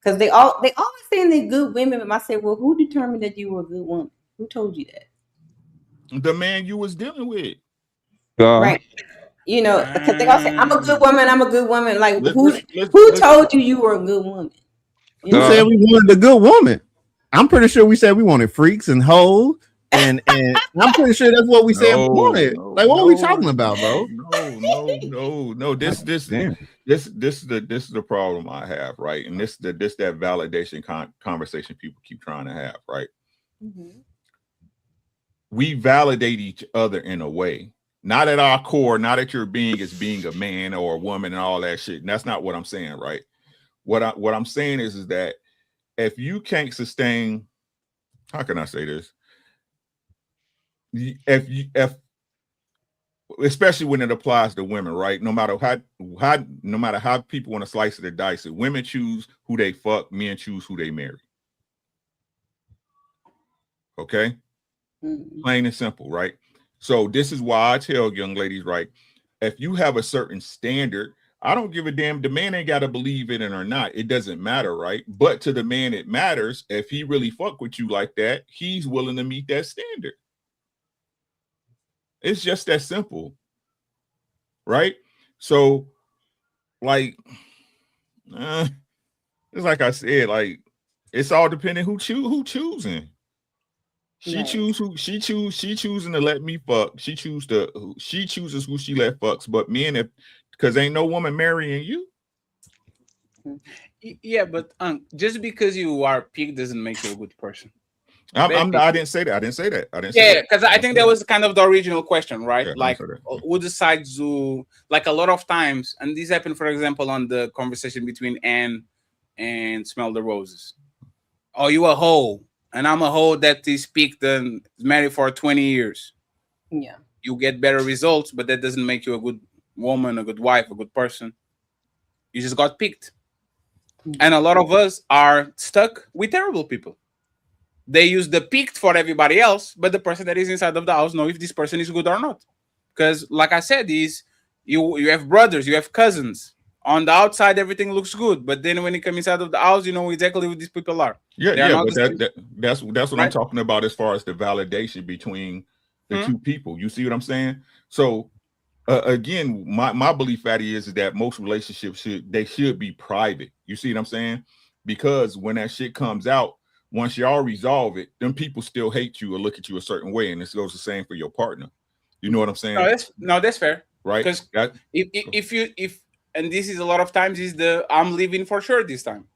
Because they always saying they're good women. But I say, well, who determined that you were a good woman? Who told you that? The man you was dealing with. Right. You know, because they all say, I'm a good woman. I'm a good woman. Like, Let's who told you were a good woman? Who said we wanted a good woman? I'm pretty sure we said we wanted freaks and hoes. And I'm pretty sure that's what we said we wanted. Like, what are we talking about, bro? No. This is the problem I have, right? And this that validation conversation people keep trying to have, right? Mm-hmm. We validate each other in a way, not at our core, not at your being as being a man or a woman and all that shit. And that's not what I'm saying, right? What I'm saying is that if you can't sustain, how can I say this? If especially when it applies to women, right? No matter how people want to slice it or dice it, women choose who they fuck, men choose who they marry. Okay, plain and simple, right? So this is why I tell young ladies, right? If you have a certain standard, I don't give a damn. The man ain't got to believe in it or not. It doesn't matter, right? But to the man, it matters. If he really fuck with you like that, he's willing to meet that standard. It's just that simple, right? So, like, it's like I said, like, it's all depending who choosing. She choosing to let me fuck. She chooses who she let fucks. But men, because ain't no woman marrying you. Yeah, but just because you are picked doesn't make you a good person. I didn't say that. Yeah, because I think that was kind of the original question, right? Yeah, like, who decides to, like, a lot of times, and this happened, for example, on the conversation between Anne and Smell the Roses. Oh, you a hoe, and I'm a hoe that is picked and married for 20 years. Yeah. You get better results, but that doesn't make you a good woman, a good wife, a good person. You just got picked. And a lot of us are stuck with terrible people. They use the picked for everybody else, but the person that is inside of the house know if this person is good or not. Because, like I said, you have brothers, you have cousins. On the outside, everything looks good, but then when you come inside of the house, you know exactly who these people are. But that's what I'm talking about as far as the validation between the two people. You see what I'm saying? So, again, my belief, Fatty, is that most relationships should be private. You see what I'm saying? Because when that shit comes out, once y'all resolve it, them people still hate you or look at you a certain way, and this goes the same for your partner. You know what I'm saying? That's fair, right? Because if and this is a lot of times is the I'm leaving for sure this time,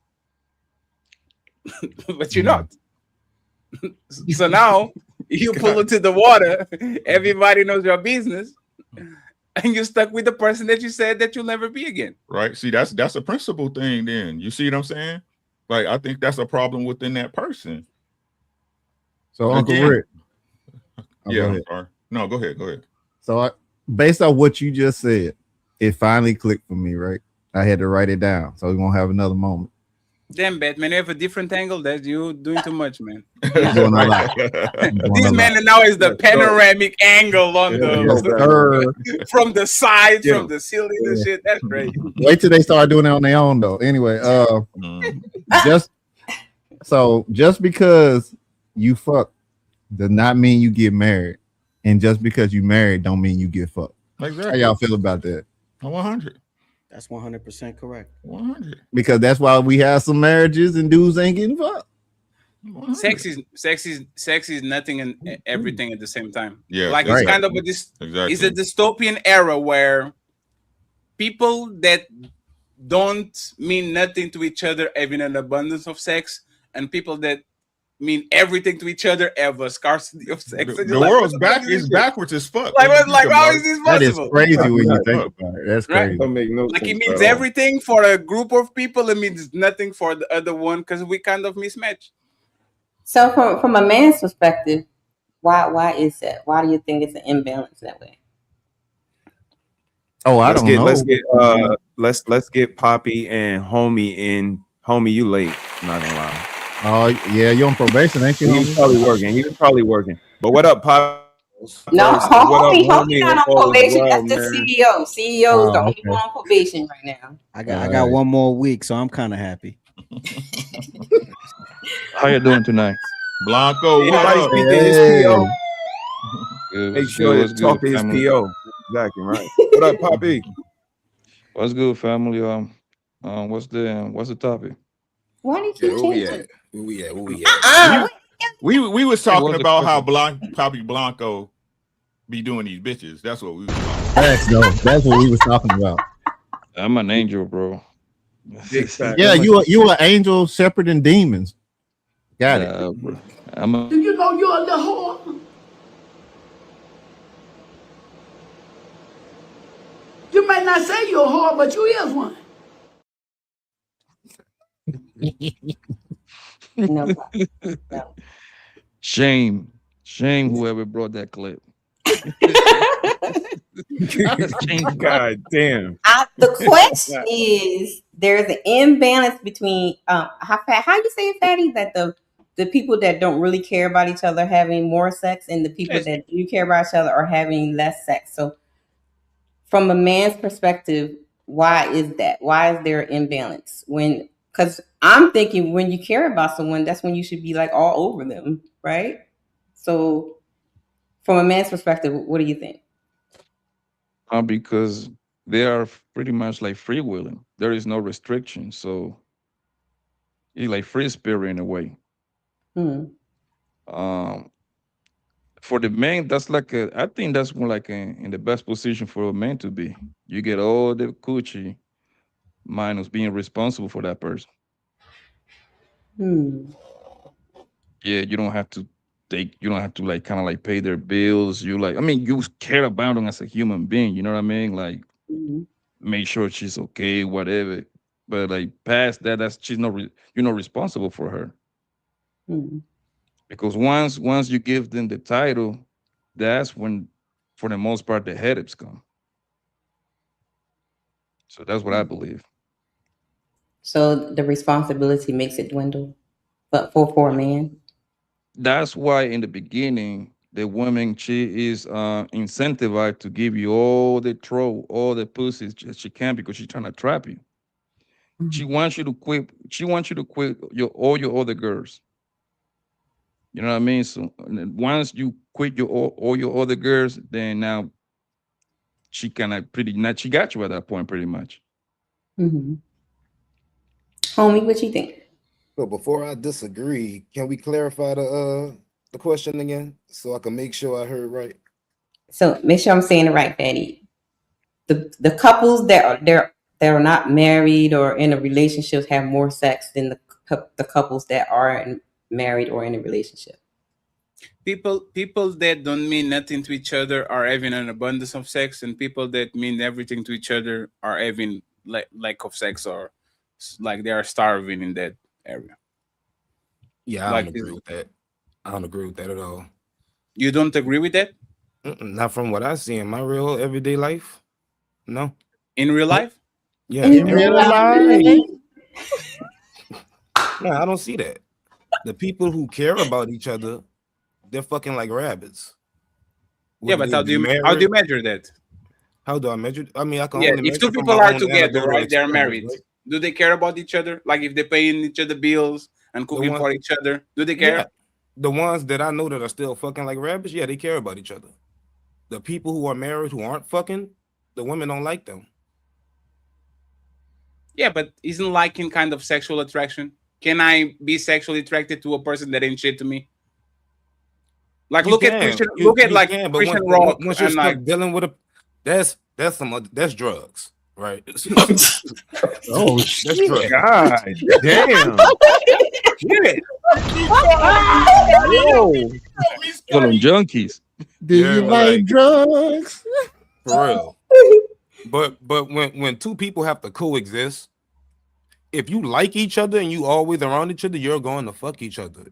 but you're not. So now you pull into the water. Everybody knows your business, and you're stuck with the person that you said that you'll never be again. Right? See, that's a principle thing. Then you see what I'm saying? Like, I think that's a problem within that person. So, Uncle Rick. I'm sorry. No, go ahead. So, based on what you just said, it finally clicked for me, right? I had to write it down, so we won't have another moment. Damn, Batman, you have a different angle. That you doing too much, man. This man now is the panoramic angle on from the side, from the ceiling and shit. That's great. Wait till they start doing it on their own, though. Anyway, just because you fuck does not mean you get married, and just because you married don't mean you get fucked. Exactly. How y'all feel about that? 100. That's 100% correct. 100. Because that's why we have some marriages and dudes ain't getting fucked. 100. Sex is nothing and everything at the same time. Yeah, like it's kind of it's a dystopian era where people that don't mean nothing to each other have an abundance of sex, and people that mean everything to each other have a scarcity of sex. The world's backwards as fuck. Like how is this possible? That is crazy when you think about it. That's crazy. Don't make no like sense, it means everything for a group of people. It means nothing for the other one because we kind of mismatch. So from a man's perspective, why is that? Why do you think it's an imbalance that way? Oh, I don't know. Let's get Poppy and Homie in. Homie, you late? I'm not gonna lie. Oh yeah, you're on probation, ain't you? He was probably working. But what up, Poppy? No, Homie not on probation. That's the CEO. CEO's the only one on probation right now. I got one more week, so I'm kind of happy. How you doing tonight? Blanco, what Anybody up? speak to his PO? Good. Make What's sure good? to What's talk good, to his family? PO. Exactly right. What up, Poppy? What's good, family? What's the topic? Why do you Yeah, keep where we changing? at? Where we at? Where we at? We was Hey, talking what's the about how question? Poppy Blanco be doing these bitches. That's what we was talking about. That's what we was talking about. I'm an angel, bro. Big fact. Yeah, you an angel separate than demons. Got it. Nah, bro. I'm a Do you know you're a little whore? You may not say you're a whore, but you is one. No. No. shame whoever brought that clip. Shame. God damn. The question is, there's an imbalance between how you say it, Fatty, that the people that don't really care about each other are having more sex, and the people Yes. that do care about each other are having less sex. So, from a man's perspective, why is that? Why is there an imbalance? Because I'm thinking when you care about someone, that's when you should be like all over them, right? So, from a man's perspective, what do you think? Because they are pretty much like freewheeling. There is no restriction, so you like free spirit in a way. For the man, that's like I think that's more like in the best position for a man to be. You get all the coochie minus being responsible for that person. Yeah, you don't have to like kind of like pay their bills. You you care about them as a human being, you know what I mean? Like make sure she's okay, whatever. But like past that, she's not you're not responsible for her. Because once you give them the title, that's when, for the most part, the headaches come. So that's what I believe. So the responsibility makes it dwindle, but for a man. That's why in the beginning, the woman, she is incentivized to give you all the pussies she can, because she's trying to trap you. She wants you to quit. She wants you to quit all your other girls. You know what I mean? So once you quit all your other girls, then now she kind of she got you at that point pretty much. Homie, what you think? So before I disagree, can we clarify the question again so I can make sure I heard right? So make sure I'm saying it right, Fatty. The couples that are not married or in a relationship have more sex than the couples that are married or in a relationship. People that don't mean nothing to each other are having an abundance of sex, and people that mean everything to each other are having lack of sex, or like they are starving in that area. Yeah, I don't agree with that. I don't agree with that at all. You don't agree with that? Not from what I see in my real everyday life. No. In real life? Yeah. In real life. No, I don't see that. The people who care about each other, they're fucking like rabbits. Yeah, but how do you measure that? How do I measure? I mean, I can. Yeah, only if two measure from people my are own together, anecdotal right? They're experience, married. right? Do they care about each other? Like if they're paying each other bills and cooking for each other, do they care? Yeah. The ones that I know that are still fucking like rabbits, yeah, they care about each other. The people who are married who aren't fucking, the women don't like them. Yeah, but isn't liking kind of sexual attraction? Can I be sexually attracted to a person that ain't shit to me? Like You look can. at Christian, You- look at you like can, but Christian once- Rock, once you're and stuck like dealing with that's drugs, right? Oh That's shit! drugs. God damn. Whoa. Call them junkies. Do you like drugs? For real. But when two people have to coexist, if you like each other and you always around each other, you're going to fuck each other.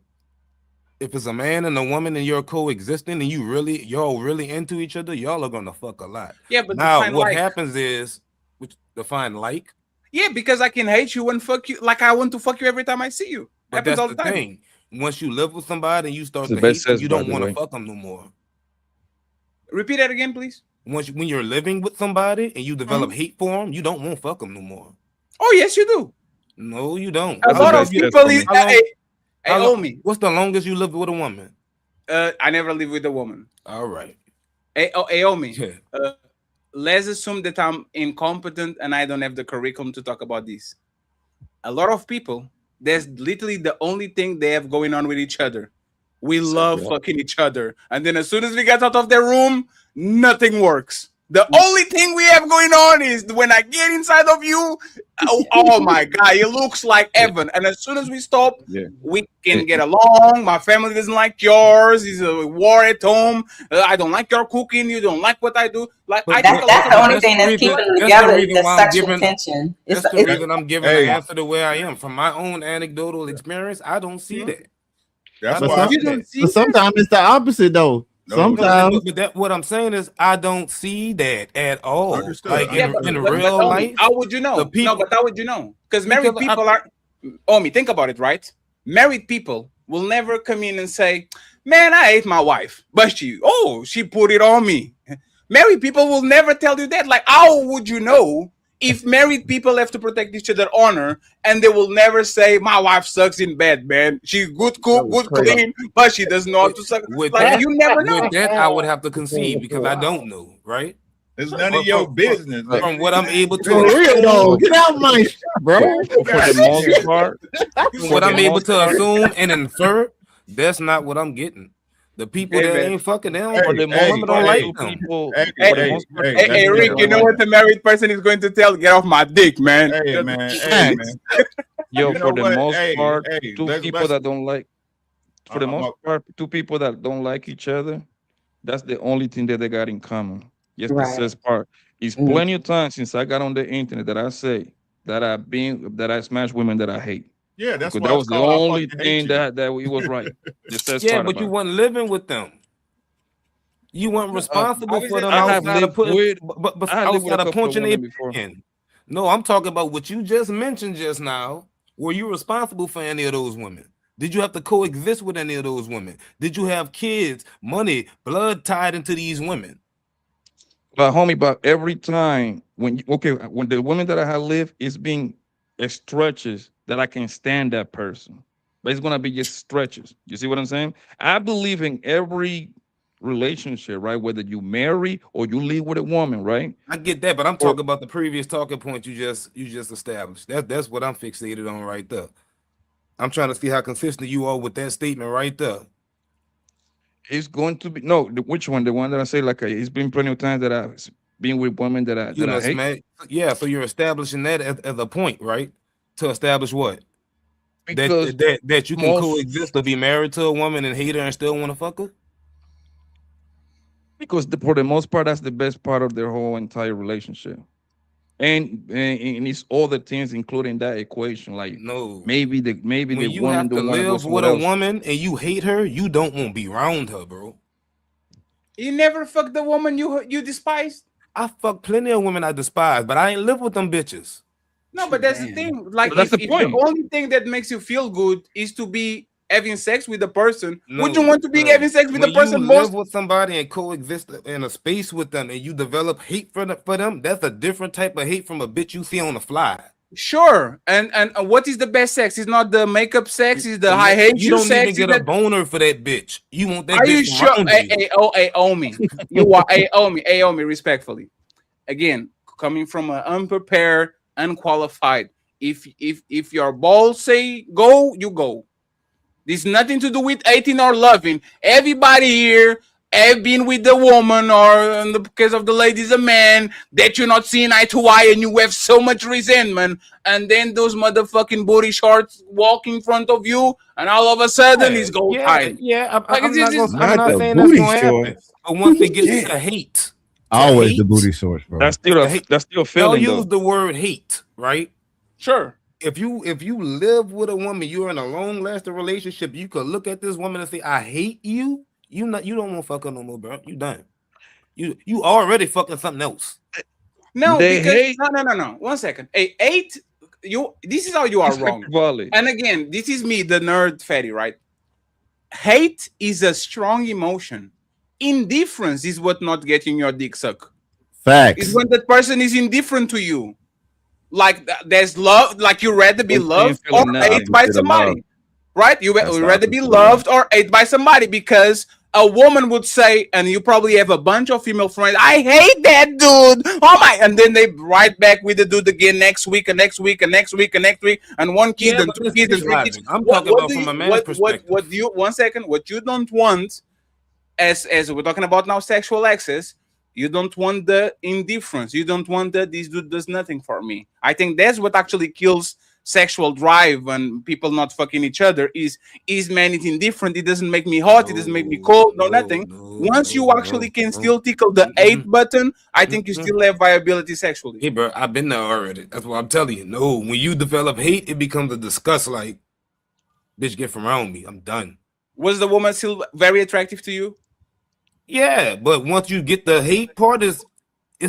If it's a man and a woman and you're coexisting and y'all really into each other, y'all are gonna fuck a lot. Yeah, but now define what like. happens is, which define like. Yeah, because I can hate you and fuck you. Like I want to fuck you every time I see you. But Happens that's all the the time. thing. Once you live with somebody and you start It's the to hate best them, sex, you by don't the want to way. fuck them no more. Repeat that again, please. When you're living with somebody and you develop hate for them, you don't want to fuck them no more. Oh yes, you do. No, you don't. A That's the lot of best test people. for me. Hey, Omi. What's the longest you lived with a woman? I never live with a woman. All right. Hey, Omi. Yeah. Let's assume that I'm incompetent and I don't have the curriculum to talk about this. A lot of people, that's literally the only thing they have going on with each other. We love fucking each other. And then as soon as we get out of their room, nothing works. The only thing we have going on is when I get inside of you, oh my God, it looks like heaven. And as soon as we stop, we can get along. My family doesn't like yours. It's a war at home. I don't like your cooking. You don't like what I do. Like that's the only thing that's keeping them together is the sexual tension. That's the reason I'm giving the answer the way I am. From my own anecdotal experience, I don't see that. That's why. But sometimes it's the opposite, though. Sometimes, but what I'm saying is, I don't see that at all. Understood. Like in real life, how would you know? No, but how would you know? Because married people are. Omi, think about it, right? Married people will never come in and say, "Man, I hate my wife," but she put it on me. Married people will never tell you that. Like, how would you know? If married people have to protect each other's honor, and they will never say, "My wife sucks in bed, man. She's good cook, good clean, but she doesn't know how to suck." With like, that, you never know. With that, I would have to concede because I don't know, right? It's none of your business. From what I'm able to, for real though, get out my shit, bro. For the most part, from what I'm able to assume and infer, that's not what I'm getting. The people that ain't fucking them, for the most don't like them. people. Hey, Rick, you know what the married person is going to tell? Get off my dick, man. Hey, man. Hey, man. Yo, You for know the what? most Hey, part, hey, two let's- people let's- that don't like, for the most part, two people that don't like each other, that's the only thing that they got in common. Yes, the says part. It's plenty of times since I got on the internet that I say that I smash women that I hate. Yeah, that's Because why that it's was the called I only fucking hate thing you. that it was right. The says Yeah, part but about you it. weren't living with them. You weren't responsible for them I have outside of lived with- but I have lived with a outside of couple of punching women their before. in. No, I'm talking about what you just mentioned just now. Were you responsible for any of those women? Did you have to coexist with any of those women? Did you have kids, money, blood tied into these women? But homie, but every time when the women that I have lived, it's being stretches that I can stand that person. But it's gonna be just stretches. You see what I'm saying? I believe in every relationship, right? Whether you marry or you live with a woman, right? I get that, but I'm talking about the previous talking point you just established. That's what I'm fixated on right there. I'm trying to see how consistent you are with that statement right there. It's going to be which one? The one that I say like it's been plenty of times that I've been with women that I hate. Yeah, so you're establishing that as a point, right? To establish what? Because that you can coexist or be married to a woman and hate her and still want to fuck her? Because for the most part, that's the best part of their whole entire relationship. And it's all the things including that equation. Like no, maybe when the you woman have to don't want to go live with somewhere a else. woman and you hate her, you don't want to be around her, bro. You never fucked the woman you despised? I fuck plenty of women I despise, but I ain't live with them bitches. No, but that's the thing. Like, But that's if the point. the only thing that makes you feel good is to be having sex with the person, No, would you want to be no. having sex with the When person you most? live with somebody and coexist in a space with them and you develop hate for them, that's a different type of hate from a bitch you see on the fly. Sure. And what is the best sex? It's not the makeup sex. It's the I hate You you don't sex. even get a boner for that bitch. You want that Are bitch you sure? around you. Hey, Omi. You are Omi, respectfully. Again, coming from an unprepared, unqualified. If your balls say go, you go. There's nothing to do with 18 or loving. Everybody here have been with the woman, or in the case of the ladies, a man that you're not seeing eye to eye, and you have so much resentment, and then those motherfucking booty shorts walk in front of you, and all of a sudden it's go time. Yeah, Like, I'm not Not saying the that's booty gonna happen. shorts. But once it gets to hate, Always the booty shorts, bro. That's still I'll feeling though. use the word hate, right? Sure. If you live with a woman, you're in a long lasting relationship, you could look at this woman and say, I hate you. You don't want to fuck her no more, bro. You done. You already fucking something else. No, They because hate- no. 1 second. Hey, this is how you are wrong. Volley. And again, this is me, the nerd fatty, right? Hate is a strong emotion. Indifference is what not getting your dick sucked. Facts. Is when that person is indifferent to you. Like there's love, like you rather be When you loved feeling or nothing, hate by instead of somebody. right? You would That's the rather be opposite. loved or hated by somebody, because a woman would say, and you probably have a bunch of female friends, I hate that dude. Oh my! And then they right back with the dude again next week and next week and next week and next week, and one kid Yeah, and but two this kids and three logic. kids. I'm What, talking what about do from you a man's perspective. what do you 1 second? What you don't want, as we're talking about now, sexual access. You don't want the indifference. You don't want that this dude does nothing for me. I think that's what actually kills sexual drive when people not fucking each other. Is man it indifferent? It doesn't make me hot. It doesn't make me cold. No, nothing. Once you actually can still tickle the 8 button, I think you still have viability sexually. Hey, bro, I've been there already. That's what I'm telling you. No, when you develop hate, it becomes a disgust. Like, bitch, get from around me. I'm done. Was the woman still very attractive to you? Yeah, but once you get the hate part, it's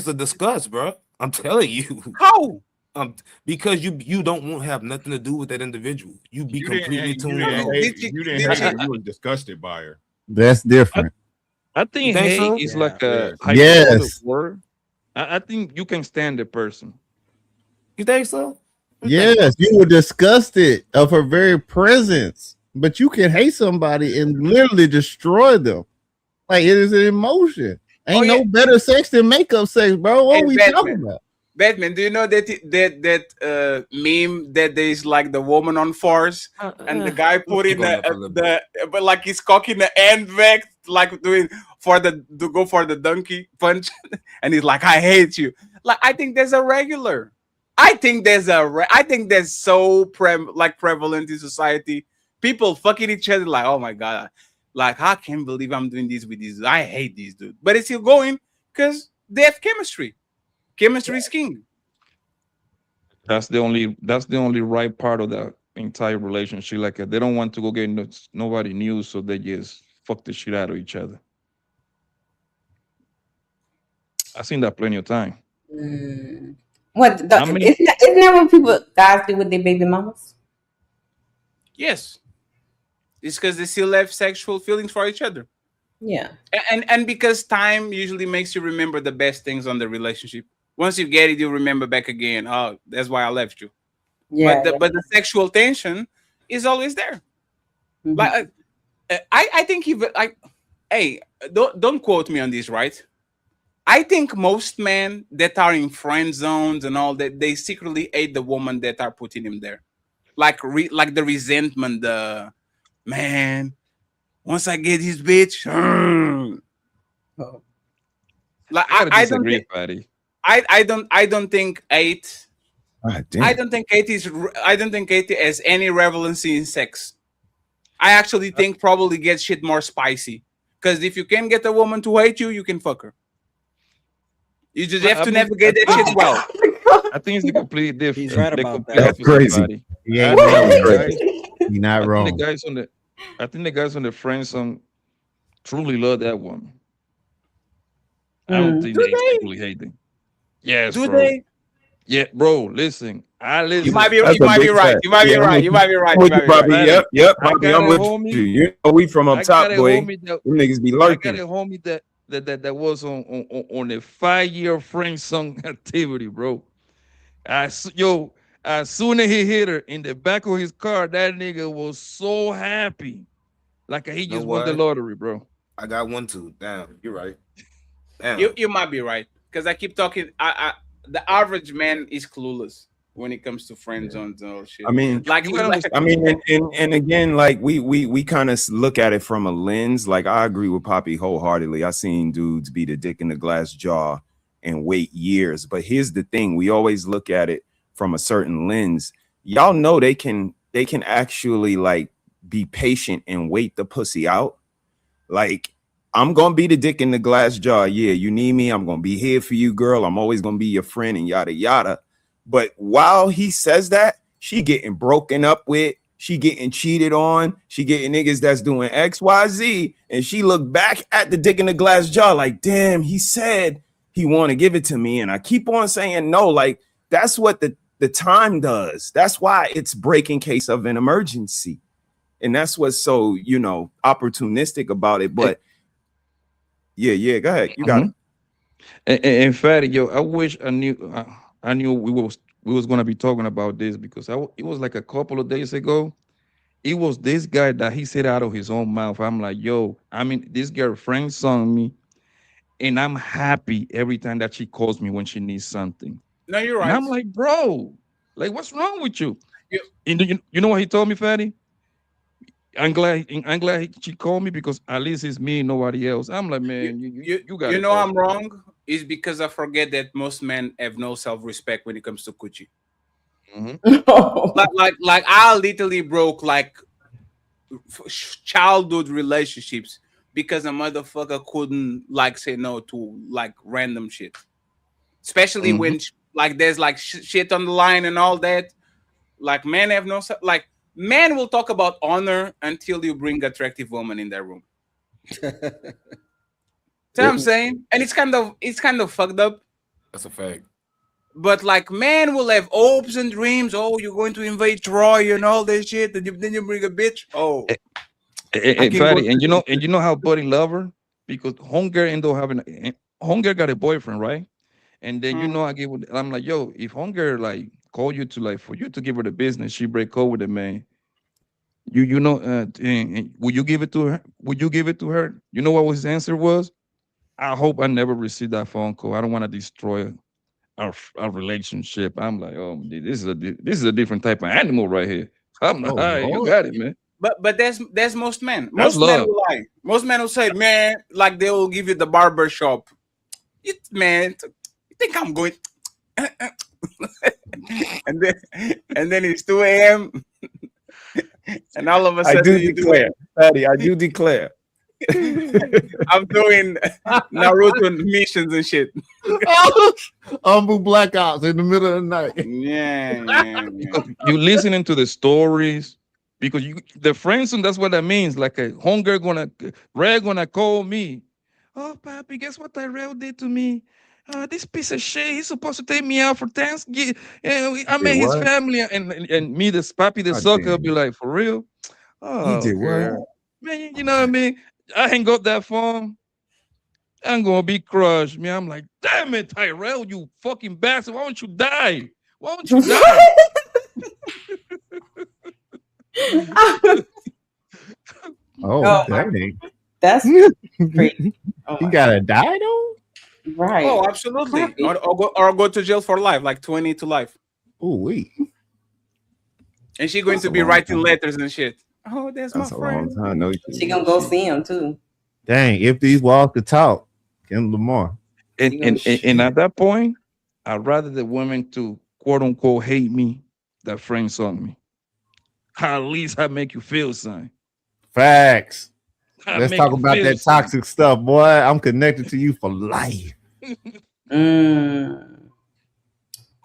a disgust, bro. I'm telling you. How? Because you don't want to have nothing to do with that individual. You be completely tuned out. You didn't hate her. You were disgusted by her. That's different. I think think hate so? is like a Yes. hyperbolic word. I think you can stand the person. You think so? Yes, you were disgusted of her very presence, but you can hate somebody and literally destroy them. Like, it is an emotion. Ain't no better sex than makeup sex, bro. What are we talking about? Batman, do you know that meme that there's like the woman on force and the guy put in but like he's cocking the end back, like doing to go for the donkey punch, and he's like, I hate you. Like, I think there's a regular. I think that's so prevalent in society. People fucking each other like, oh my god, like, I can't believe I'm doing this with this. I hate this dude, but it's still going because they have chemistry. Chemistry is king. That's the only right part of the entire relationship. Like, they don't want to go get nobody new, so they just fuck the shit out of each other. I've seen that plenty of time. What? Isn't that what guys do with their baby mamas? Yes, it's because they still have sexual feelings for each other. Yeah, and because time usually makes you remember the best things on the relationship. Once you get it, you remember back again. Oh, that's why I left you. Yeah, but the sexual tension is always there. Mm-hmm. Like, I think even like, hey, don't quote me on this, right? I think most men that are in friend zones and all that, they secretly hate the woman that are putting him there. Like the resentment, the man. Once I get his bitch, like I don't think, buddy. I don't think hate. damn. I don't think hate has any relevancy in sex. I actually think probably gets shit more spicy. Because if you can get a woman to hate you, you can fuck her. You just have to navigate that shit well. I think it's completely different. He's right about that. That's crazy. He ain't wrong. He's not wrong. I think the guys on the friend zone truly love that woman. I don't think they secretly hate them. Yes, Do bro. they? Yeah, bro. Listen, I listen. You might be That's right. a big fact. You might be Yeah, right. You might be right. You might be Bobby, right. yep. I Bobby, got I'm a with homie. you. You know we from up I top, got a boy. homie Them niggas be I lurking. got a homie that was on a 5-year friend zone activity, bro. As soon as he hit her in the back of his car, that nigga was so happy, like he just won the what? lottery, bro. I got one too. Damn, you're right. Damn. You might be right. Because I keep talking. The average man is clueless when it comes to friend zones and all shit. I mean, and again, like we kind of look at it from a lens. Like, I agree with Poppy wholeheartedly. I seen dudes beat a dick in the glass jaw and wait years. But here's the thing: we always look at it from a certain lens. Y'all know they can actually like be patient and wait the pussy out. Like, I'm gonna be the dick in the glass jar. Yeah, you need me. I'm gonna be here for you, girl. I'm always gonna be your friend and yada yada. But while he says that, she getting broken up with, she getting cheated on, she getting niggas that's doing XYZ, and she look back at the dick in the glass jar like, damn, he said he want to give it to me, and I keep on saying no. Like, that's what the time does. That's why it's breaking case of an emergency, and that's what's so opportunistic about it. But yeah, go ahead, you got it. In fact, yo, I wish I knew we was gonna be talking about this, because it was like a couple of days ago. It was this guy that he said out of his own mouth. I'm like, yo, I mean, this girl friend song me, and I'm happy every time that she calls me when she needs something. No, you're And right. I'm like, bro, like, what's wrong with you? You- And you know what he told me, Fatty? I'm glad she called me because at least it's me, nobody else. I'm like, man, you got you it, know bro. I'm wrong is because I forget that most men have no self-respect when it comes to coochie. Like I literally broke like childhood relationships because a motherfucker couldn't like say no to like random shit, especially when like there's like shit on the line and all that. Like men have no like men will talk about honor until you bring attractive woman in their room. See what I'm saying? And it's kind of fucked up. That's a fact. But like men will have hopes and dreams. Oh, you're going to invade Troy and all that shit. And then you bring a bitch. Oh, Fatty, and you know how Buddy love her because Hunger ended up having Hunger got a boyfriend, right? And then you know I'm like, yo, if Hunger like call you to like for you to give her the business, she break up with the man. You know, would you give it to her? Would you give it to her? You know what his answer was? I hope I never receive that phone call. I don't want to destroy our relationship. I'm like, oh, this is a different type of animal right here. I'm like, all right, you got it, man. But there's most men. That's Most men love. will lie. Most men will say, man, like they will give you the barber shop. Man, you think I'm going? and then it's 2 a.m. and all of a sudden I do declare, Fatty, I do declare. I'm doing Naruto missions and shit. Umbu blackouts in the middle of the night. Yeah. You listening to the stories because the friends, and that's what that means. Like a Hunger Red gonna call me. Oh, papi, guess what Tyrell did to me? This piece of shit. He's supposed to take me out for Thanksgiving. I met his family, and me, this papi, the sucker, will be like, for real? Oh, He did what? man, you know what I mean? I hang up that phone. I'm gonna be crushed, man. I'm like, damn it, Tyrell, you fucking bastard. Why don't you die? Why don't you die? Oh, dang. That's crazy. Oh, You gotta die though? right. Oh, absolutely. Or go to jail for life, like 20 to life. Oh, wait. And she's going That's to a be long writing time. letters and shit. Oh, that's That's my a long friend. time. No, She gonna go see him too. Dang, if these walls could talk, Kendrick Lamar. And at that point, I'd rather the women to quote unquote hate me that friends on me. At least I make you feel something. Facts. I Let's make talk you about feel that something. toxic stuff, boy. I'm connected to you for life. Mm.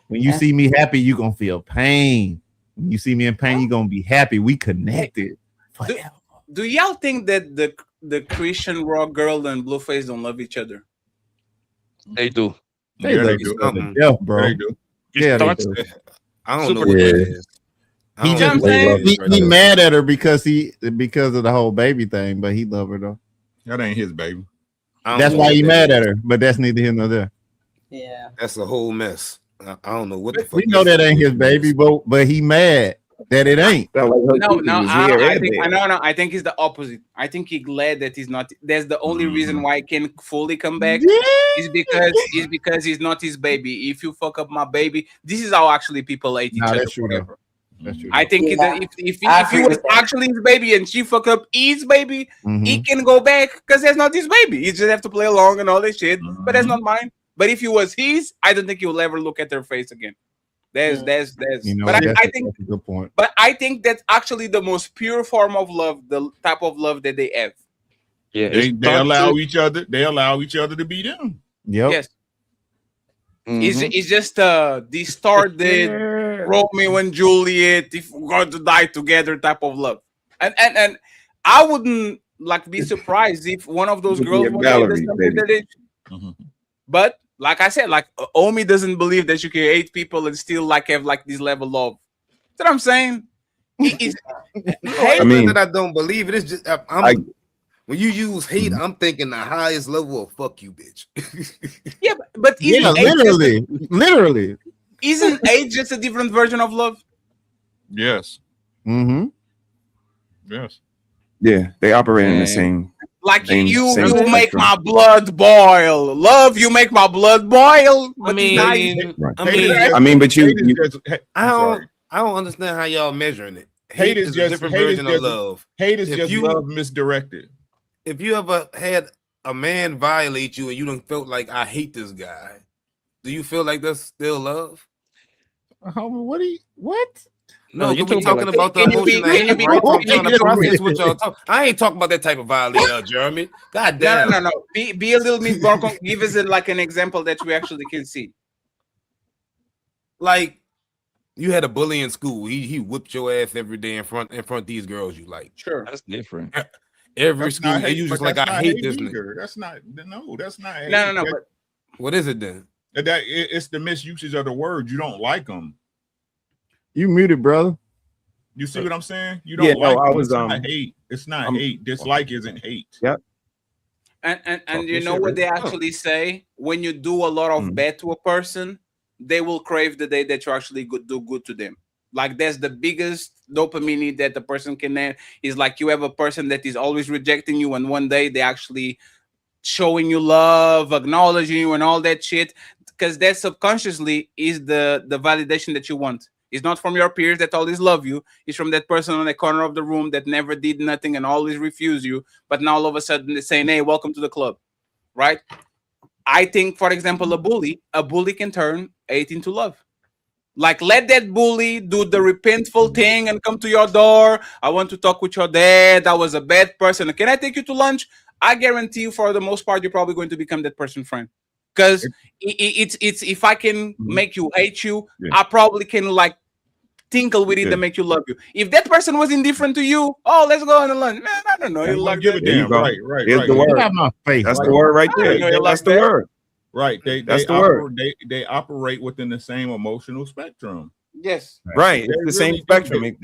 When you see me happy, you're gonna feel pain. When you see me in pain, you're gonna be happy. We connected forever. Do y'all think that the Christian rock girl and Blueface don't love each other? They do. They Yeah, love they each do. other to death, bro. They do. Yeah, they Starts- do. I don't know Super what good. that is. I He don't just know what that is he right now. mad at her because of the whole baby thing, but he love her though. That ain't his baby. I don't That's know why what he that mad is. at her, but that's neither here nor there. Yeah. That's a whole mess. I don't know what the fuck. We know that ain't his baby, but he mad that it ain't. I think it's the opposite. I think he's glad that he's not. That's the only reason why he can fully come back is because he's not his baby. If you fuck up my baby, this is how actually people hate each Nah, other that's true, forever. That's true. I think Yeah. if I he agree was with that. actually his baby and she fuck up his baby, Mhm. he can go back because that's not his baby. He just have to play along and all that shit. But that's not mine. But if he was his, I don't think he will ever look at her face again. That's. You know, But I that's think. a good point. But I think that's actually the most pure form of love, the type of love that they have. Yeah, They it's allow toxic. each other. They allow each other to be them. Yep. Yes, Mhm. it's just distorted Romeo and Juliet, if we're going to die together type of love. And I wouldn't like be surprised if one of those You could girls be a one day does Valerie, something baby. that they- But like I said, like Omi doesn't believe that you can hate people and still like have like this level of. That's what I'm saying. I mean- that I don't believe it. It's just when you use hate, I'm thinking the highest level of fuck you, bitch. Yeah, but Yeah, literally. Isn't hate just a different version of love? Yes. Mm-hmm. Yes. Yeah, they operate in the And- same. Like Same- you same make spectrum. my blood boil. Love, you make my blood boil. But mean, now Right. I mean, I mean, but you, Hate is you just, I I'm don't, sorry. I don't understand how y'all measuring it. Hate is is just- a different hate is version of just- love. Hate is If just you- love misdirected. If you ever had a man violate you and you done felt like I hate this guy, do you feel like that's still love? What do you what? No, you you we talking talking like- about the Can you emotion be- of can you hate, be- right? So I'm trying to Wait a process minute. what y'all talk. I ain't talking about that type of violator, Jeremy. God damn. No. Be a little bit more. Give us like an example that we actually can see. Like you had a bully in school. He whipped your ass every day in front of these girls you like. Sure. That's different. Every That's school, not and hate, you just but like that's I not hate this nigga. either. That's not hate. No. That- But What is it then? it's the misusage of the word. You don't like them. You muted, brother. You see what I'm saying? You don't Yeah, no, like I them. was, It's not hate. It's not hate. Dislike isn't hate. Yeah. and Talk you your know shit, what Rick. they actually say? When you do a lot of Mhm. bad to a person, they will crave the day that you actually do good to them. Like that's the biggest dopamine hit that the person can have. Is like you have a person that is always rejecting you, and one day they actually showing you love, acknowledging you, and all that shit. Because that subconsciously is the validation that you want. It's not from your peers that always love you. It's from that person on the corner of the room that never did nothing and always refused you. But now all of a sudden they're saying, "Hey, welcome to the club," right? I think, for example, a bully can turn hate into love. Like, let that bully do the repentful thing and come to your door. I want to talk with your dad. I was a bad person. Can I take you to lunch? I guarantee you, for the most part, you're probably going to become that person's friend. Because it's if I can make you hate you, Yeah. I probably can like tinkle with it Yeah. to make you love you. If that person was indifferent to you, oh, let's go on a lunch. Man, I don't know. You You like give a that? There you damn. go. Right. Here's the Get word. out of my face. That's Right. the word right there. know you like That's the that. word. Right. That's the word. They operate within the same emotional spectrum. Yes. Right. They It's the same really do. spectrum.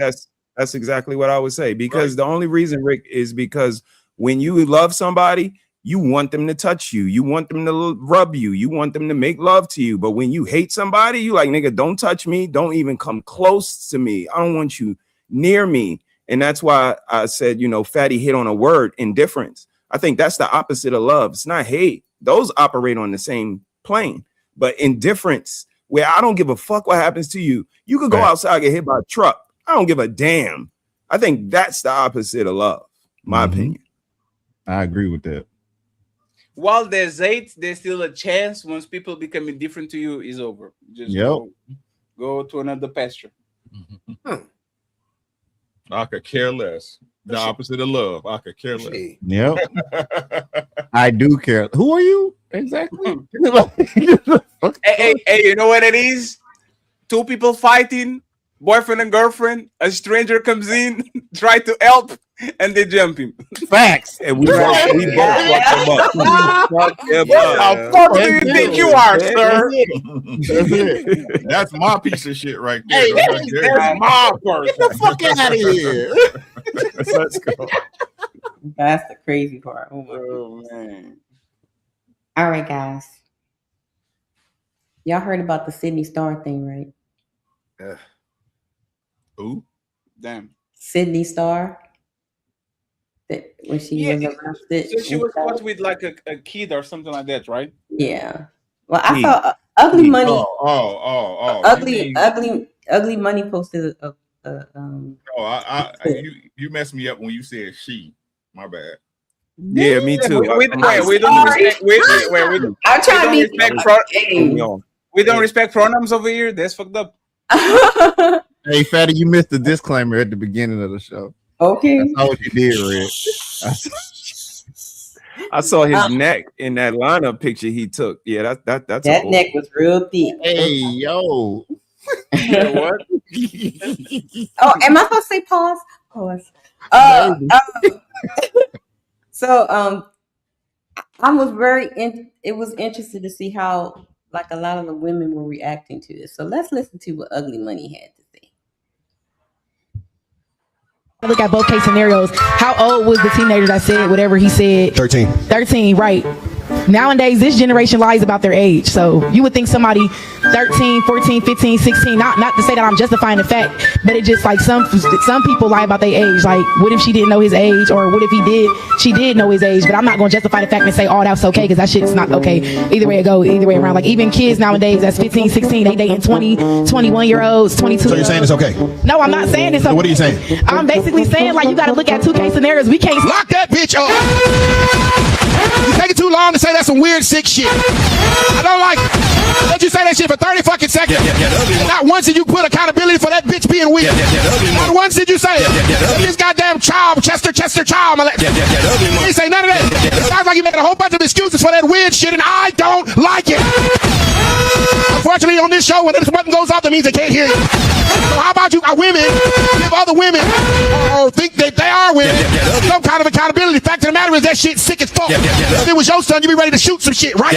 That's exactly what I would say. Because the only reason, Rick, is because when you love somebody, you want them to touch you. You want them to rub you. You want them to make love to you. But when you hate somebody, you like, nigga, don't touch me. Don't even come close to me. I don't want you near me. And that's why I said, Fatty hit on a word, indifference. I think that's the opposite of love. It's not hate. Those operate on the same plane. But indifference, where I don't give a fuck what happens to you. You could go outside and get hit by a truck. I don't give a damn. I think that's the opposite of love, my opinion. I agree with that. While there's hate, there's still a chance once people become indifferent to you is over. Just go to another pasture. I could care less. The opposite of love. I could care less. Yep. I do care. Who are you exactly? Hey, you know what it is? Two people fighting, boyfriend and girlfriend. A stranger comes in, try to help, and they jump him. Facts. And we both fucked them up. Fuck them How up. fuck do you think you are, sir? That's it. That's my piece of shit right there. Hey, Right there. That's my person. Get the fuck out of here. Let's go. That's the crazy part. Oh my Oh man. All right, guys. Y'all heard about the Sydney Star thing, right? Who? Damn. Sydney Star. That when she Yeah, was arrested. So she was caught with like a kid or something like that, right? Yeah. Well, I He- saw Ugly Money. Oh. Ugly Money posted a You messed me up when you said she. My bad. Yeah, me too. We don't respect. I'm trying to be We don't respect pronouns over here. That's fucked up. Hey, Fatty, you missed the disclaimer at the beginning of the show. Okay. That's not what you did, Red. I saw his neck in that lineup picture he took. Yeah, that's That neck was real thick. Hey, yo. What? Oh, am I supposed to say pause? Pause. So I was it was interesting to see how like a lot of the women were reacting to this. So let's listen to what Ugly Money had to say. Look at both case scenarios. How old was the teenager that said whatever he said? 13. 13, right. Nowadays, this generation lies about their age. So you would think somebody 13, 14, 15, 16, not to say that I'm justifying the fact, but it just like some people lie about their age. Like, what if she didn't know his age? Or what if she did know his age? But I'm not going to justify the fact and say, oh, that's okay, because that shit's not okay. Either way it go, either way around. Like, even kids nowadays that's 15, 16, they dating 20, 21-year-olds, 22. So you're saying it's okay? No, I'm not saying it's okay. What are you saying? I'm basically saying, like, you got to look at 2K scenarios. We can't Lock that bitch up. You take it too long to say that's some weird sick shit. I don't like it. Let you say that shit for 30 fucking seconds. Not once did you put accountability for that bitch being weird. Not once did you say it. This goddamn child, Chester child. You ain't say none of that. It sounds like you making a whole bunch of excuses for that weird shit, and I don't like it. Unfortunately, on this show, when this button goes off, that means they can't hear you. So how about you women give other women or think that they are women some kind of accountability? Fact of the matter is that shit sick as fuck. If it was your son, you'd be ready to shoot some shit, right?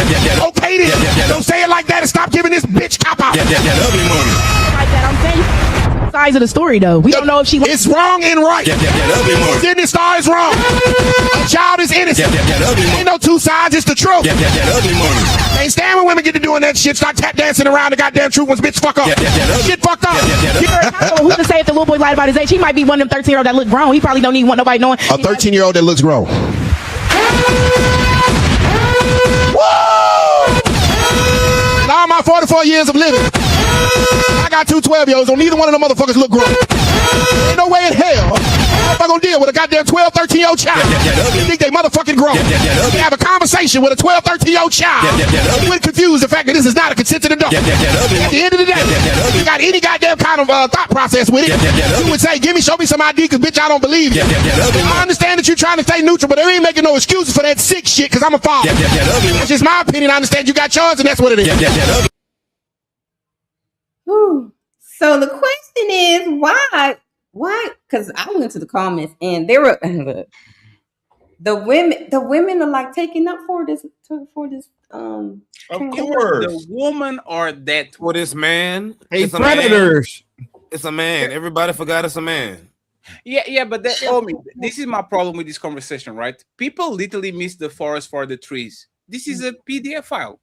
Okay then. Don't say it like that and stop giving this bitch cop out. like that. I'm saying sides of the story though. We don't know if she. It's wrong and right. Then the star is wrong. A child is innocent. Ain't no two sides. It's the truth. Ain't stand when women get to doing that shit. Start tap dancing around the goddamn truth once bitch fuck up. Shit fucked up. Who's to say if the little boy lied about his age? He might be one of them 13-year-olds that look grown. He probably don't even want nobody knowing. A 13-year-old that looks grown. In all my 44 years of living, I got two 12-year-olds, so neither one of them motherfuckers look grown. Ain't no way in hell I'm not gonna deal with a goddamn 12, 13-year-old child. They think they motherfucking grown. They have a conversation with a 12, 13-year-old child. You would confuse the fact that this is not a consenting adult. At the end of the day, if you got any goddamn kind of thought process with it, you would say, show me some ID, because bitch, I don't believe you. I understand that you're trying to stay neutral, but they ain't making no excuses for that sick shit, because I'm a father. That's just my opinion. I understand you got yours, and that's what it is. Whew. So the question is, why? Because I went to the comments and there were the women are like taking up for this. Of course, The woman or that For this man, Hey, it's a man. predators. It's a man. Everybody forgot it's a man. Yeah, but this is my problem with this conversation, right? People literally miss the forest for the trees. This is a PDF file.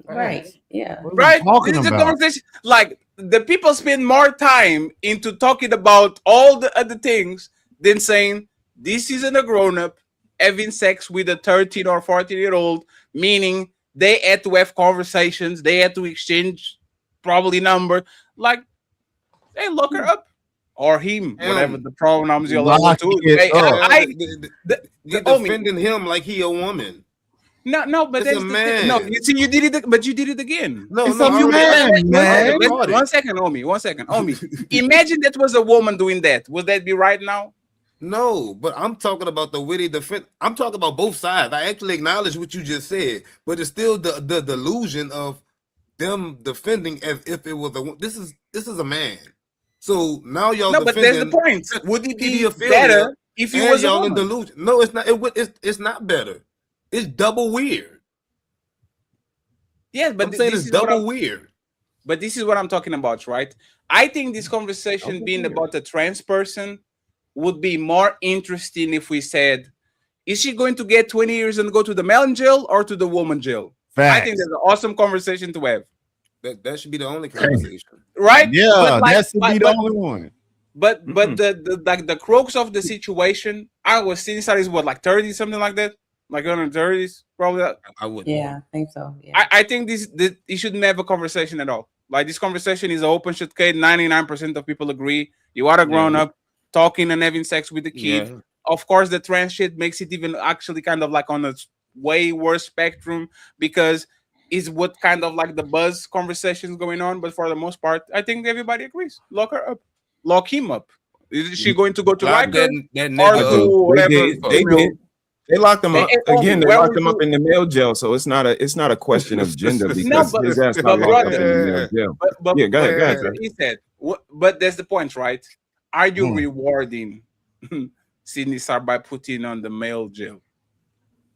Right. Yeah. Right? This is a conversation. Like, the people spend more time into talking about all the other things than saying this isn't a grown-up having sex with a 13 or 14-year-old, meaning they had to have conversations, they had to exchange probably number. Like, hey, look her up. Or him, whatever the pronouns you're allowed to. You're defending him like he a woman. No, but it's that's a man. No, you see, you did it, but you did it again. No, It's no, a man, man. One second, Omi. Imagine that was a woman doing that. Would that be right now? No, but I'm talking about the witty defense. I'm talking about both sides. I actually acknowledge what you just said, but it's still the delusion of them defending as if it was a. This is a man. So now y'all. No, but there's the point. Would it be better if he was y'all a in woman? delusion? No, it's not. It's not better. It's double weird. Yes, but I'm saying it's double weird. But this is what I'm talking about, right? I think this conversation being about a trans person would be more interesting if we said, is she going to get 20 years and go to the male jail or to the woman jail? Facts. I think that's an awesome conversation to have. That should be the only conversation. Right? Yeah, that should be the only one. But the crux of the situation, I was seeing studies, what, like 30, something like that? Like under 30s, probably. I would. Yeah, I think so. Yeah. I think this you shouldn't have a conversation at all. Like, this conversation is an open shit case. 99% of people agree. You are a grown up talking and having sex with the kid. Yeah. Of course, the trans shit makes it even actually kind of like on a way worse spectrum, because is what kind of like the buzz conversations going on. But for the most part, I think everybody agrees. Lock her up. Lock him up. Is she going to go to Lock Rikers that or nigga to up. whatever? They did. They locked them up again. They where locked would them up in the male jail, so it's not a question of gender because but- his ass but got locked up in brother- the male jail. But Yeah, go ahead, sir. he said, but that's the point, right? Are you rewarding Sydney Star by putting on the male jail?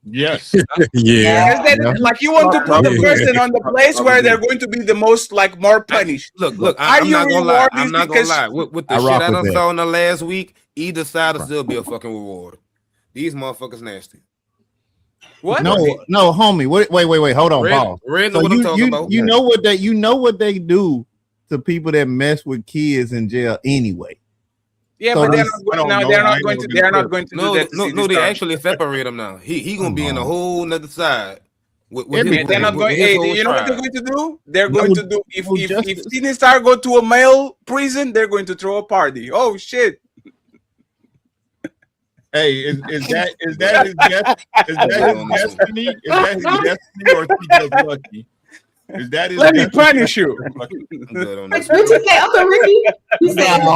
Yes. Yeah. Because then, like, you want to put the person on the place where they're going to be the most, like, more punished. Look, Are I'm you not gonna lie. rewarding I'm not gonna because- lie. With the I shit rock I with done that. saw in the last week, either side will still be a fucking reward. These motherfuckers nasty. What? No, homie. Wait. Hold on, Paul. Red know what I'm talking about. You know what they do to people that mess with kids in jail anyway. Yeah, So but they're this- not going now. They're not going to. They're not going to do that. No, they actually separate him now. He gonna be in a whole nother side. And they're not going. Hey, you know what they're going to do? They're going to do if justice. Sidney Star go to a male prison, they're going to throw a party. Oh shit! Hey, is that his destiny? Is that his destiny, or is he just lucky? Is that his Let me destiny? punish you. What you say, Uncle Ricky? You said, Is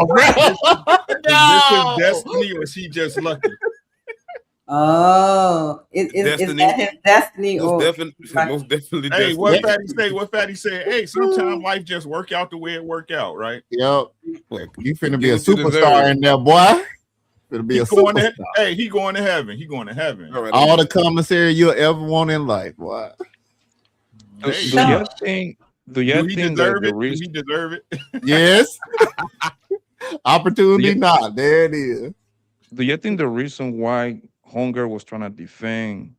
this his destiny, or is he just lucky? oh, is that his destiny? Or Most definitely. Hey, what Fatty say? What Fatty said? Hey, sometimes life just work out the way it work out, right? Yep. You finna be a Get what you superstar deserve. in there, boy. Finna be a superstar. Hey, he going to heaven. He going to heaven. All the commissary you'll ever want in life, boy. Do Hey, you think? Do you Do he think that deserve the it? Do reason? he deserve it? Yes. Opportunity not. There it is. Do you think the reason why Hunger was trying to defend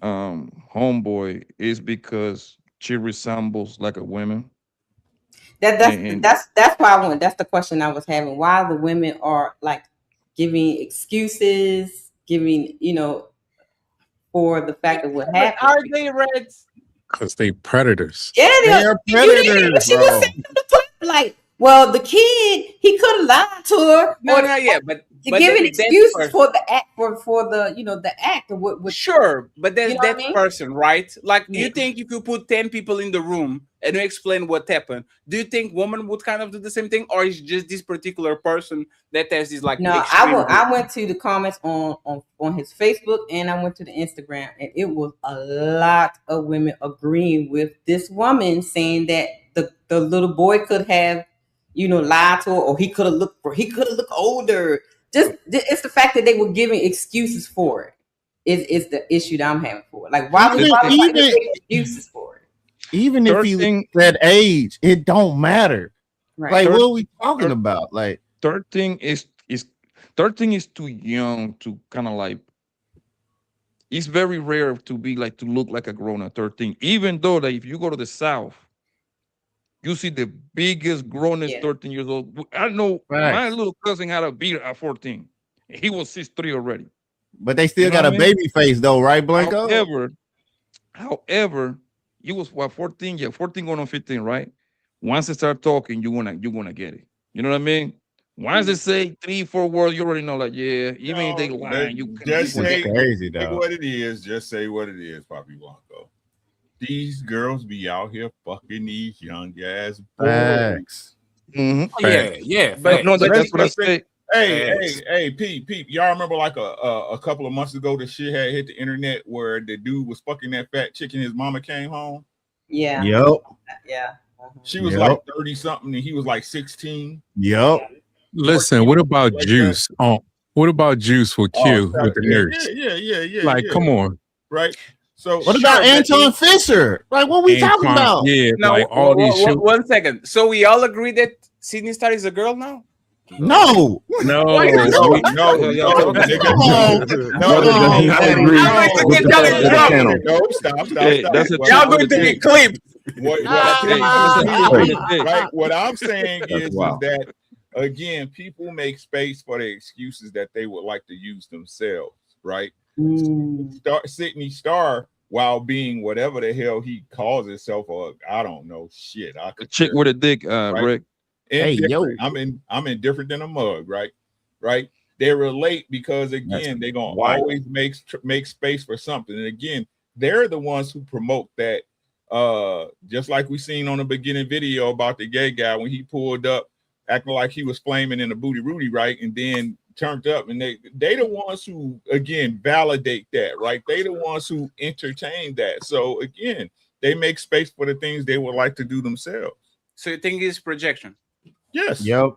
Homeboy is because she resembles like a woman? that's why I went. That's the question I was having. Why the women are like giving excuses, giving for the fact of what happened. Are they Reds? Because they predators. Yeah, They're you didn't hear predators, what she bro. was saying in the clip. Like, well, the kid, he could have lied to her. No, or no, yeah, but giving that excuses person- for the act, for the the act of what Sure, but there's You know what that I mean? person, right? Like, Yeah. you think if you put 10 people in the room and you explain what happened, do you think women would kind of do the same thing, or is just this particular person that has this like? No, extreme I went to the comments on his Facebook and I went to the Instagram, and it was a lot of women agreeing with this woman, saying that the little boy could have lied to her, or he could have looked older. Just it's the fact that they were giving excuses for it is the issue that I'm having for it. Like, why would Even- give excuses for it? Even if Third he thing- was that age, it don't matter. Right. Like, Third- what are we talking about? Like, Third thing is too young to kind of like. It's very rare to look like a grown up 13. Even though that if you go to the South, you see the biggest grown-est 13 years old. I know Right. my little cousin had a beard at 14. He was 6'3" already. but they still You know got a what I mean? baby face though, right, Blanco? However, you was 14, 14 going on 15, right? Once they start talking, you're gonna get it. You know what I mean? Once they say 3-4 words, you already know, like, yeah, even if they lying, you can Just say crazy, say dog. what it is. Just say what it is, Papi Blanco. These girls be out here fucking these young ass boys. Facts. Mhm. Oh, yeah. But no, Facts. that's what I say. Hey, Pete, y'all remember like a couple of months ago the shit had hit the internet where the dude was fucking that fat chick and his mama came home? Yeah. Yep. Yeah. She was Yep. like 30 something and he was like 16. Yep. Listen, what about Juice? What about Juice with Q with the nurse? Yeah. Like, come on. Right. So What about Anton Fisher? Like, what we talking Antoine, about? Yeah, Now, like all these shit. 1 second. So we all agree that Sidney Star is a girl now? No. No, no, stop. Hey, that's a Y'all going to get clipped. What I'm saying is wild. that again, people make space for the excuses that they would like to use themselves, right? Sidney Star, while being whatever the hell he calls himself, or I don't know, shit. I could Chick with a dick, Rick. Hey, yo. I'm indifferent than a mug, right? Right? They relate because again, they're gonna always make space for something. And again, they're the ones who promote that. Just like we seen on the beginning video about the gay guy when he pulled up, acting like he was flaming in a booty Rudy, right? And then turned up, and they the ones who again validate that, right? They the ones who entertain that. So again, they make space for the things they would like to do themselves. So you think it's projection? Yes. Yep.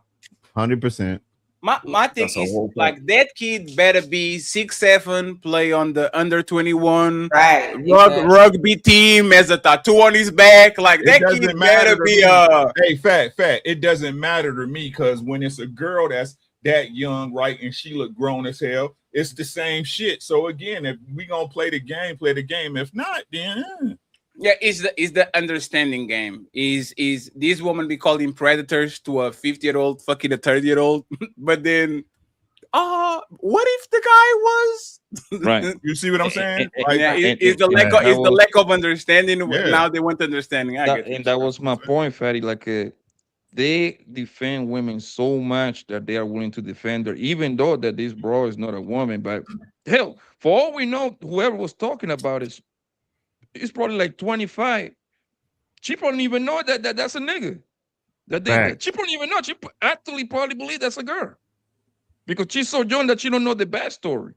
100%. My thing That's a is whole point. like that kid better be 6'7", play on the under 21 Right. rugby team, as a tattoo on his back. Like It that doesn't kid matter better to be me. Hey, fat. It doesn't matter to me because when it's a girl that's that young, right? And she looked grown as hell. It's the same shit. So again, if we gonna play the game, play the game. If not, then yeah, is the understanding game. Is this woman be calling predators to a 50-year-old fucking a 30-year-old? But then, what if the guy was Right? you see what I'm saying? Yeah, is the lack of understanding. Yeah. Now they want understanding. I get it. And that was my point, Fatty. Like, they defend women so much that they are willing to defend her, even though that this bro is not a woman. But hell, for all we know, whoever was talking about it, it's probably like 25. She probably don't even know that's a nigga. Right. She probably even know. She actually probably believe that's a girl because she's so young that she don't know the backstory.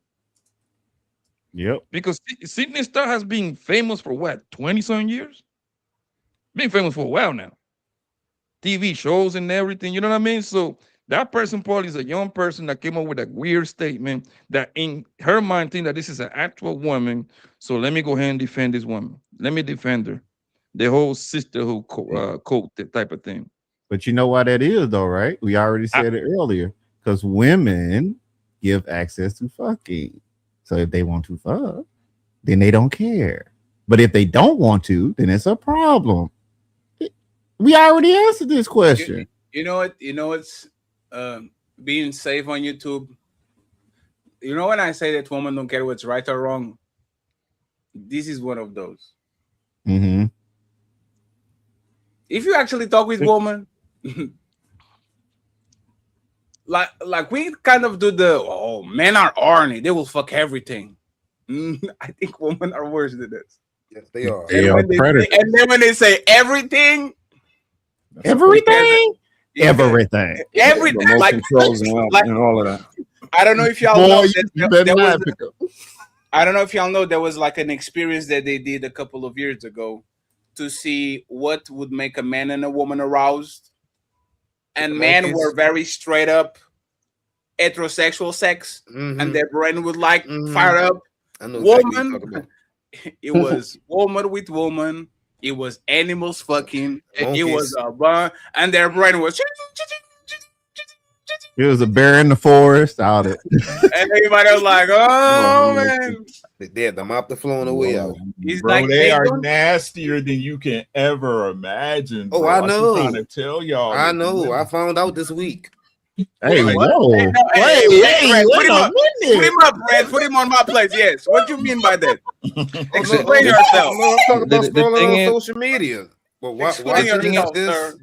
Yep. Because Sydney Star has been famous for what, 20-something years? Been famous for a while now. TV shows and everything, you know what I mean? So that person probably is a young person that came up with a weird statement that in her mind think that this is an actual woman. So let me go ahead and defend this woman. Let me defend her. The whole sisterhood quote, that type of thing. But you know why that is, though, right? We already said it earlier. Because women give access to fucking. So if they want to fuck, then they don't care. But if they don't want to, then it's a problem. We already answered this question. You know what? You know what's being safe on YouTube? You know when I say that women don't care what's right or wrong? This is one of those. Mm-hmm. If you actually talk with women, like we kind of do the men are horny, they will fuck everything. I think women are worse than this. Yes, they are. They are predators. And then when they say everything, Everything. Everything, Like, like and all of that. I don't know if y'all Boy, know. you better not pick up. I don't know if y'all know there was like an experience that they did a couple of years ago to see what would make a man and a woman aroused. And men were very straight up heterosexual sex, and their brain would like fire up. I know exactly what you're talking Woman, about. it was woman with woman. It was animals fucking. It was a bun, and their brain was. It was a bear in the forest. All that. And everybody was like, "Oh man!" They had the mop the flow on the way out. He's bro, like, they are don't- nastier than you can ever imagine. Oh, bro. I keep know. trying to tell y'all. I know. I found out this week. Hey, What? yo. Hey, Red, put him up. Put him up, Red. Put him on my place. Yes. What do you mean by that? Explain yourself. No, I'm talking about The scrolling thing on is- social media. But why Explain yourself, sir.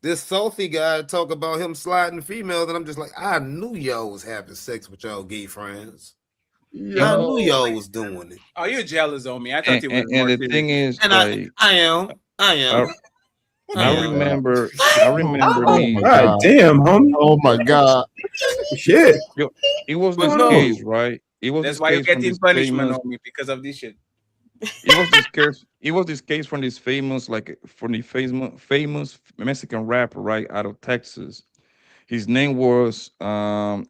this salty guy talk about him sliding females, and I'm just like, I knew y'all was having sex with y'all gay friends. I knew y'all was doing it. Oh, you're jealous on me. I thought you were And more the serious. thing is, And like, I am. I remember Oh the my God God. damn, homie. Oh my God. Shit. it was this No. case, right? It was That's this why you're case from getting this punishment famous- on me because of this shit. It was this case. It was this case from this famous, like from the famous Mexican rapper, right, out of Texas. His name was South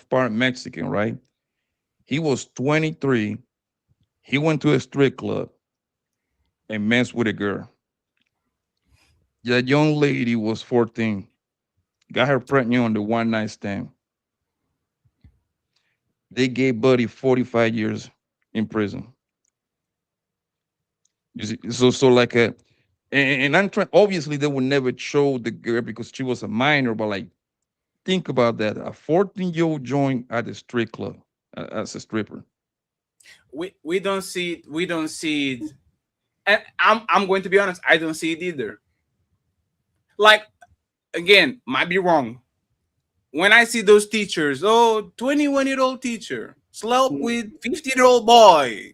Park Mexican, right? He was 23. He went to a strip club and messed with a girl. That young lady was 14. Got her pregnant on the one night stand. They gave Buddy 45 years in prison. You see, so like and I'm trying. Obviously, they would never show the girl because she was a minor. But like, think about that: a 14-year-old joined at the strip club as a stripper. We don't see it. We don't see it. And I'm going to be honest. I don't see it either. Like, again, might be wrong. When I see those teachers, 21-year-old teacher slept with 50-year-old boy,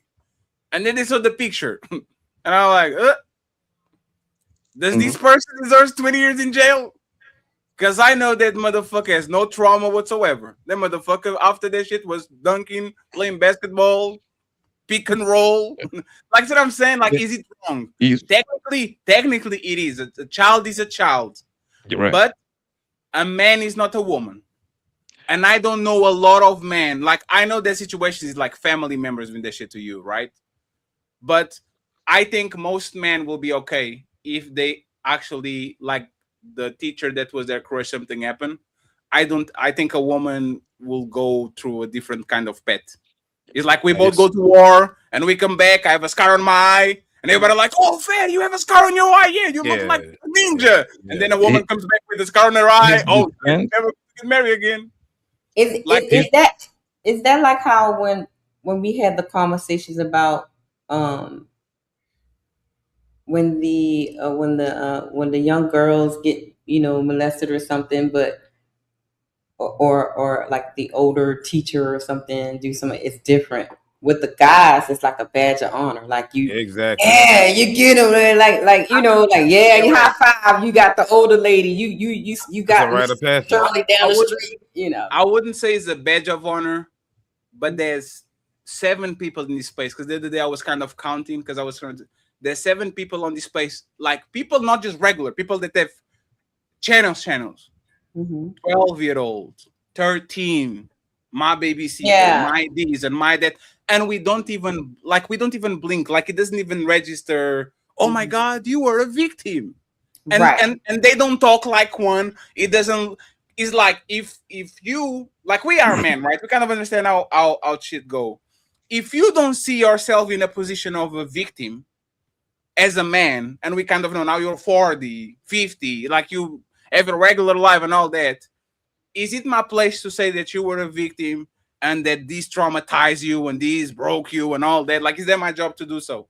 and then they saw the picture, and I'm like, does this person deserve 20 years in jail? Because I know that motherfucker has no trauma whatsoever. That motherfucker after that shit was dunking, playing basketball, pick and roll. Like what I'm saying. Like, is it wrong? Technically, it is. A child is a child. You're right. But a man is not a woman. And I don't know a lot of men. Like, I know that situation is like family members doing that shit to you, right? But I think most men will be okay if they actually, like the teacher that was their crush, something happened. I think a woman will go through a different kind of pet. It's like we both go to war and we come back. I have a scar on my eye, and everybody like, "Oh, fair, you have a scar on your eye. Yeah, you look like a ninja." And then a woman comes back with a scar on her eye. Oh, you never get married again. Is that like how when we had the conversations about when the young girls get molested or something, but or like the older teacher or something do something, it's different. With the guys, it's like a badge of honor. Like you exactly. Yeah, you get them like you high five. You got the older lady. You got Shirley down the street. I wouldn't say it's a badge of honor, but there's 7 people in this space. Because the other day I was kind of counting because I was trying to. There's 7 people on this space, like people not just regular people that have channels. 12-year-olds, 13, my babysitter, my this and my that, and we don't even blink, like it doesn't even register. Oh my God, you were a victim, and they don't talk like one. It doesn't. It's like if you like we are men, right? We kind of understand how shit go. If you don't see yourself in a position of a victim as a man, and we kind of know now you're 40, 50, like you have a regular life and all that, is it my place to say that you were a victim and that this traumatized you and this broke you and all that? Like, is that my job to do so?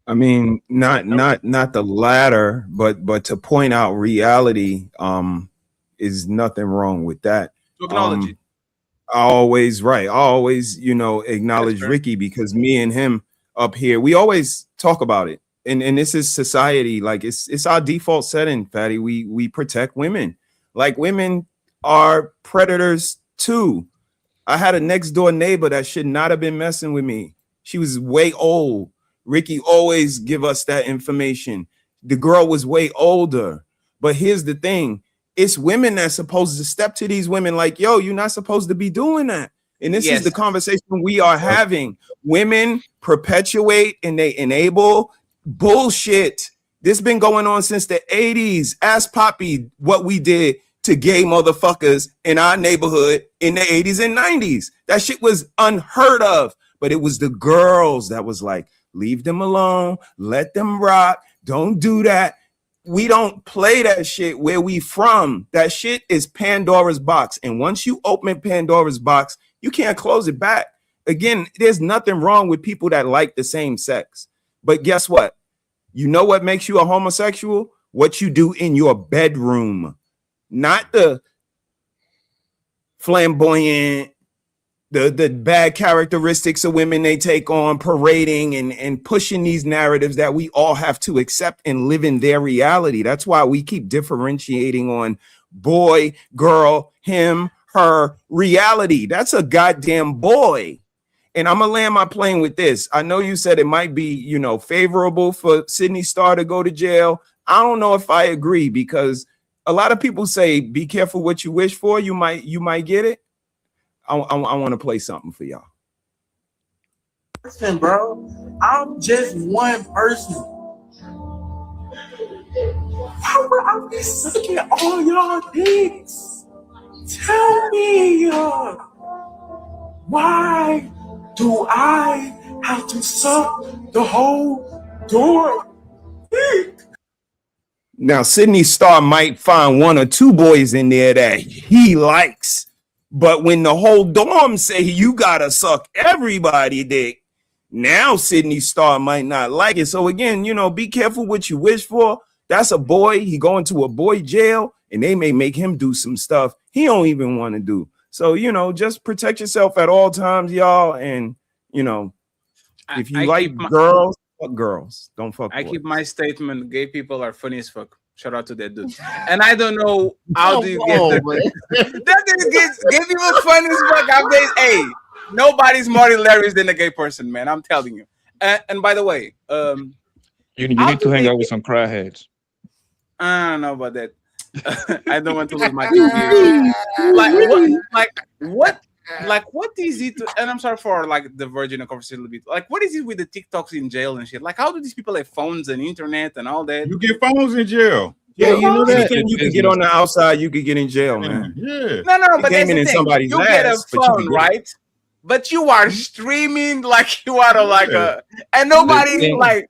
I mean, not the latter, but to point out reality, is nothing wrong with that. To acknowledge it. I always acknowledge Ricky, because me and him up here, we always talk about it. And this is society, like it's our default setting, Fatty. We protect women. Like, women are predators too. I had a next door neighbor that should not have been messing with me. She was way old. Ricky always give us that information. The girl was way older. But here's the thing. It's women that's supposed to step to these women like, yo, you're not supposed to be doing that. And this is the conversation we are having. Women perpetuate and they enable bullshit. This been going on since the 80s. Ask Poppy what we did to gay motherfuckers in our neighborhood in the 80s and 90s. That shit was unheard of. But it was the girls that was like, leave them alone, let them rock, don't do that. We don't play that shit where we from. That shit is Pandora's box. And once you open Pandora's box, you can't close it back. Again, there's nothing wrong with people that like the same sex. But guess what? You know what makes you a homosexual? What you do in your bedroom. Not the flamboyant, the bad characteristics of women they take on, parading and pushing these narratives that we all have to accept and live in their reality. That's why we keep differentiating on boy, girl, him, her reality. That's a goddamn boy. And I'm gonna land my plane with this. I know you said it might be, favorable for Sydney Starr to go to jail. I don't know if I agree, because a lot of people say, be careful what you wish for. You might get it. I want to play something for y'all. Listen, bro, I'm just one person. Why would I be sucking all y'all dicks? Tell me, why do I have to suck the whole door dick? Now, Sydney Starr might find 1 or 2 boys in there that he likes, but when the whole dorm say you gotta suck everybody dick, now Sydney Starr might not like it. So again, be careful what you wish for. That's a boy. He going to a boy jail, and they may make him do some stuff he don't even want to do. So, just protect yourself at all times, y'all. And, if you like girls, fuck girls. Don't fuck boys. I keep my statement, gay people are funny as fuck. Shout out to that dude. And I don't know how do you get there. That dude gets gay people funny as fuck. Hey, nobody's more hilarious than a gay person, man. I'm telling you. And by the way, you need to hang out with some crackheads. I don't know about that. I don't want to lose my computer. What is it? And I'm sorry for diverging the conversation a little bit. Like, what is it with the TikToks in jail and shit? Like, how do these people have phones and internet and all that? You get phones in jail. Yeah, you know that? anything you can get on the outside, you could get in jail, man. Yeah. No, but that's gaming the in thing. somebody's You get a ass, but you phone, can get it. right? But you are streaming like you are like a, and nobody's thing- like,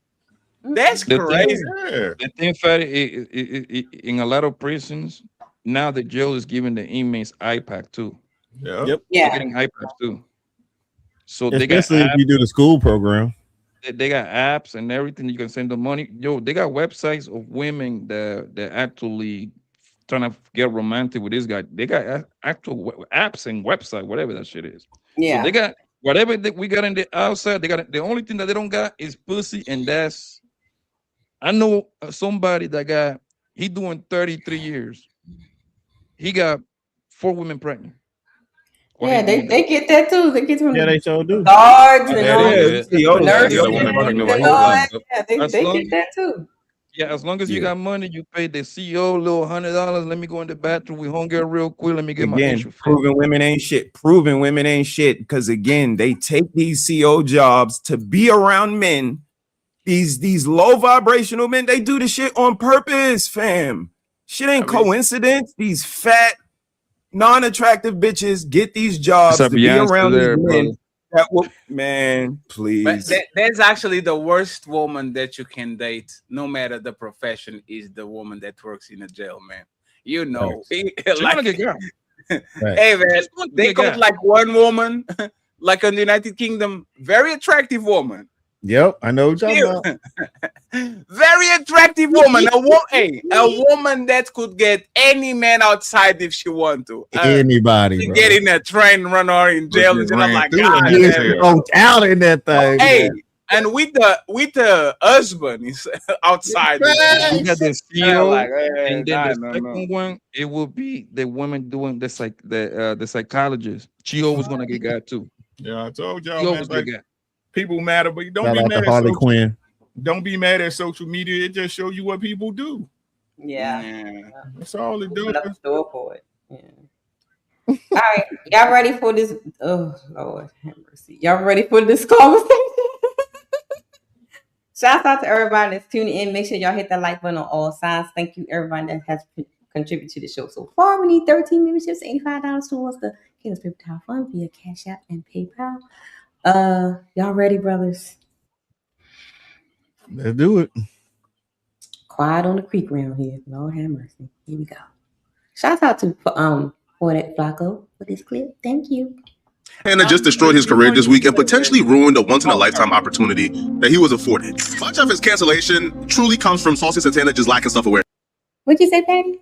that's The thing- crazy. Yeah. The thing, Fatty, in a lot of prisons, now the jail is giving the inmates iPad too. Yeah. Yep. They're Yeah. getting iPads too. So they got Especially if apps, you do the school program. they got apps and everything. You can send them money. Yo, they got websites of women that actually trying to get romantic with this guy. They got actual apps and website, whatever that shit is. So Yeah. they got whatever that we got in the outside. They got the only thing that they don't got is pussy, and that's. I know somebody that got he doing 33 years. He got 4 women pregnant. Yeah, they get that too. They get from Yeah, the they sure do. guards and Yeah, all yeah, the yeah. nurses Yeah, and women pregnant all with that. whole Yeah, As they long- get that too. Yeah, as long as you Yeah. got money, you pay the CEO a little $100. Let me go in the bathroom with homegirl real quick. Let me get my Again, issue fixed. proving women ain't shit. Proving women ain't shit. Because again, they take these CO jobs to be around men. These low vibrational men, they do the shit on purpose, fam. Shit ain't coincidence. These fat, non-attractive bitches get these jobs It's a to be Beyonce around there, these men. brother. That will, man, please. But that's actually the worst woman that you can date, no matter the profession, is the woman that works in a jail, man. You know, She wanna get got. hey man, they got like one woman, like in the United Kingdom, very attractive woman. Yep, I know what you're talking about. Very attractive woman. A woman that could get any man outside if she want to. Anybody, bro. Get in a train, run her in jail, and I'm like, God, Get damn. thrown out in that thing. Hey, man. and with the husband is outside. You got the CEO, like, and then the no. second one, it will be the woman doing the psychologist. She always gonna get got too. Yeah, I told She y'all, man, always like, get got. people matter, but don't Shout be out mad to at Harley social, Quinn. don't be mad at social media. It just show you what people do. Yeah. That's all it does. Open up the door for it. Yeah. All right, y'all ready for this? Oh Lord, have mercy. Y'all ready for this conversation? Shout out to everybody that's tuning in. Make sure y'all hit that like button on all sides. Thank you, everybody that has contributed to the show so far. We need 13 memberships, $85 towards the Kiddos Paper Towel Fund via Cash App and PayPal. Y'all ready, brothers? Let's do it. Quiet on the creek around here. Lord have mercy. Here we go. Shout out to Poetic Flacco for this clip. Thank you. Santana just destroyed his career this week and potentially ruined a once-in-a-lifetime opportunity that he was afforded. Much of his cancellation truly comes from Saucy Santana just lacking self-awareness. What'd you say, Patty?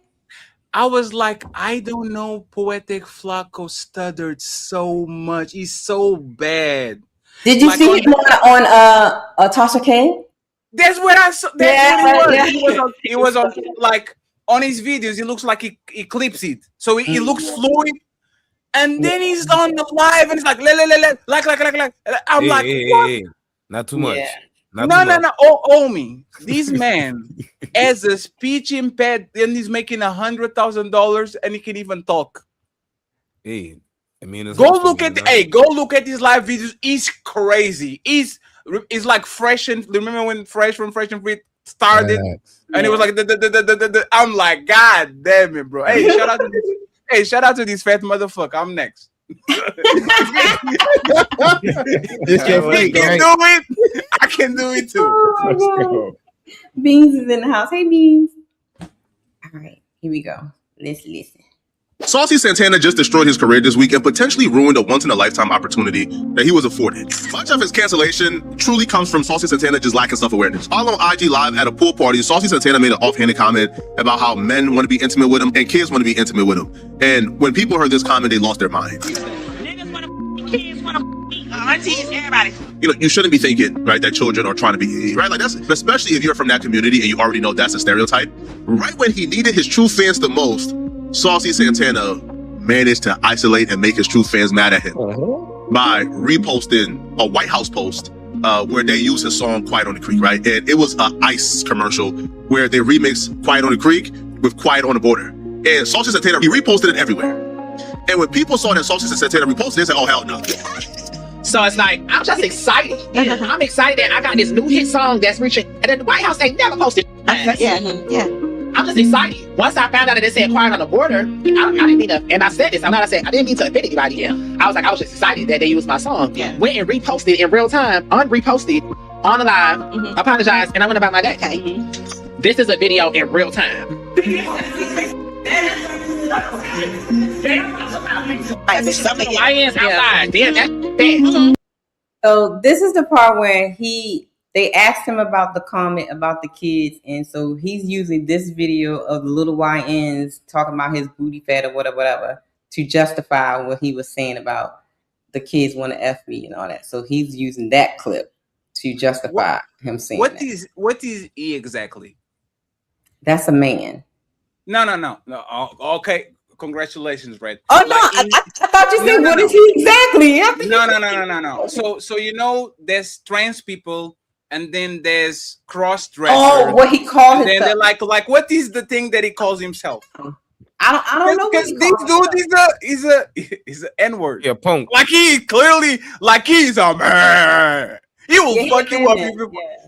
I was like, I don't know. Poetic Flacco stuttered so much. He's so bad. Did you Like see him on Tasha K? That's what I saw. That's what Yeah, he was. He was on like on his videos. He looks like he clips it, so he looks fluid. And then he's on the live and he's like, like. I'm like, what? Hey. Not too much. Yeah. No. Oh me. This man has a speech imped and he's making $100,000 and he can even talk. Hey, I mean, it's Go hustle, look man, at right? go look at his live videos. He's crazy. He's like Fresh and remember when Fresh from Fresh and Fit started and it was like I'm like, God damn it, bro. Hey, shout out to this. Hey, shout out to this fat motherfucker. I'm next. It's your He fake, can right? do it. I can do it too. Oh, Beans is in the house. Hey, Beans. All right, here we go. Let's listen. Saucy Santana just destroyed his career this week and potentially ruined a once-in-a-lifetime opportunity that he was afforded. Much of his cancellation truly comes from Saucy Santana just lacking self-awareness. All on IG Live at a pool party, Saucy Santana made an offhanded comment about how men want to be intimate with him and kids want to be intimate with him. And when people heard this comment, they lost their minds. Niggas want to kids want to aunties, everybody. You know, you shouldn't be thinking, right, that children are trying to be, right? Like that's, especially if you're from that community and you already know that's a stereotype. Right when he needed his true fans the most, Saucy Santana managed to isolate and make his true fans mad at him by reposting a White House post where they used his song Quiet on the Creek, right? And it was an ICE commercial where they remixed Quiet on the Creek with Quiet on the Border. And Saucy Santana, he reposted it everywhere. And when people saw that Saucy Santana reposted, they said, oh, hell no. So it's like, I'm just excited. I'm excited that I got this new hit song that's reaching, and then the White House ain't never posted. Yeah. I'm just excited. Once I found out that it said quiet on the border, I didn't mean to, and I said this, I didn't mean to offend anybody. Yeah. I was just excited that they used my song. Yeah. Went and reposted in real time, unreposted, on the live, apologized, and I went about my day. This is a video in real time. So this is the part where they asked him about the comment about the kids, and so he's using this video of the little YNs talking about his booty fat or whatever to justify what he was saying about the kids want to F me and all that. So he's using that clip to justify him saying what that. What is he exactly? That's a man. No. Okay, congratulations, Red. Oh no, I thought you said what is he exactly? No. So you know, there's trans people, and then there's cross dressers. Oh, what he called Then himself. they're like, what is the thing that he calls himself? I don't know. Because this dude is a N-word. Yeah, punk. Like he clearly, like he's a man. He will fuck you up.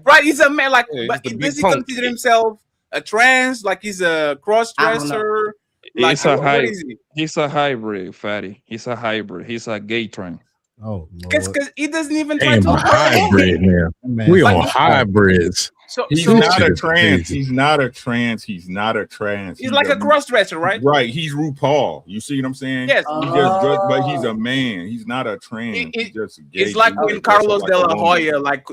Right? He's a man. Like, but does he consider himself a trans? Like he's a cross dresser? Like, He's a what hybrid. is he? He's a hybrid, fatty. He's a hybrid. He's a gay trans. Oh, Because he doesn't even try Ain't to a hybrid now. We on hybrids. So He's so not a shit is trans. crazy. He's not a trans. He's not a trans. he's like a cross dresser, right? Right. He's RuPaul. You see what I'm saying? Yes. He just dressed, but he's a man. He's not a trans. He's just a gay. It's like dude when that dresses Carlos like De a La woman. Hoya, like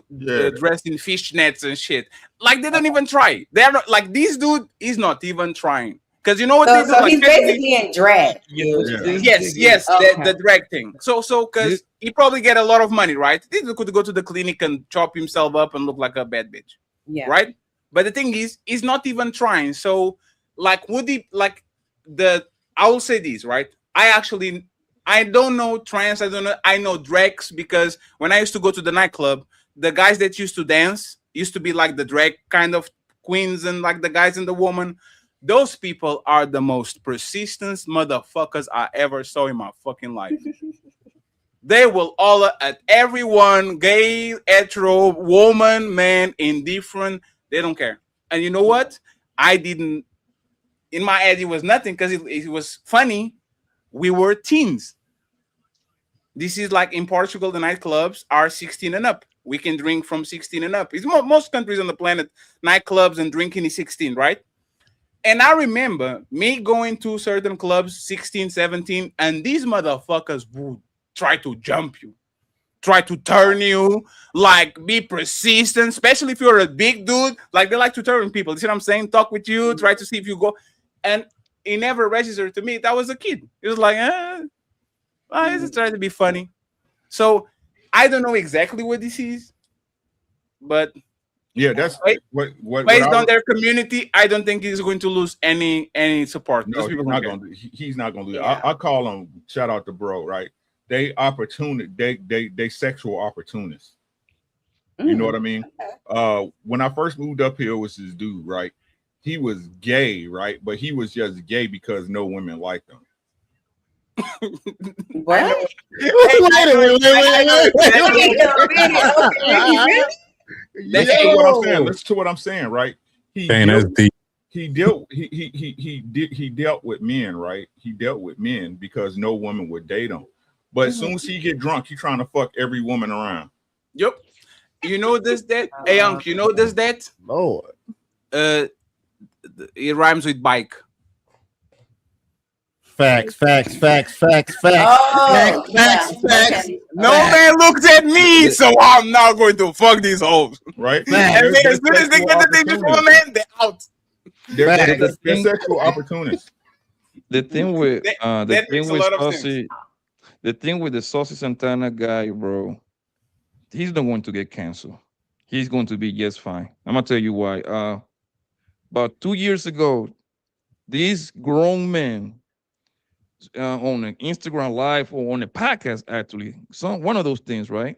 dressed in fishnets and shit. Like they don't even try. They're not like this dude. He's not even trying. Because you know what they do? So Like, he's basically in drag. Yes, Okay. the drag thing. So because he probably get a lot of money, right? He could go to the clinic and chop himself up and look like a bad bitch, Yeah. right? But the thing is, he's not even trying. So, like, would he like I will say this, right? I don't know trans. I know drags because when I used to go to the nightclub, the guys that used to dance used to be like the drag kind of queens and like the guys and the woman. Those people are the most persistent motherfuckers I ever saw in my fucking life. They will all at everyone, gay, hetero, woman, man, indifferent. They don't care. And you know what? In my head, it was nothing because it was funny. We were teens. This is like in Portugal, the nightclubs are 16 and up. We can drink from 16 and up. It's most countries on the planet, nightclubs and drinking is 16, right? And I remember me going to certain clubs, 16, 17, and these motherfuckers would try to jump you, try to turn you, like be persistent, especially if you're a big dude. Like they like to turn people. You see what I'm saying? Talk with you, try to see if you go. And it never registered to me that was a kid. It was like, I just trying to be funny. So I don't know exactly what this is, but yeah, that's what based on their community, I don't think he's going to lose any support. No, he's not going to. He's not going to lose. I call them. Shout out to bro. Right? They They sexual opportunists. You know what I mean? When I first moved up here, was this dude. Right? He was gay. Right? But he was just gay because no women liked him. What? Listen to what I'm saying. Listen to what I'm saying, right? He dealt with men, right? He dealt with men because no woman would date him. But as soon as he get drunk, he trying to fuck every woman around. Yep. You know this that? Hey, Unc, you know this that? Lord. It rhymes with bike. Facts. Facts. No man looks at me, so I'm not going to fuck these hoes. Right? And then as soon as they get the thing from a man, they're out. They're sexual opportunists. The thing with that makes a lot of Saucy, the thing with the Saucy Santana guy, bro, he's not going to get canceled. He's going to be just fine. I'm gonna tell you why. About 2 years ago, these grown men on an Instagram Live or on a podcast, actually, one of those things, right?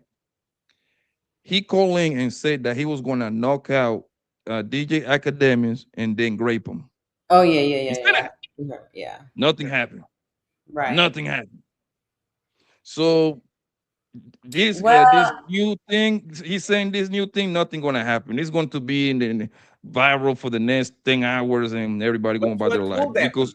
He called in and said that he was going to knock out DJ Academics and then grape him. Oh yeah. Nothing happened. Right. Nothing happened. So this Well, new thing, he's saying this new thing, nothing gonna happen. It's going to be in the viral for the next 10 hours and everybody going about their What life will that? because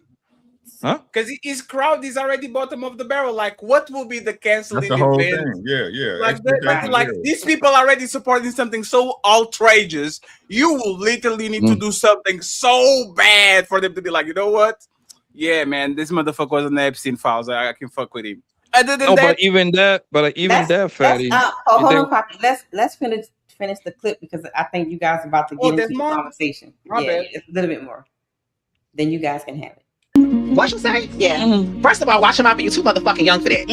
huh? Because his crowd is already bottom of the barrel. Like, what will be the canceling That's the whole event? thing. Yeah. Like, Expectations, like yeah. these people already supporting something so outrageous. You will literally need to do something so bad for them to be like, you know what? Yeah, man, this motherfucker was on the Epstein files. I can fuck with him. Other than No, that, but even that, fatty. hold they- on, Poppy. Let's finish the clip because I think you guys are about to get into there's the more? conversation. My Yeah, bad. it's a little bit more. Then you guys can have it. What you say? Yeah. First of all, watch him out, but you too motherfucking young for that.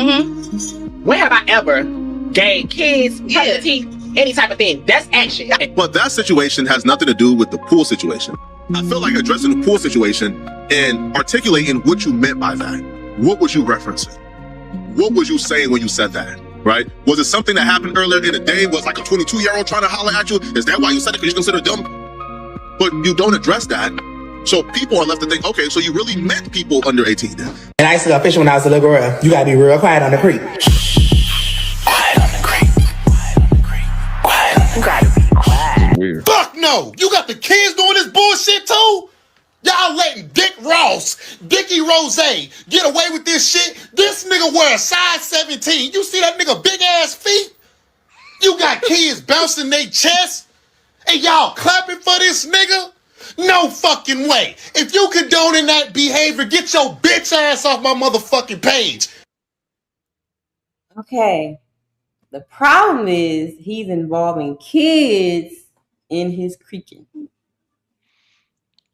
When have I ever gave kids, teeth, any type of thing? That's action. But that situation has nothing to do with the pool situation. I feel like addressing the pool situation and articulating what you meant by that. What was you referencing? What was you saying when you said that? Right? Was it something that happened earlier in the day? Was like a 22-year-old trying to holler at you? Is that why you said it? Because you consider dumb? But you don't address that. So people are left to think, okay, so you really meant people under 18 then. And I used to go fishing when I was a little girl. You gotta be real quiet on the creek. Weird. Fuck no! You got the kids doing this bullshit too? Y'all letting Dick Ross, Dickie Rose get away with this shit? This nigga wear a size 17. You see that nigga big ass feet? You got kids bouncing their chest? And y'all clapping for this nigga? No fucking way. If you condoning that behavior, get your bitch ass off my motherfucking page. Okay. The problem is he's involving kids in his creaking.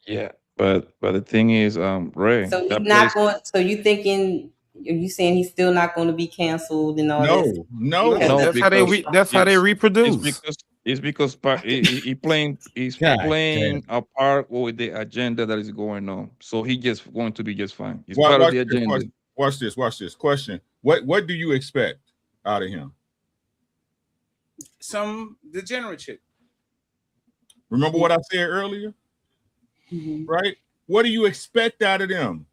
Yeah, but the thing is, Ray. So he's that not place- going. So you thinking? Are you saying he's still not going to be canceled and all this? No. That's how they that's how they reproduce. It's because he's playing a part with the agenda that is going on. So he just going to be just fine. He's part of the agenda. Watch this. Question. What do you expect out of him? some degenerate shit. Remember what I said earlier? Right? What do you expect out of them?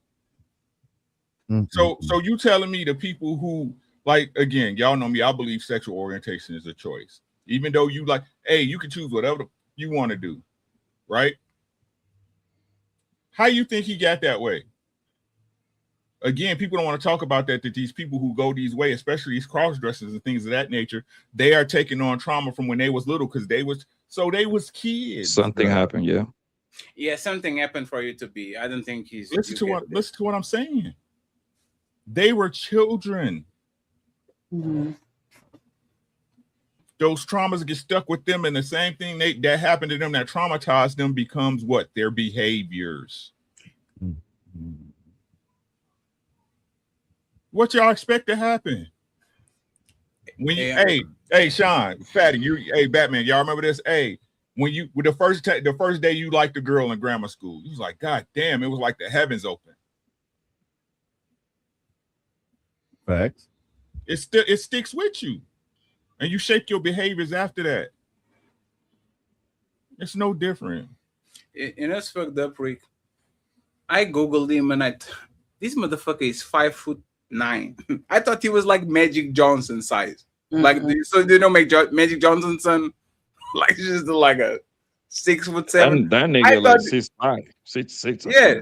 So you telling me the people who, like, again, y'all know me, I believe sexual orientation is a choice. Even though you like, hey, you can choose whatever you want to do, right? How you think he got that way? Again, people don't want to talk about that these people who go these ways, especially these cross dressers and things of that nature, they are taking on trauma from when they was little because they was kids. Something happened, yeah. Yeah, something happened for you to be. I don't think he's. Listen to what I'm saying. They were children. Those traumas get stuck with them, and the same thing that happened to them that traumatized them becomes what? Their behaviors. What y'all expect to happen? When you, hey, Sean, Fatty, hey, Batman, y'all remember this? Hey, when you with the first day you liked the girl in grammar school, you was like, God damn, it was like the heavens open. Facts. It sticks with you, and you shape your behaviors after that. It's no different. You know, it's fucked up, Rick. I googled him and this motherfucker is 5'9". I thought he was like Magic Johnson size. Like, so they don't make Magic Johnson son like just like a 6'7". That nigga like 6'5", 6'6". Yeah,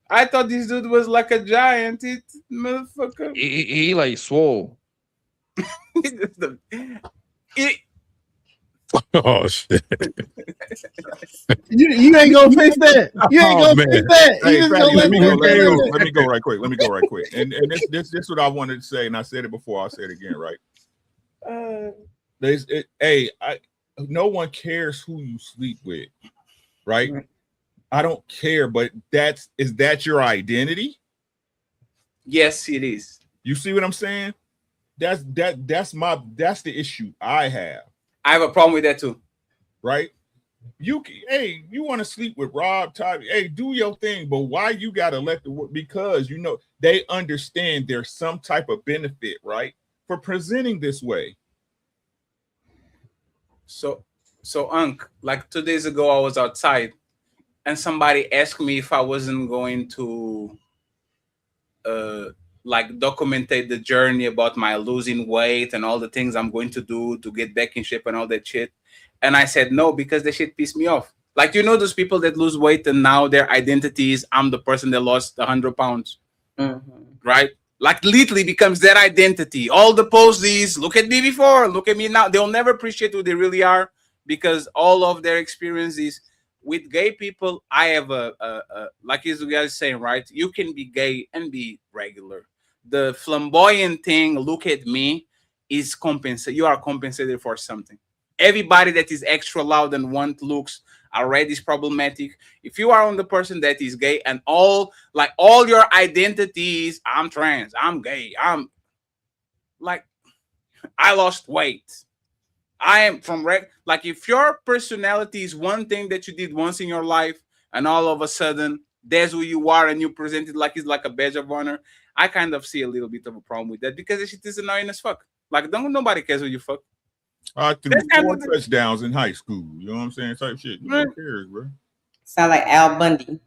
I thought this dude was like a giant. Motherfucker. He like swole. Oh shit! You ain't gonna fix that. You ain't gonna fix that. Hey, You just Fatty, gonna let me let go right quick. Let me go right quick. And this is what I wanted to say, and I said it before. I'll say it again, right? No one cares who you sleep with, right? I don't care, but is that your identity? Yes, it is. You see what I'm saying? That's the issue I have. I have a problem with that too. Right? You want to sleep with Rob, Todd? Hey, do your thing, but why you gotta let the work? Because you know they understand there's some type of benefit, right, for presenting this way. So Unc, like 2 days ago, I was outside, and somebody asked me if I wasn't going to like documented the journey about my losing weight and all the things I'm going to do to get back in shape and all that shit. And I said no, because the shit pissed me off. Like, you know, those people that lose weight and now their identity is I'm the person that lost 100 pounds, right? Like literally becomes their identity. All the posts, look at me before, look at me now. They'll never appreciate who they really are because all of their experiences with gay people. I have a like you guys saying, right? You can be gay and be regular. The flamboyant thing, look at me, is compensated. You are compensated for something. Everybody that is extra loud and want looks already is problematic. If you are on the person that is gay and all your identities, I'm trans, I'm gay, I'm like, I lost weight, I am from like, if your personality is one thing that you did once in your life and all of a sudden that's who you are and you present it like it's like a badge of honor, I kind of see a little bit of a problem with that because it is annoying as fuck. Like, nobody cares who you fuck. I threw 4 touchdowns in high school. You know what I'm saying? Type shit. Who cares, bro? Sound like Al Bundy.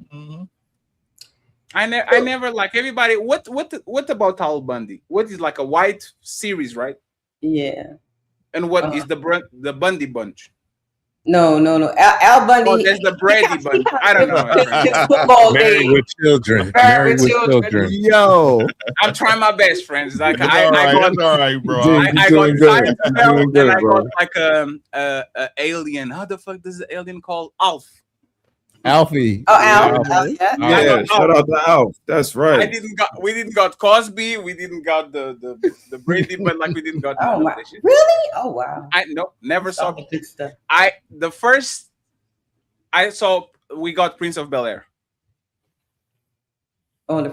I never like everybody. What about Al Bundy? What is like a white series, right? Yeah. And what is the Bundy Bunch? No. Al Bundy. Oh, there's the Brady Bunch. I don't know. Married with children. Married with children. Yo, I'm trying my best, friends. Like That's I all right, got, that's all right, bro. I got Seinfeld, Doing good, and I bro. got like a alien. How the fuck does the alien call Alf? Alfie. Oh, Al. Yeah, shout out to Alf. That's right. We didn't got Cosby. We didn't got the Brady, but like we didn't got. Oh my, really? Oh wow. Never saw good stuff. The first I saw, we got Prince of Bel-Air. Oh,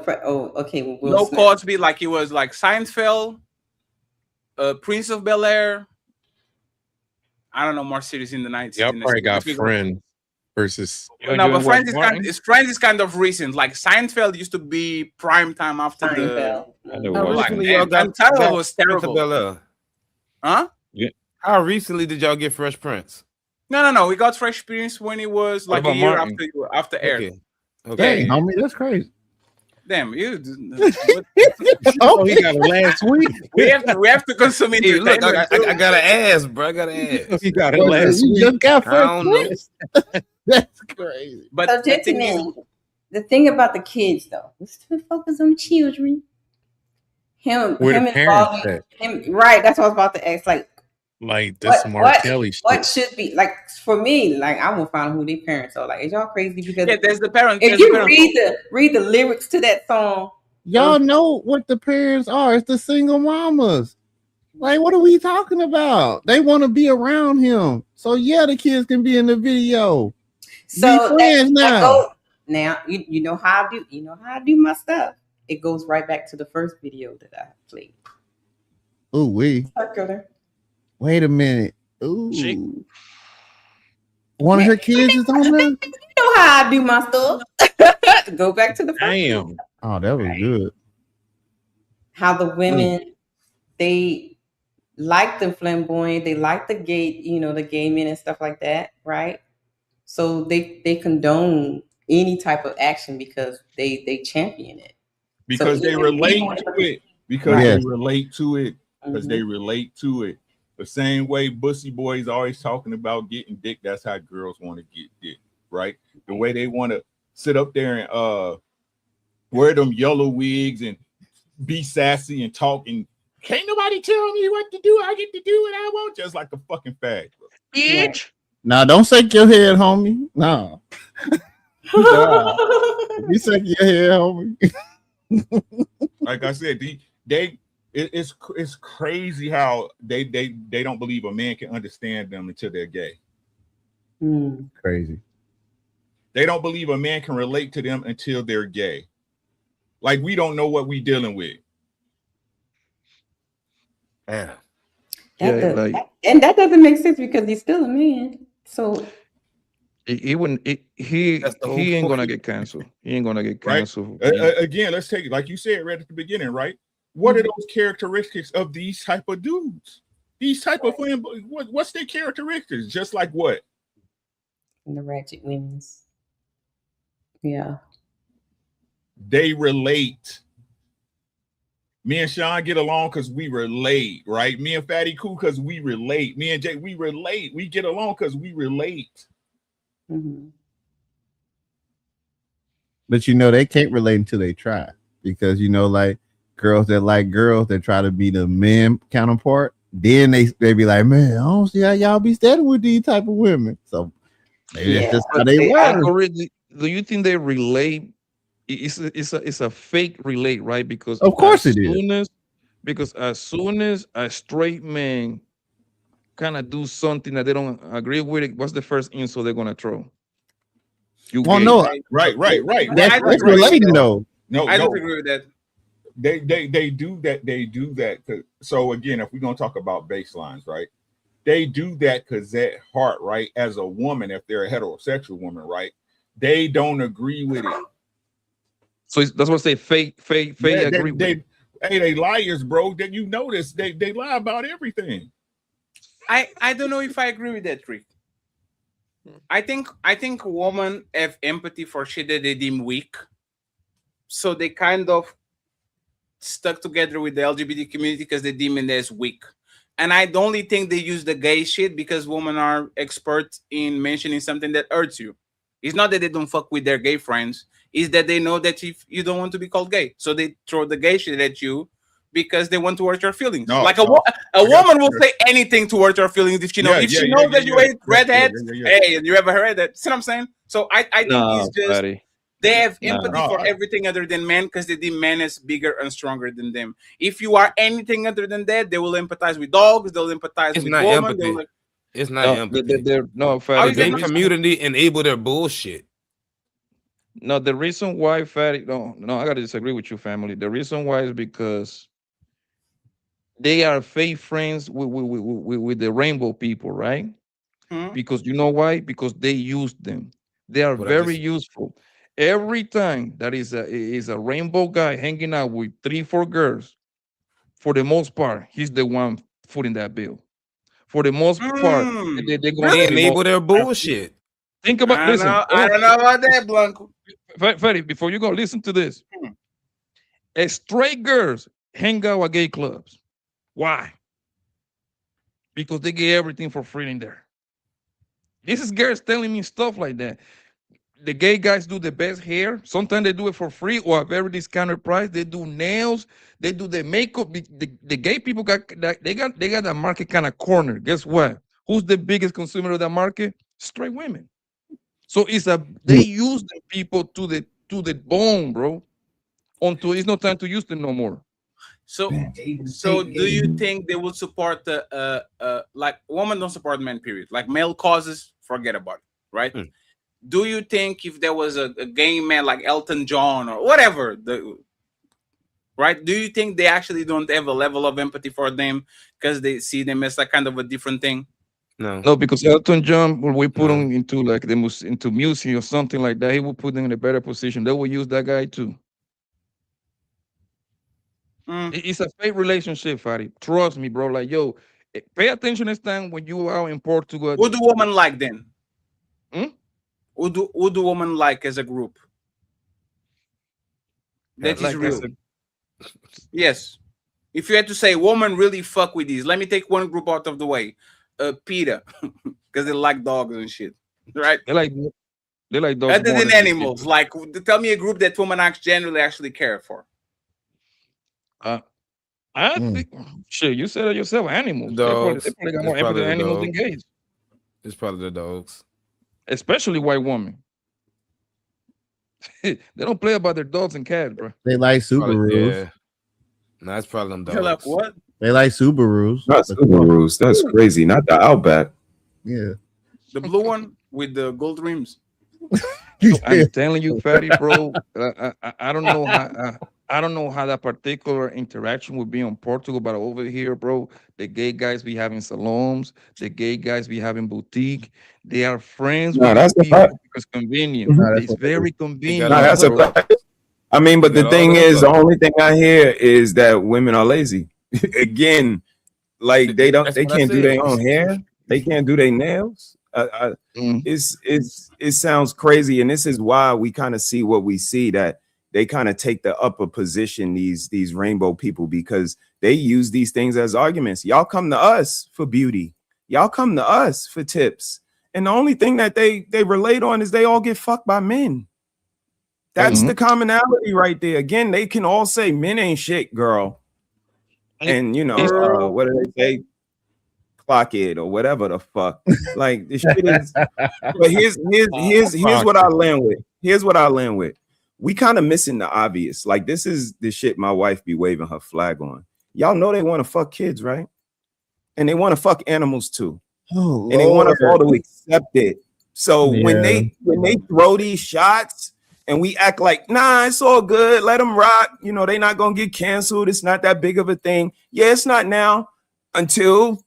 okay. Well, Will No Smith. Cosby, like it was like Seinfeld, Prince of Bel-Air. I don't know more series in the 90s. Y'all probably got Friends versus. No, but Friends is kind of recent. Like Seinfeld used to be prime time after Seinfeld. Seinfeld was terrible. Bel-Air. Huh? Yeah. How recently did y'all get Fresh Prince? No. We got Fresh Prince when it was like a year Martin? after air. Okay. Dang, homie, that's crazy. Damn, you. Oh, he got it last week. We have to consume Hey, entertainment. look, I gotta ask, bro. I gotta ask. He got it last You week. just got I don't know. Fresh Prince. That's crazy. But So, the thing is, gentlemen, the thing about the kids, though, let's focus on the children. Where the Him parents involving him, right? That's what I was about to ask. Like this some R. Kelly shit. What should be like for me? Like, I will find who their parents are. Like, is y'all crazy? Because yeah, there's the parents. if you read the lyrics to that song, Y'all know what the parents are. It's the single mamas. Like, what are we talking about? They want to be around him. So yeah, the kids can be in the video. so Be friends now. Now you know how I do my stuff. It goes right back to the first video that I played. Ooh, wait a minute. Ooh. One of her kids is on there? You know how I do my stuff. Go back to the first. Damn. Oh, that was good. How the women, they like the flamboyant, they like the gay, the gay men and stuff like that, right? So they condone any type of action because they champion it. Because So they relate to it. Because Yes. they relate to it. Because they relate to it. The same way Bussy Boys always talking about getting dick, that's how girls want to get dick, right? The way they want to sit up there and wear them yellow wigs and be sassy and talk and can't nobody tell me what to do. I get to do what I want, just like a fucking fag. Bitch. Now, don't shake your head, homie. No. You shake your head, homie. Like I said, it's crazy how they don't believe a man can understand them until they're gay. Crazy. They don't believe a man can relate to them until they're gay. Like, we don't know what we dealing with. And that doesn't make sense because he's still a man. So he wouldn't. He ain't gonna get canceled. He ain't gonna get canceled. Again, let's take it like you said right at the beginning, right? What are those characteristics of these type of dudes? These type of what's their characteristics? Just like what? the ratchet women's. Yeah. They relate. Me and Sean get along because we relate, right? Me and Fatty cool because we relate. Me and Jay, we relate. We get along because we relate. Mm-hmm. But you know, they can't relate until they try, because you know, like girls that like girls that try to be the men counterpart, then they be like, man, I don't see how y'all be standing with these type of women. So maybe that's just how they work. Do you think they relate? It's a fake relate, right? Because Of course it is. Because as soon as a straight man kind of do something that they don't agree with, what's the first insult they're gonna throw? You Well, gay. no, Right. that's relating though. No, I no. don't agree with that. They do that. They do that. So again, if we're gonna talk about baselines, right? They do that because at heart, right? As a woman, if they're a heterosexual woman, right? They don't agree with it. So that's what I say. Fake Yeah, agree with. they liars, bro. Then you notice they lie about everything. I don't know if I agree with that, Rick. I think women have empathy for shit that they deem weak, so they kind of stuck together with the LGBT community because they deem it as weak. And I only think they use the gay shit because women are experts in mentioning something that hurts you. It's not that they don't fuck with their gay friends. It's that they know that if you don't want to be called gay, so they throw the gay shit at you because they want to hurt your feelings. No, like no. a woman will say anything to hurt your feelings if she knows. Yeah, if she yeah, knows yeah, that you yeah, hate redheads, yeah. hey, you ever heard that? See what I'm saying? So I think No, it's just buddy. they have No. empathy for everything other than men because they deem men as bigger and stronger than them. If you are anything other than that, they will empathize with dogs. They'll empathize It's with not women. empathy. It's not No, empathy. no, How Fatty. is They that not- community enable their bullshit. No, the reason why Fatty, no, I gotta disagree with you, family. The reason why is because they are fake friends with the rainbow people, right? Hmm? Because you know why? Because they use them. They are But I very just- useful. Every time that is a rainbow guy hanging out with 3-4 girls, for the most part, he's the one footing that bill. For the most part, they're going They to enable their bullshit. Think about I listen. don't know about that, Blanco. Fatty, before you go, listen to this. Straight girls hang out at gay clubs. Why? Because they get everything for free in there. This is girls telling me stuff like that. The gay guys do the best hair. Sometimes they do it for free or a very discounted price. They do nails. They do the makeup. The gay people got that market kind of cornered. Guess what? Who's the biggest consumer of that market? Straight women. So they use the people to the bone, bro. Until it's no time to use them no more. So do you think they will support the like women don't support men, period? Like male causes, forget about it, right? Do you think if there was a gay man like Elton John or whatever, right? Do you think they actually don't have a level of empathy for them because they see them as like kind of a different thing? No, because Elton John, when we put him into like into music or something like that, he will put them in a better position. They will use that guy too. It's a fake relationship, Fatty. Trust me, bro. Like, yo, pay attention next time when you are in Portugal. Who do women like then? Hmm? Who do women like as a group? That is real. Yes. If you had to say women really fuck with these, let me take one group out of the way. Peter, because they like dogs and shit, right? They like dogs. Other than animals, like tell me a group that women generally actually care for. I think, shit, you said it yourself. Animals. Dogs. They probably got It's more empathy probably than the animals than dogs. gays, It's probably the dogs. especially white women. They don't play about their dogs and cats, bro. They like Subarus. Yeah. Nah, it's probably them You're like, dogs. what? They like Subarus. Not Subarus. That's crazy. Not the Outback. Yeah. The blue one with the gold rims. I'm telling you, Fatty, bro. I don't know how. I don't know how that particular interaction would be in Portugal, but over here, bro, the gay guys be having salons. The gay guys be having boutique. They are friends No, with that's these a people fact. because convenient. No, that's It's a very fact. convenient. No, that's a bro. fact. I mean, but the Got thing all that is, the stuff. only thing I hear is that women are lazy. Again, like they That's what I can't do said. their own hair. They can't do their nails. It sounds crazy, and this is why we kind of see what we see, that they kind of take the upper position, these rainbow people, because they use these things as arguments. Y'all come to us for beauty. Y'all come to us for tips. And the only thing that they relate on is they all get fucked by men. That's the commonality right there. Again, they can all say men ain't shit, girl. And you know, what do they say? Clock it or whatever the fuck. Like this shit is. But here's what I land with. Here's what I land with. We kind of missing the obvious. Like this is the shit my wife be waving her flag on. Y'all know they want to fuck kids, right? And they want to fuck animals too. Oh, and they want us all to accept it. So when they throw these shots and we act like, nah, it's all good, let them rock. You know, they're not gonna get canceled. It's not that big of a thing. Yeah, it's not now until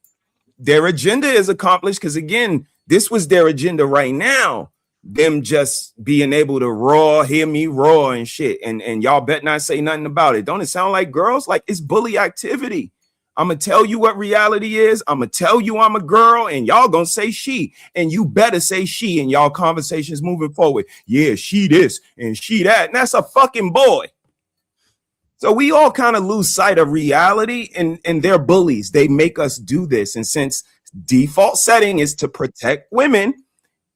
their agenda is accomplished. Because again, this was their agenda right now. Them just being able to hear me roar and shit. And y'all bet not say nothing about it. Don't it sound like girls? Like it's bully activity. I'm going to tell you what reality is. I'm going to tell you I'm a girl and y'all going to say she. And you better say she in y'all conversations moving forward. Yeah, she this and she that. And that's a fucking boy. So we all kind of lose sight of reality and they're bullies. They make us do this. And since default setting is to protect women,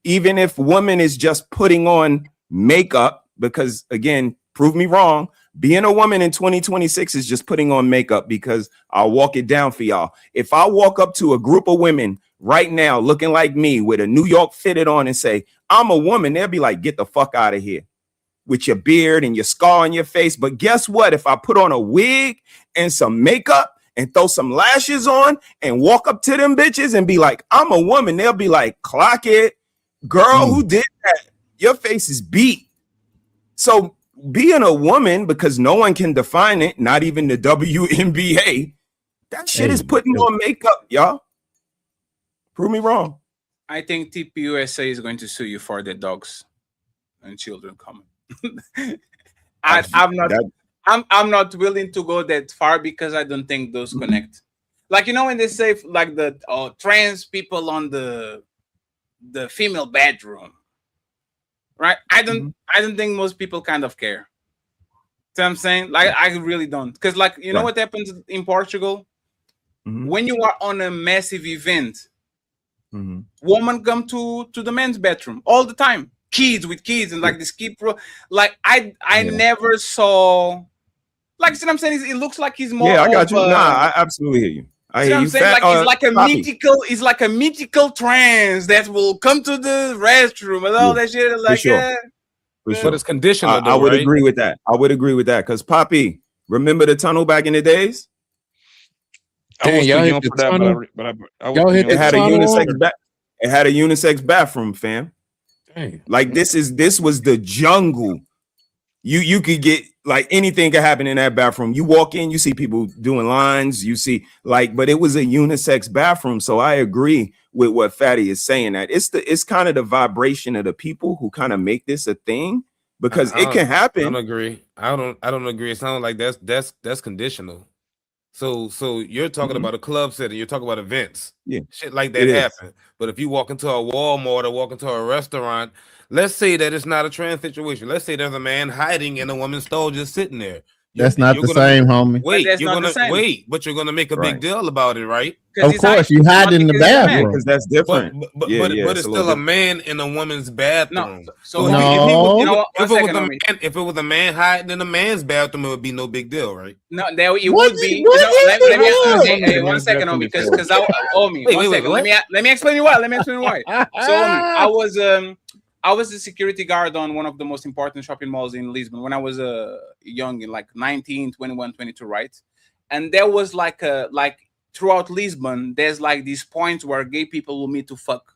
even if woman is just putting on makeup, because again, prove me wrong, being a woman in 2026 is just putting on makeup, because I'll walk it down for y'all. If I walk up to a group of women right now looking like me with a New York fitted on and say, I'm a woman, they'll be like, get the fuck out of here with your beard and your scar on your face. But guess what? If I put on a wig and some makeup and throw some lashes on and walk up to them bitches and be like, I'm a woman, they'll be like, clock it. Girl, who did that? Your face is beat. So being a woman, because no one can define it, not even the WNBA, that shit is putting on makeup, y'all. Prove me wrong. I think TPUSA is going to sue you for the dogs and children coming. I'm not willing to go that far because I don't think those connect. Like, you know, when they say like the trans people on the female bedroom, right? I don't think most people kind of care. So I'm saying, like, I really don't, because like, you know what happens in Portugal when you are on a massive event, women come to the men's bedroom all the time, kids with kids, and like this kid like I never saw, like, see what I'm saying? It looks like he's more. Yeah, I got you. I absolutely hear you. I hear you. Like it's like a mythical trans that will come to the restroom and all that shit. Like, sure. But it's conditional. I would agree with that. I would agree with that, because Poppy, remember the tunnel back in the days? Dang, y'all hit the tunnel. It had a unisex bathroom, fam. Dang. Like this was the jungle. You could get, like, anything could happen in that bathroom. You walk in, you see people doing lines, you see, like, but it was a unisex bathroom. So I agree with what Fatty is saying, that it's kind of the vibration of the people who kind of make this a thing, because it can happen. I don't agree. I don't agree. It sounds like that's conditional. So you're talking about a club setting, you're talking about events. Yeah. Shit like that happen. But if you walk into a Walmart or walk into a restaurant, let's say that it's not a trans situation. Let's say there's a man hiding in a woman's store just sitting there. That's not the same, homie. Wait, but you're gonna make a big deal about it, right? Of course, you hide in the bathroom because that's different. But it's still a man in a woman's bathroom. If it was a man hiding in a man's bathroom, it would be no big deal, right? No, there it would be. Let me 1 second on, because let me explain you why. So I was the security guard on one of the most important shopping malls in Lisbon when I was young, in like 19, 21, 22, right? And there was like throughout Lisbon, there's like these points where gay people will meet to fuck.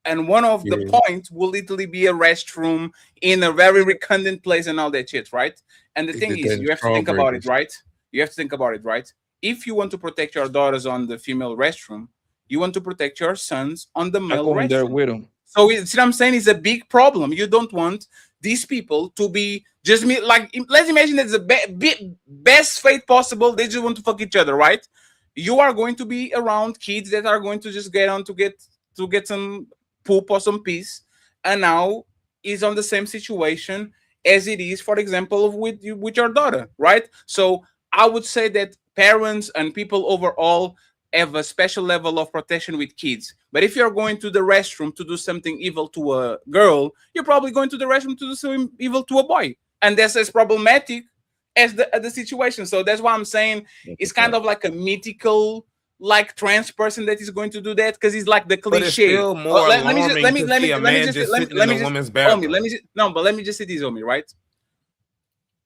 And one of the points will literally be a restroom in a very redundant place and all that shit, right? And the thing is, you have to think about it, right? If you want to protect your daughters on the female restroom, you want to protect your sons on the male restroom. There with them. So see what I'm saying? It's a big problem. You don't want these people to be just like, let's imagine it's the best fate possible. They just want to fuck each other, right? You are going to be around kids that are going to just get on to get some poop or some piss, and now is on the same situation. as it is, for example, with your daughter, right? So I would say that parents and people overall have a special level of protection with kids. But if you're going to the restroom to do something evil to a girl, you're probably going to the restroom to do something evil to a boy, and that's as problematic as the situation. So that's why I'm saying it's kind of like a mythical, like, trans person that is going to do that, because he's like the But it's cliche. still more Let me alarming to see a man just sitting in a woman's bathroom. let me just say this, Omi, right?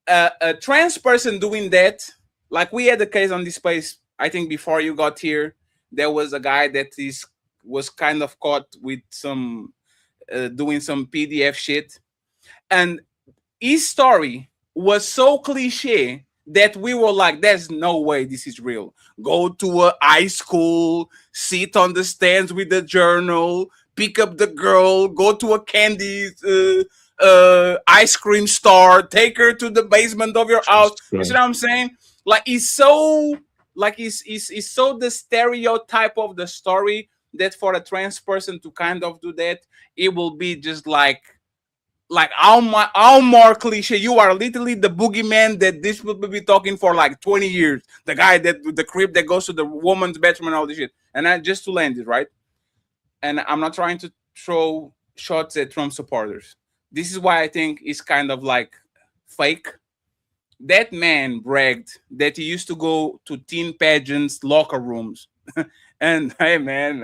A trans person doing that, like we had a case on this place, I think before you got here, there was a guy that was kind of caught with some doing some PDF shit, and his story was so cliche that we were like, there's no way this is real. Go to a high school, sit on the stands with the journal, pick up the girl, go to a candy ice cream store, take her to the basement of your house. You see what I'm saying? Like, it's so the stereotype of the story that for a trans person to kind of do that, it will be just like how more cliche. You are literally the boogeyman that this will be talking for like 20 years. The guy that the creep that goes to the woman's bedroom and all this shit. And I just to land it, right? And I'm not trying to throw shots at Trump supporters. This is why I think it's kind of like fake. That man bragged that he used to go to teen pageants locker rooms. And hey man,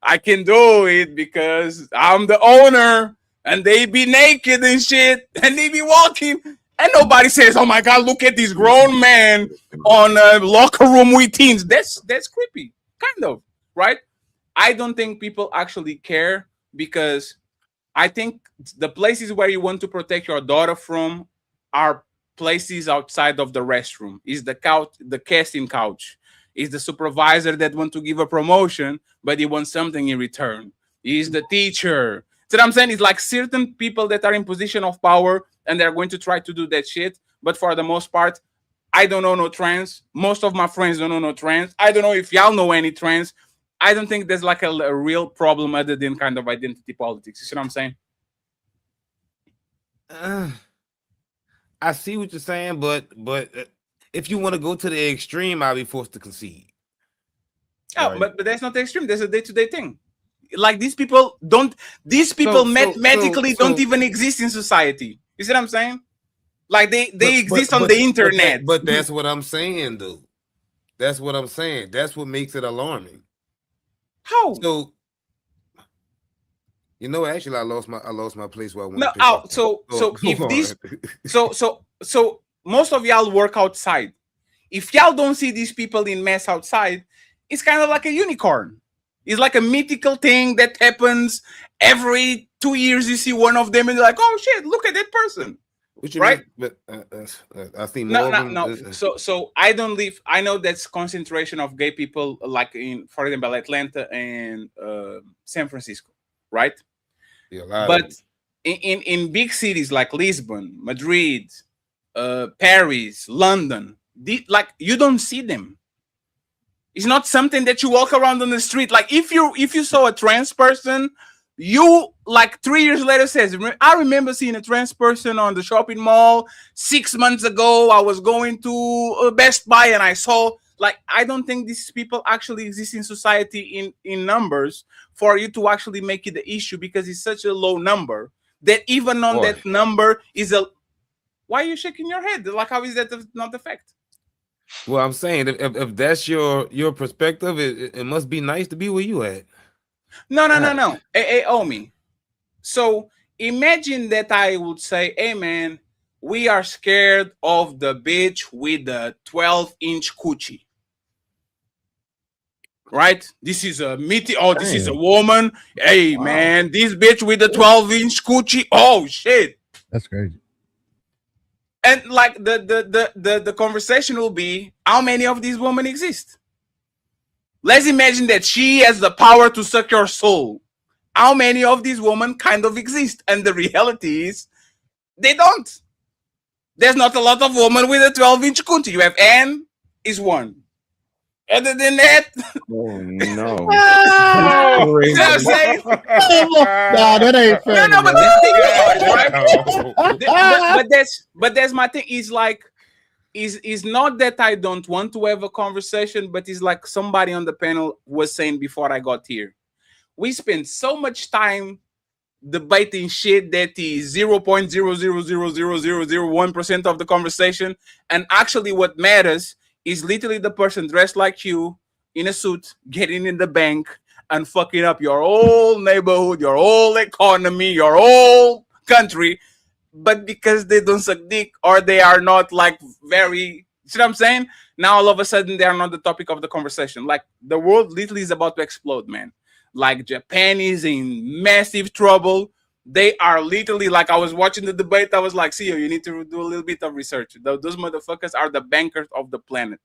I can do it because I'm the owner. And they be naked and shit, and they be walking, and nobody says, "Oh my God, look at this grown man on a locker room with teens." That's creepy, kind of, right? I don't think people actually care, because I think the places where you want to protect your daughter from are places outside of the restroom. Is the couch, the casting couch? Is the supervisor that want to give a promotion, but he wants something in return? Is the teacher? So what I'm saying is, like, certain people that are in position of power and they're going to try to do that shit. But for the most part, I don't know no trans. Most of my friends don't know no trans. I don't know if y'all know any trans. I don't think there's like a real problem other than kind of identity politics. You see what I'm saying? I see what you're saying, but if you want to go to the extreme, I'll be forced to concede. Oh, right. But that's not the extreme. That's a day-to-day thing. Like, these people mathematically don't even exist in society. You see what I'm saying? Like, they exist on the internet. But that's what I'm saying, though. That's what I'm saying. That's what makes it alarming. How? So, you know, actually, I lost my place where I want to pick up. So if these so most of y'all work outside. If y'all don't see these people in mass outside, it's kind of like a unicorn. It's like a mythical thing that happens every 2 years. You see one of them and you're like, oh shit, look at that person. Right? But I think more no. So I don't live. I know that's concentration of gay people, like in, for example, Atlanta and San Francisco, right? Yeah, but in big cities like Lisbon, Madrid, Paris, London, like, you don't see them. It's not something that you walk around on the street. Like, if you saw a trans person, you, like, 3 years later says, I remember seeing a trans person on the shopping mall 6 months ago. I was going to Best Buy and I saw, like, I don't think these people actually exist in society in numbers for you to actually make it the issue, because it's such a low number that even on that number is a. Why are you shaking your head? Like, how is that not the fact? Well, I'm saying if that's your perspective, it must be nice to be where you at. No. Hey, Omi. So imagine that I would say, hey man, we are scared of the bitch with the 12-inch coochie. Right? This is a meaty. Oh, this is a woman. Hey man, this bitch with the 12-inch coochie. Oh shit. That's crazy. And like the conversation will be, how many of these women exist? Let's imagine that she has the power to suck your soul. How many of these women kind of exist? And the reality is, they don't. There's not a lot of women with a 12-inch coochie. You have Anne is one. Other than that, Oh no. you know what I'm saying? Nah, that ain't fair. No, but think about it, right? But that's my thing. Is like, is not that I don't want to have a conversation, but it's like somebody on the panel was saying before I got here. We spend so much time debating shit that is 0.0000001% of the conversation, and actually what matters is literally the person dressed like you in a suit getting in the bank and fucking up your whole neighborhood, your whole economy, your whole country, but because they don't suck dick or they are not like very, see what I'm saying? Now all of a sudden they are not the topic of the conversation. Like the world literally is about to explode, man. Like Japan is in massive trouble. They are literally, like, I was watching the debate. I was like, see, you need to do a little bit of research. Those motherfuckers are the bankers of the planet.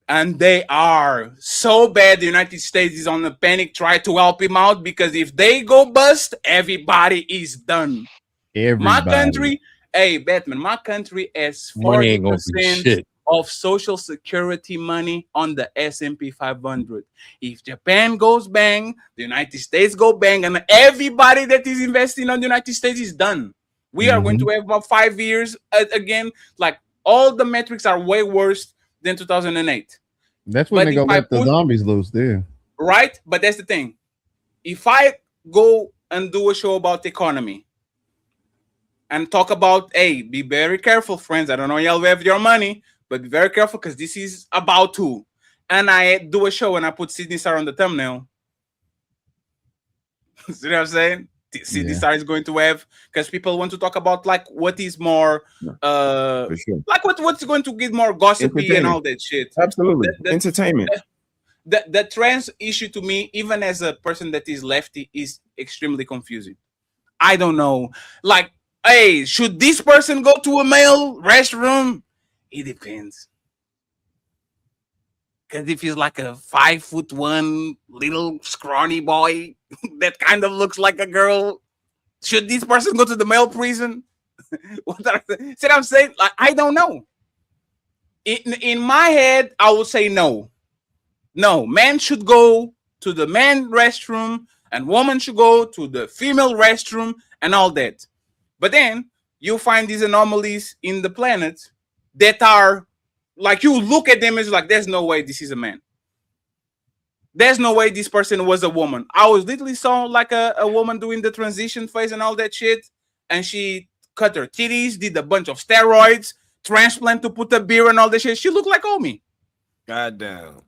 And they are so bad. The United States is on a panic, try to help him out, because if they go bust, everybody is done. My country, hey, Batman, my country has 40% of social security money on the S&P 500. If Japan goes bang, the United States go bang, and everybody that is investing on the United States is done. We are going to have about 5 years again. Like, all the metrics are way worse than 2008. That's when they gonna let the zombies loose there. Right? But that's the thing. If I go and do a show about the economy and talk about, hey, be very careful, friends. I don't know y'all have your money, but be very careful because this is about to. And I do a show and I put Sydney Star on the thumbnail. See what I'm saying? Sydney Star is going to have, because people want to talk about like what is more like what's going to get more gossipy and all that shit. Absolutely. Entertainment. The trans issue to me, even as a person that is lefty, is extremely confusing. I don't know. Like, hey, should this person go to a male restroom? It depends. Because if he's like a 5'1" little scrawny boy that kind of looks like a girl, should this person go to the male prison? See what I'm saying? Like, I don't know. In my head, I would say no. No, men should go to the man restroom and woman should go to the female restroom and all that. But then you find these anomalies in the planet that are like, you look at them as like, there's no way this is a man. There's no way this person was a woman. I was literally saw like a woman doing the transition phase and all that shit. And she cut her titties, did a bunch of steroids, transplant to put a beard and all that shit. She looked like Omi. God damn.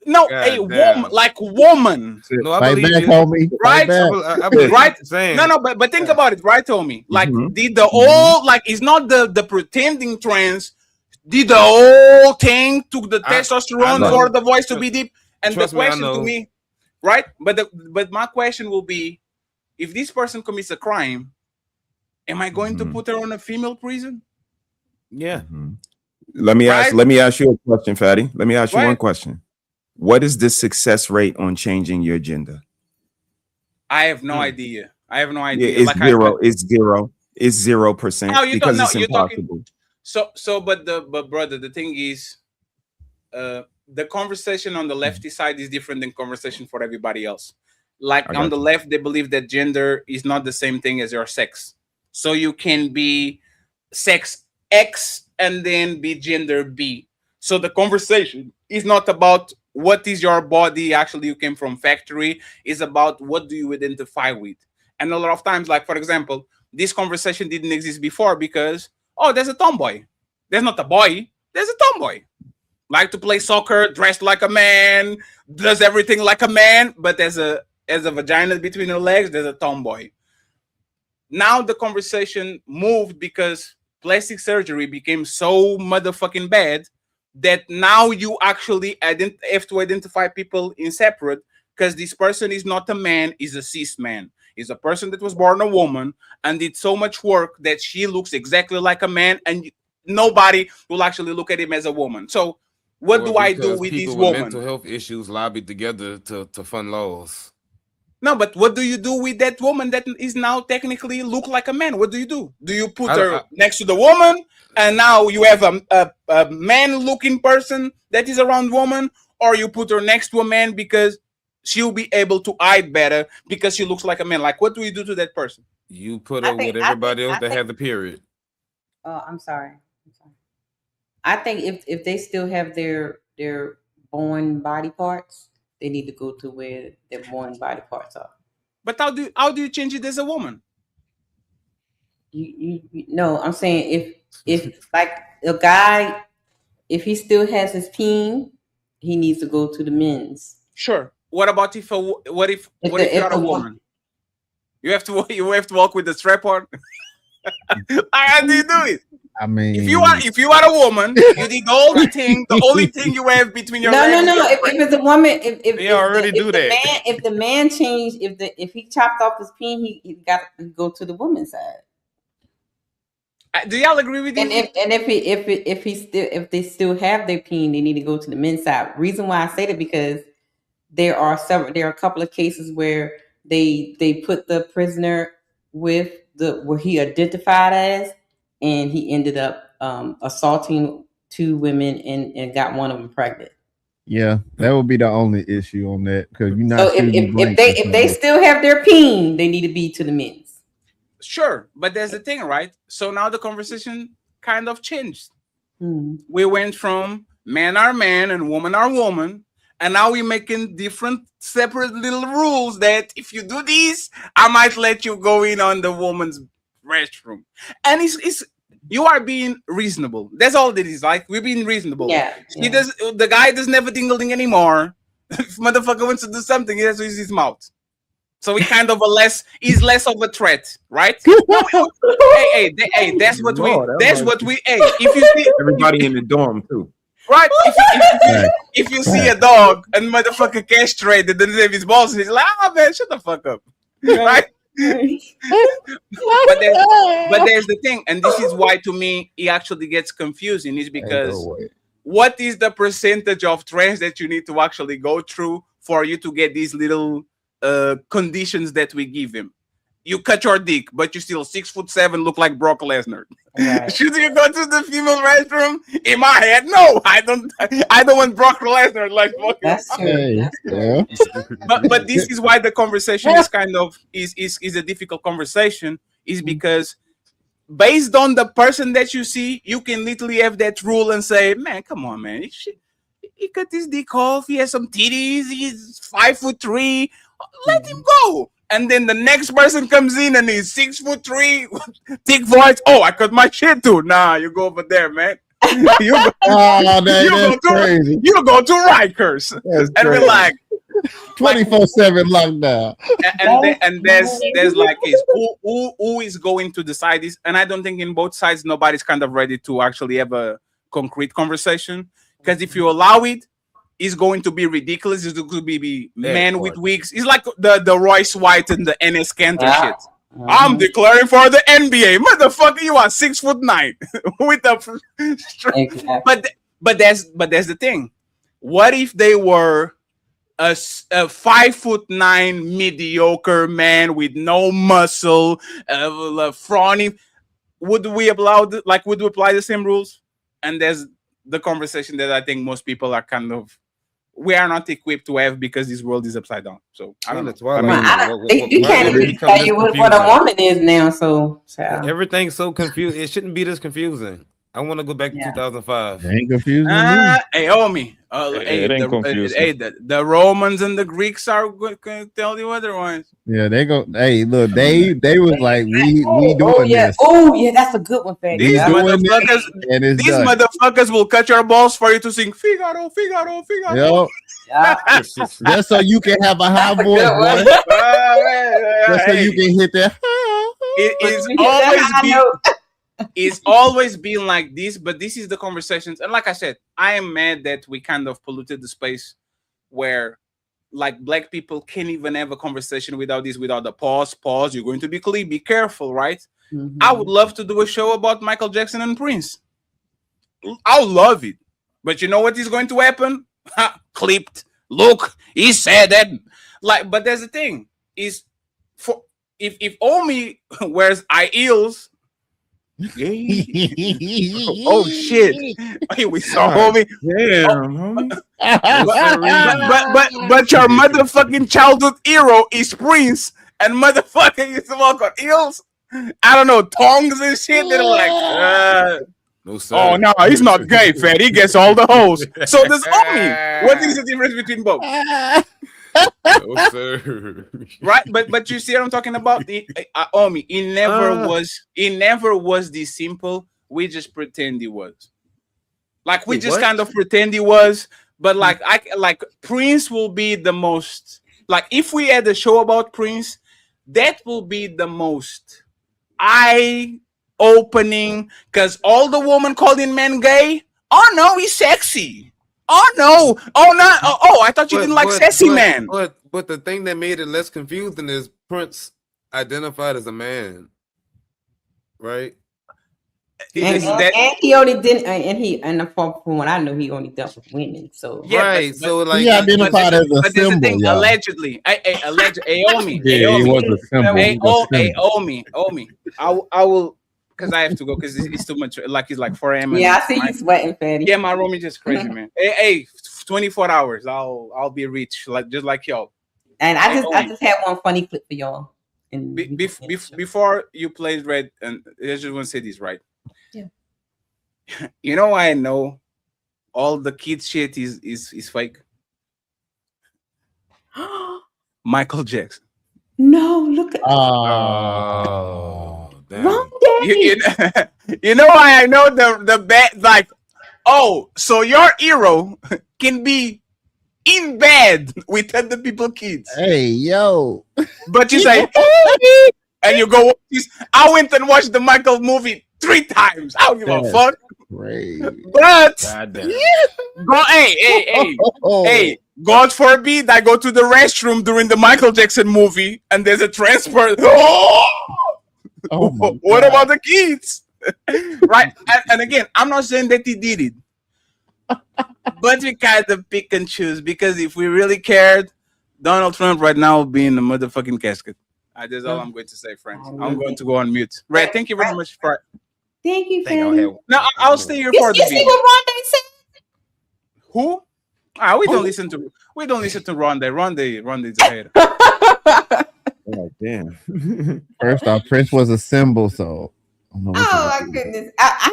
No, a woman, like woman. No, I believe you. Homie. Right? I believe Right? saying. No, but think about it, right, Tommy? Like, did the whole, like, it's not the pretending trans, did the whole thing, took the testosterone for the voice to be deep. And the question to me, right? But my question will be, if this person commits a crime, am I going to put her on a female prison? Yeah. Let me ask you a question, Fatty. Let me ask you one question. What is the success rate on changing your gender? I have no idea. I have no idea. Yeah, it's like zero. It's 0% No, you because don't. No, it's you're impossible. talking. But brother, the thing is, the conversation on the lefty side is different than conversation for everybody else. Like on the left, they believe that gender is not the same thing as your sex. So you can be sex X and then be gender B. So the conversation is not about what is your body, actually you came from factory, is about what do you identify with. And a lot of times, like for example, this conversation didn't exist before because, oh, there's a tomboy. There's not a boy, there's a tomboy. Like to play soccer, dressed like a man, does everything like a man, but as a vagina between her legs, there's a tomboy. Now the conversation moved because plastic surgery became so motherfucking bad that now you actually have to identify people in separate, because this person is not a man, is a cis man. Is a person that was born a woman and did so much work that she looks exactly like a man, and nobody will actually look at him as a woman. So what do I do with these women? Mental health issues lobbied together to fund laws. No, but what do you do with that woman that is now technically look like a man? What do you do? Do you put her next to the woman? and now you have a man-looking person that is around woman, or you put her next to a man because she'll be able to hide better because she looks like a man. Like, what do you do to that person? You put her with everybody else that has a period. Oh, I'm sorry. I think if they still have their born body parts, they need to go to where their born body parts are. But how do you change it as a woman? You no, I'm saying if like a guy, if he still has his peen, he needs to go to the men's. Sure. What about if you're a woman? You have to walk with the strap on. How do you do it? I mean, if you are a woman, you did all the thing. The only thing you have between your legs. No. If it's a woman, if the man changed, if he chopped off his peen, he got to go to the woman's side. Do y'all agree with this? And if they still have their peen, they need to go to the men's side. Reason why I say that because there are a couple of cases where they put the prisoner with where he identified as, and he ended up assaulting 2 women and got one of them pregnant. Yeah, that would be the only issue on that because you're not. So if they still have their peen, they need to be to the men's. Sure, but there's the thing, right? So now the conversation kind of changed. We went from men are man and woman are woman, and now we're making different separate little rules that if you do this, I might let you go in on the woman's restroom. And it's you are being reasonable. That's all that is. Like, we're being reasonable. Yeah. The guy doesn't have a ding-a-ding anymore. If motherfucker wants to do something, he has to use his mouth. So he kind of he's less of a threat, right? hey, that's what we if you see everybody in the dorm too. Right? If you see a dog and motherfucker castrated, doesn't have his balls, and he's like, oh man, shut the fuck up. Right? but there's the thing, and this is why to me it actually gets confusing, is because what is the percentage of trends that you need to actually go through for you to get these little conditions that we give him? You cut your dick, but you still 6'7", look like Brock Lesnar. Right. Should you go to the female restroom? In my head, no, I don't want Brock Lesnar like fucking. That's true. But this is why the conversation is kind of is a difficult conversation, is because based on the person that you see, you can literally have that rule and say, man, come on, man, he cut his dick off, he has some titties, he's 5'3", let him go. And then the next person comes in and he's 6'3", thick voice. Oh, I cut my shit too. Nah, you go over there, man. You go to Rikers. And we're like 24/7 lockdown. And there's like who is going to decide this? And I don't think in both sides nobody's kind of ready to actually have a concrete conversation. Because if you allow it, it's going to be ridiculous. It's going to be men with wigs. It's like the Royce White and the NS Cantor shit. I'm declaring for the NBA, motherfucker. You are 6'9" with the. Exactly. But there's the thing. What if they were a 5'9" mediocre man with no muscle, frowning? Would we apply the same rules? And there's the conversation that I think most people are kind of. We are not equipped to have because this world is upside down. So I don't know. You can't even tell you what a woman is now. So everything's so confused. It shouldn't be this confusing. I want to go back to 2005. It ain't confusing. Hey, homie. It ain't confusing. The Romans and the Greeks are going to tell you otherwise. Yeah, they go. Hey, look, they was like, we doing this. Oh yeah, that's a good one, Fanny. These motherfuckers will cut your balls for you to sing Figaro, Figaro, Figaro. Yep. Just so you can have a high voice, boy. Just so you can hit that. It's always been like this, but this is the conversations. And like I said, I am mad that we kind of polluted the space where like black people can't even have a conversation without the pause, you're going to be clean, be careful, right? Mm-hmm. I would love to do a show about Michael Jackson and Prince. I'll love it. But you know what is going to happen? Clipped. Look, he said that. Like, but there's the thing, is for if Omi wears high heels, Oh shit! Here we saw, homie. Damn, But your motherfucking childhood hero is Prince, and motherfucking is walk on heels. I don't know, tongs and shit. They're like, No sir. oh no, he's not gay, fat. He gets all the hoes. So does Omi. What is the difference between both? No sir. Right, but you see what I'm talking about? Omi, it never was this simple. We just pretend it was. Like we Wait, just what? kind of pretend it was, but like Prince will be the most, like if we had a show about Prince, that will be the most eye opening, because all the women calling men gay. Oh no, he's sexy. Oh no. Oh no. Oh, I thought you didn't like sassy man. But the thing that made it less confusing is Prince identified as a man, right? And he only didn't, and from what I know, he only dealt with women. So Yeah, right. So like he identified as a symbol, y'all. allegedly. Omi. Yeah, he was a symbol. Omi. I will, because I have to go because it's too much. Like it's like 4 a.m. yeah, I see you sweating, fatty. Yeah, my room is just crazy, man. Hey, 24 hours. I'll be rich, like just like y'all. And I just had one funny clip for y'all. And Before you played Red, and I just want to say this, right? Yeah. You know why I know all the kids shit is fake? Michael Jackson. No, look at Oh, damn. wrong day. You know why I know the bad, like, oh, so your hero can be in bed with other people's kids. Hey, yo. But you say, and you go, I went and watched the Michael movie 3 times. I don't give a fuck. Great. But Goddamn. hey, God forbid I go to the restroom during the Michael Jackson movie and there's a transfer. Oh my What God. about the kids? Right? And again, I'm not saying that he did it, but we kind of pick and choose, because if we really cared, Donald Trump right now would be in the motherfucking casket. That's all I'm going to say, friends. I'm going to go on mute. Red, thank you very much for. Thank you, Thank fatty. you. No, I'll stay here for the You see video. what Rondé said? Who? We don't listen to Rondé. Rondé is a hater. Oh, damn. First off, Prince was a symbol, so. I don't know what Oh y'all my do. goodness! I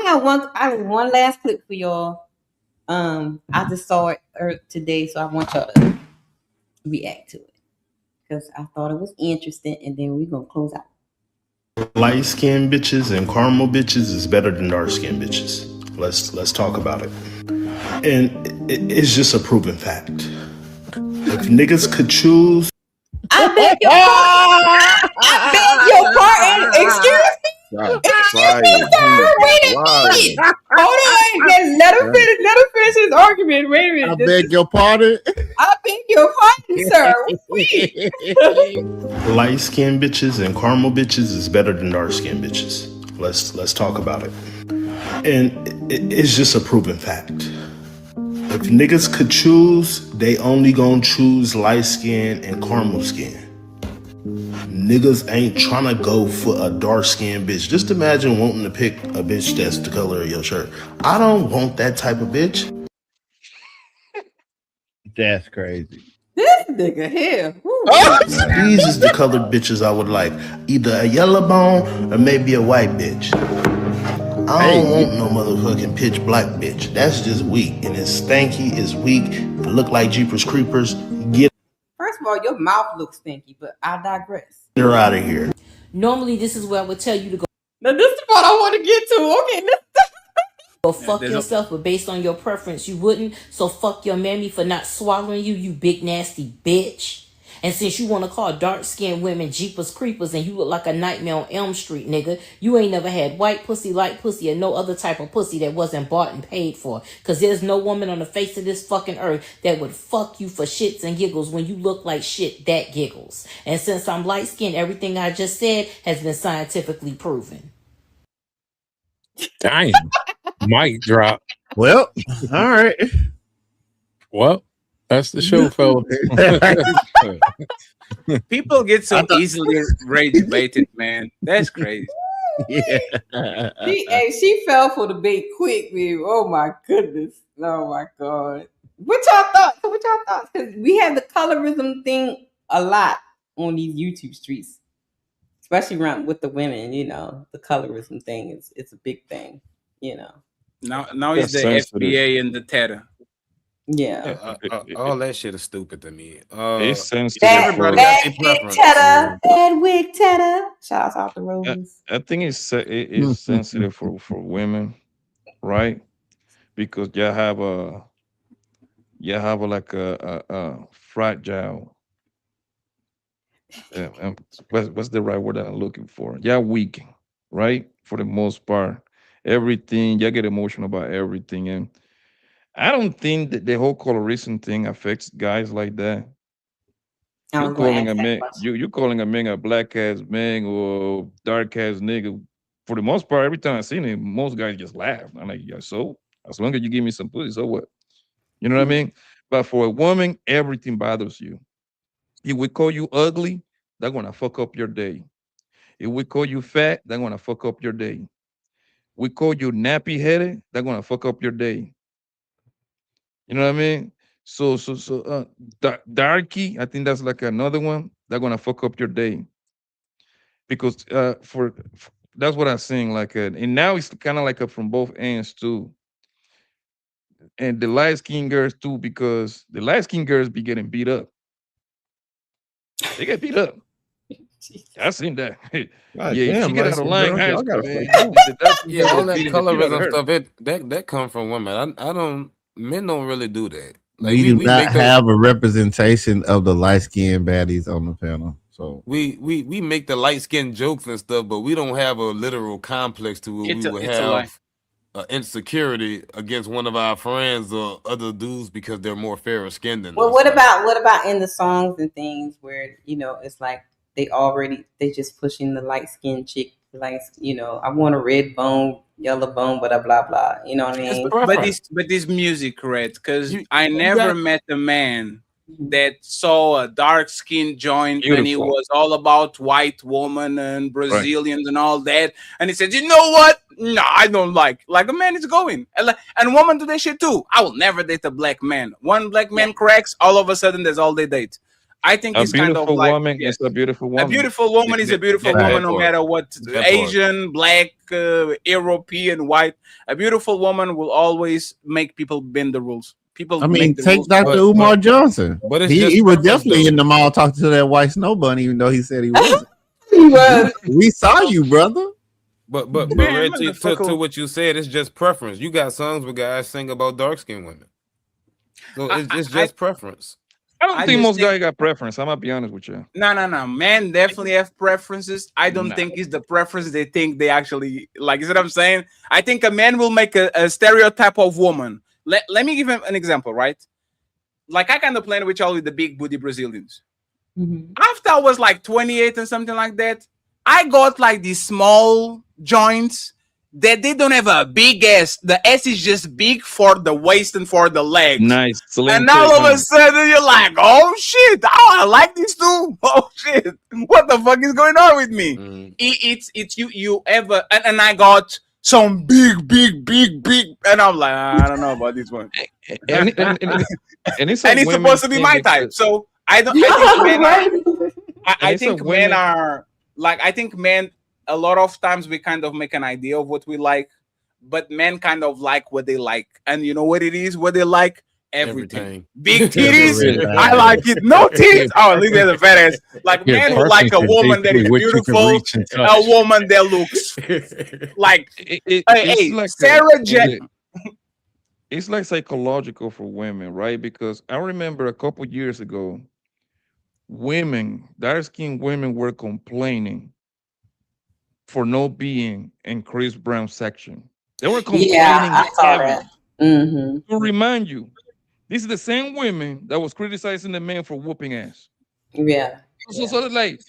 have one last clip for y'all. I just saw it today, so I want y'all to react to it because I thought it was interesting, and then we're gonna close out. Light skinned bitches and caramel bitches is better than dark skinned bitches. Let's talk about it. And it's just a proven fact. If niggas could choose, I beg your pardon. I beg your pardon. Excuse me. Excuse me, sir. Wait a minute. Hold on. Let him finish his argument. Wait a minute. I beg your pardon. I beg your pardon, sir. Wait. light skinned bitches and caramel bitches is better than dark skinned bitches. Let's talk about it. And it's just a proven fact. If niggas could choose, they only gonna choose light skin and caramel skin. Niggas ain't trying to go for a dark skinned bitch. Just imagine wanting to pick a bitch that's the color of your shirt. I don't want that type of bitch. That's crazy. This nigga here. These is the colored bitches I would like. Either a yellow bone or maybe a white bitch. I don't want no motherfucking pitch black bitch. That's just weak. And it's stanky, it's weak. It look like Jeepers Creepers. Get First of all, your mouth looks stinky, but I digress. her out of here. Normally, this is where I would tell you to go. Now this is the part I want to get to. Okay, Go fuck yourself, but based on your preference, you wouldn't. So fuck your mammy for not swallowing you, you big nasty bitch. And since you want to call dark-skinned women Jeepers Creepers and you look like a nightmare on Elm Street, nigga, you ain't never had white pussy, light pussy, or no other type of pussy that wasn't bought and paid for. Because there's no woman on the face of this fucking earth that would fuck you for shits and giggles when you look like shit that giggles. And since I'm light-skinned, everything I just said has been scientifically proven. Damn. Mic drop. Well, all right. Well, that's the show, fellas. People get so easily rage baited, man. That's crazy. Yeah. She fell for the bait quick, baby. Oh my goodness. Oh my god. What y'all thoughts? Because we had the colorism thing a lot on these YouTube streets, especially around with the women. You know, the colorism thing is it's a big thing. You know. Now it's the FBA and the Teta. Yeah. All that shit is stupid to me. It's sensitive. Everybody got their preference. Edwig Teta. Shout out to Rose. I think it's sensitive for women, right? Because you have like a fragile. What's the right word that I'm looking for? Yeah, weak, right? For the most part, everything you get emotional about everything, and I don't think that the whole colorism thing affects guys like that. You're calling a man, you calling a man a black ass man or dark ass nigga. For the most part, every time I seen him, most guys just laugh. I'm like, yeah, so as long as you give me some pussy, so what? You know what I mean? But for a woman, everything bothers you. If we call you ugly, they're gonna fuck up your day. If we call you fat, they're gonna fuck up your day. We call you nappy headed, they're gonna fuck up your day. You know what I mean? So darky, I think that's like another one. They're gonna fuck up your day because for that's what I'm saying. Like, and now it's kind of like from both ends too. And the light skinned girls too, because the light skinned girls be getting beat up. They get beat up. I seen that. God Yeah, damn, she get out of line. y'all High gotta school, fuck man. Yeah, all that Beat the shit out of colorism her. stuff, that come from women. I don't. Men don't really do that. Like we do not make those- have a representation of the light skinned baddies on the panel. So we make the light skin jokes and stuff, but we don't have a literal complex to where we would It's a lie. have insecurity against one of our friends or other dudes because they're more fairer skinned than Well, us. what about in the songs and things where it's like they just pushing the light skinned chick, like I want a red bone, yellow bone, blah blah blah. You know what I mean? But this music, right? Because I never met a man that saw a dark skin joint and he Beautiful. was all about white woman and Brazilians and all that, and he said, "You know what? No, I don't like a man is going and woman do that shit too. I will never date a black man. One black man cracks, all of a sudden that's all they date." I think A it's kind of beautiful like woman is a beautiful woman. a beautiful woman is a beautiful That woman, no part. matter what, That part. Asian, black, European, white. A beautiful woman will always make people bend the rules. People, I mean, make the take rules. Dr. Umar Johnson. but it's he just was preference, definitely though. in the mall talking to that white snow bunny, even though he said he wasn't. He was. We saw you, brother. But Man, Red, to motherfucker. what you said, it's just preference. You got songs where guys sing about dark skinned women, so it's just preference. I don't I think just most think- guys got preference. I'm gonna be honest with you. No. Men definitely have preferences. I don't Nah. think it's the preference they think they actually like. You see what I'm saying? I think a man will make a stereotype of woman. Let me give him an example, right? Like I kind of playing with y'all with the big booty Brazilians. After I was like 28 and something like that, I got like these small joints that they don't have a big ass. The ass is just big for the waist and for the legs. Nice. Slim And thick, all of huh? a sudden you're like, oh shit, I like this too. Oh shit, what the fuck is going on with me? It's you ever and I got some big, and I'm like, I don't know about this one. And it's And a it's women supposed to be thing my type. because- So I don't. I think men are. I it's a think men women- are like. I think men. A lot of times we kind of make an idea of what we like, but men kind of like what they like, and you know what it is? What they like? Everything. Big titties. I like it. No titties. Oh, look at the fat ass. Like Yeah, men who like a preference is woman that is basically what you can beautiful, reach and a touch. woman that looks like. It's Hey, like Sarah J. It's like psychological for women, right? Because I remember a couple years ago, dark-skinned women were complaining for not being in Chris Brown's section. They were complaining. Yeah, I saw heavy. that. Mm-hmm. To remind you, these are the same women that was criticizing the man for whooping ass. Yeah. So like,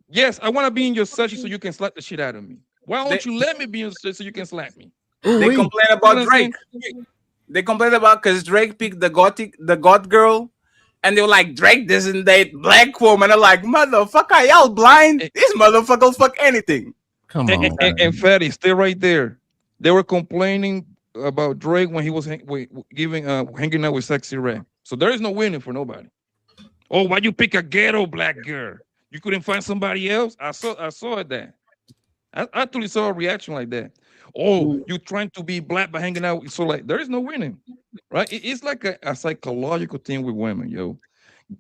yes, I want to be in your section so you can slap the shit out of me. Why don't you let me be in your section so you can slap me? They complain about Drake. They complain about because Drake picked the goth girl, and they were like, Drake doesn't date black woman. I'm like, motherfucker, y'all blind? This motherfucker will fuck anything. Come on. And Fatty, stay right there. They were complaining about Drake when he was hanging out with Sexy Red. So there is no winning for nobody. Oh, why you pick a ghetto black girl? You couldn't find somebody else? I saw it that. I actually saw a reaction like that. Oh, you trying to be black by hanging out? So like, there is no winning, right? It's like a psychological thing with women, yo.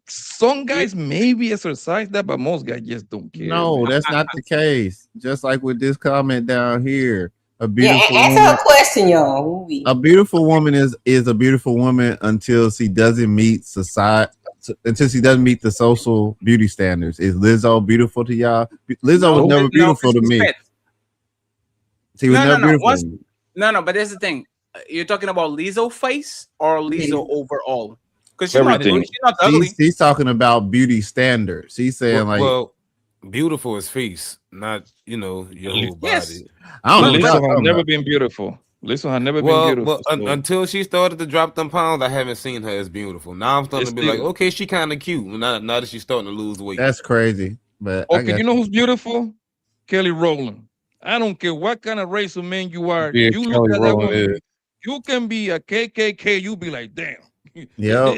Some guys maybe exercise that, but most guys just don't care. No, man. that's not the case. Just like with this comment down here, a beautiful Answer woman. her question, y'all. A beautiful woman is a beautiful woman until she doesn't meet society. Until she doesn't meet the social beauty standards. Is Lizzo beautiful to y'all? Lizzo was never beautiful to me. She was never beautiful. No, but there's the thing. You're talking about Lizzo face or Lizzo overall? Because she's not ugly. She's talking about beauty standards. She's saying well, beautiful is face, not your whole body. I don't know. Lizzo has never been beautiful. Lizzo has never been beautiful. Until she started to drop them pounds, I haven't seen her as beautiful. Now I'm starting to be like, okay, she kind of cute. Now that she's starting to lose weight. That's crazy. But okay, you know who's beautiful? Kelly Rowland. I don't care what kind of race of man you are. Yeah, you Kelly Rowland. You can be a KKK. You be like, damn. Yeah,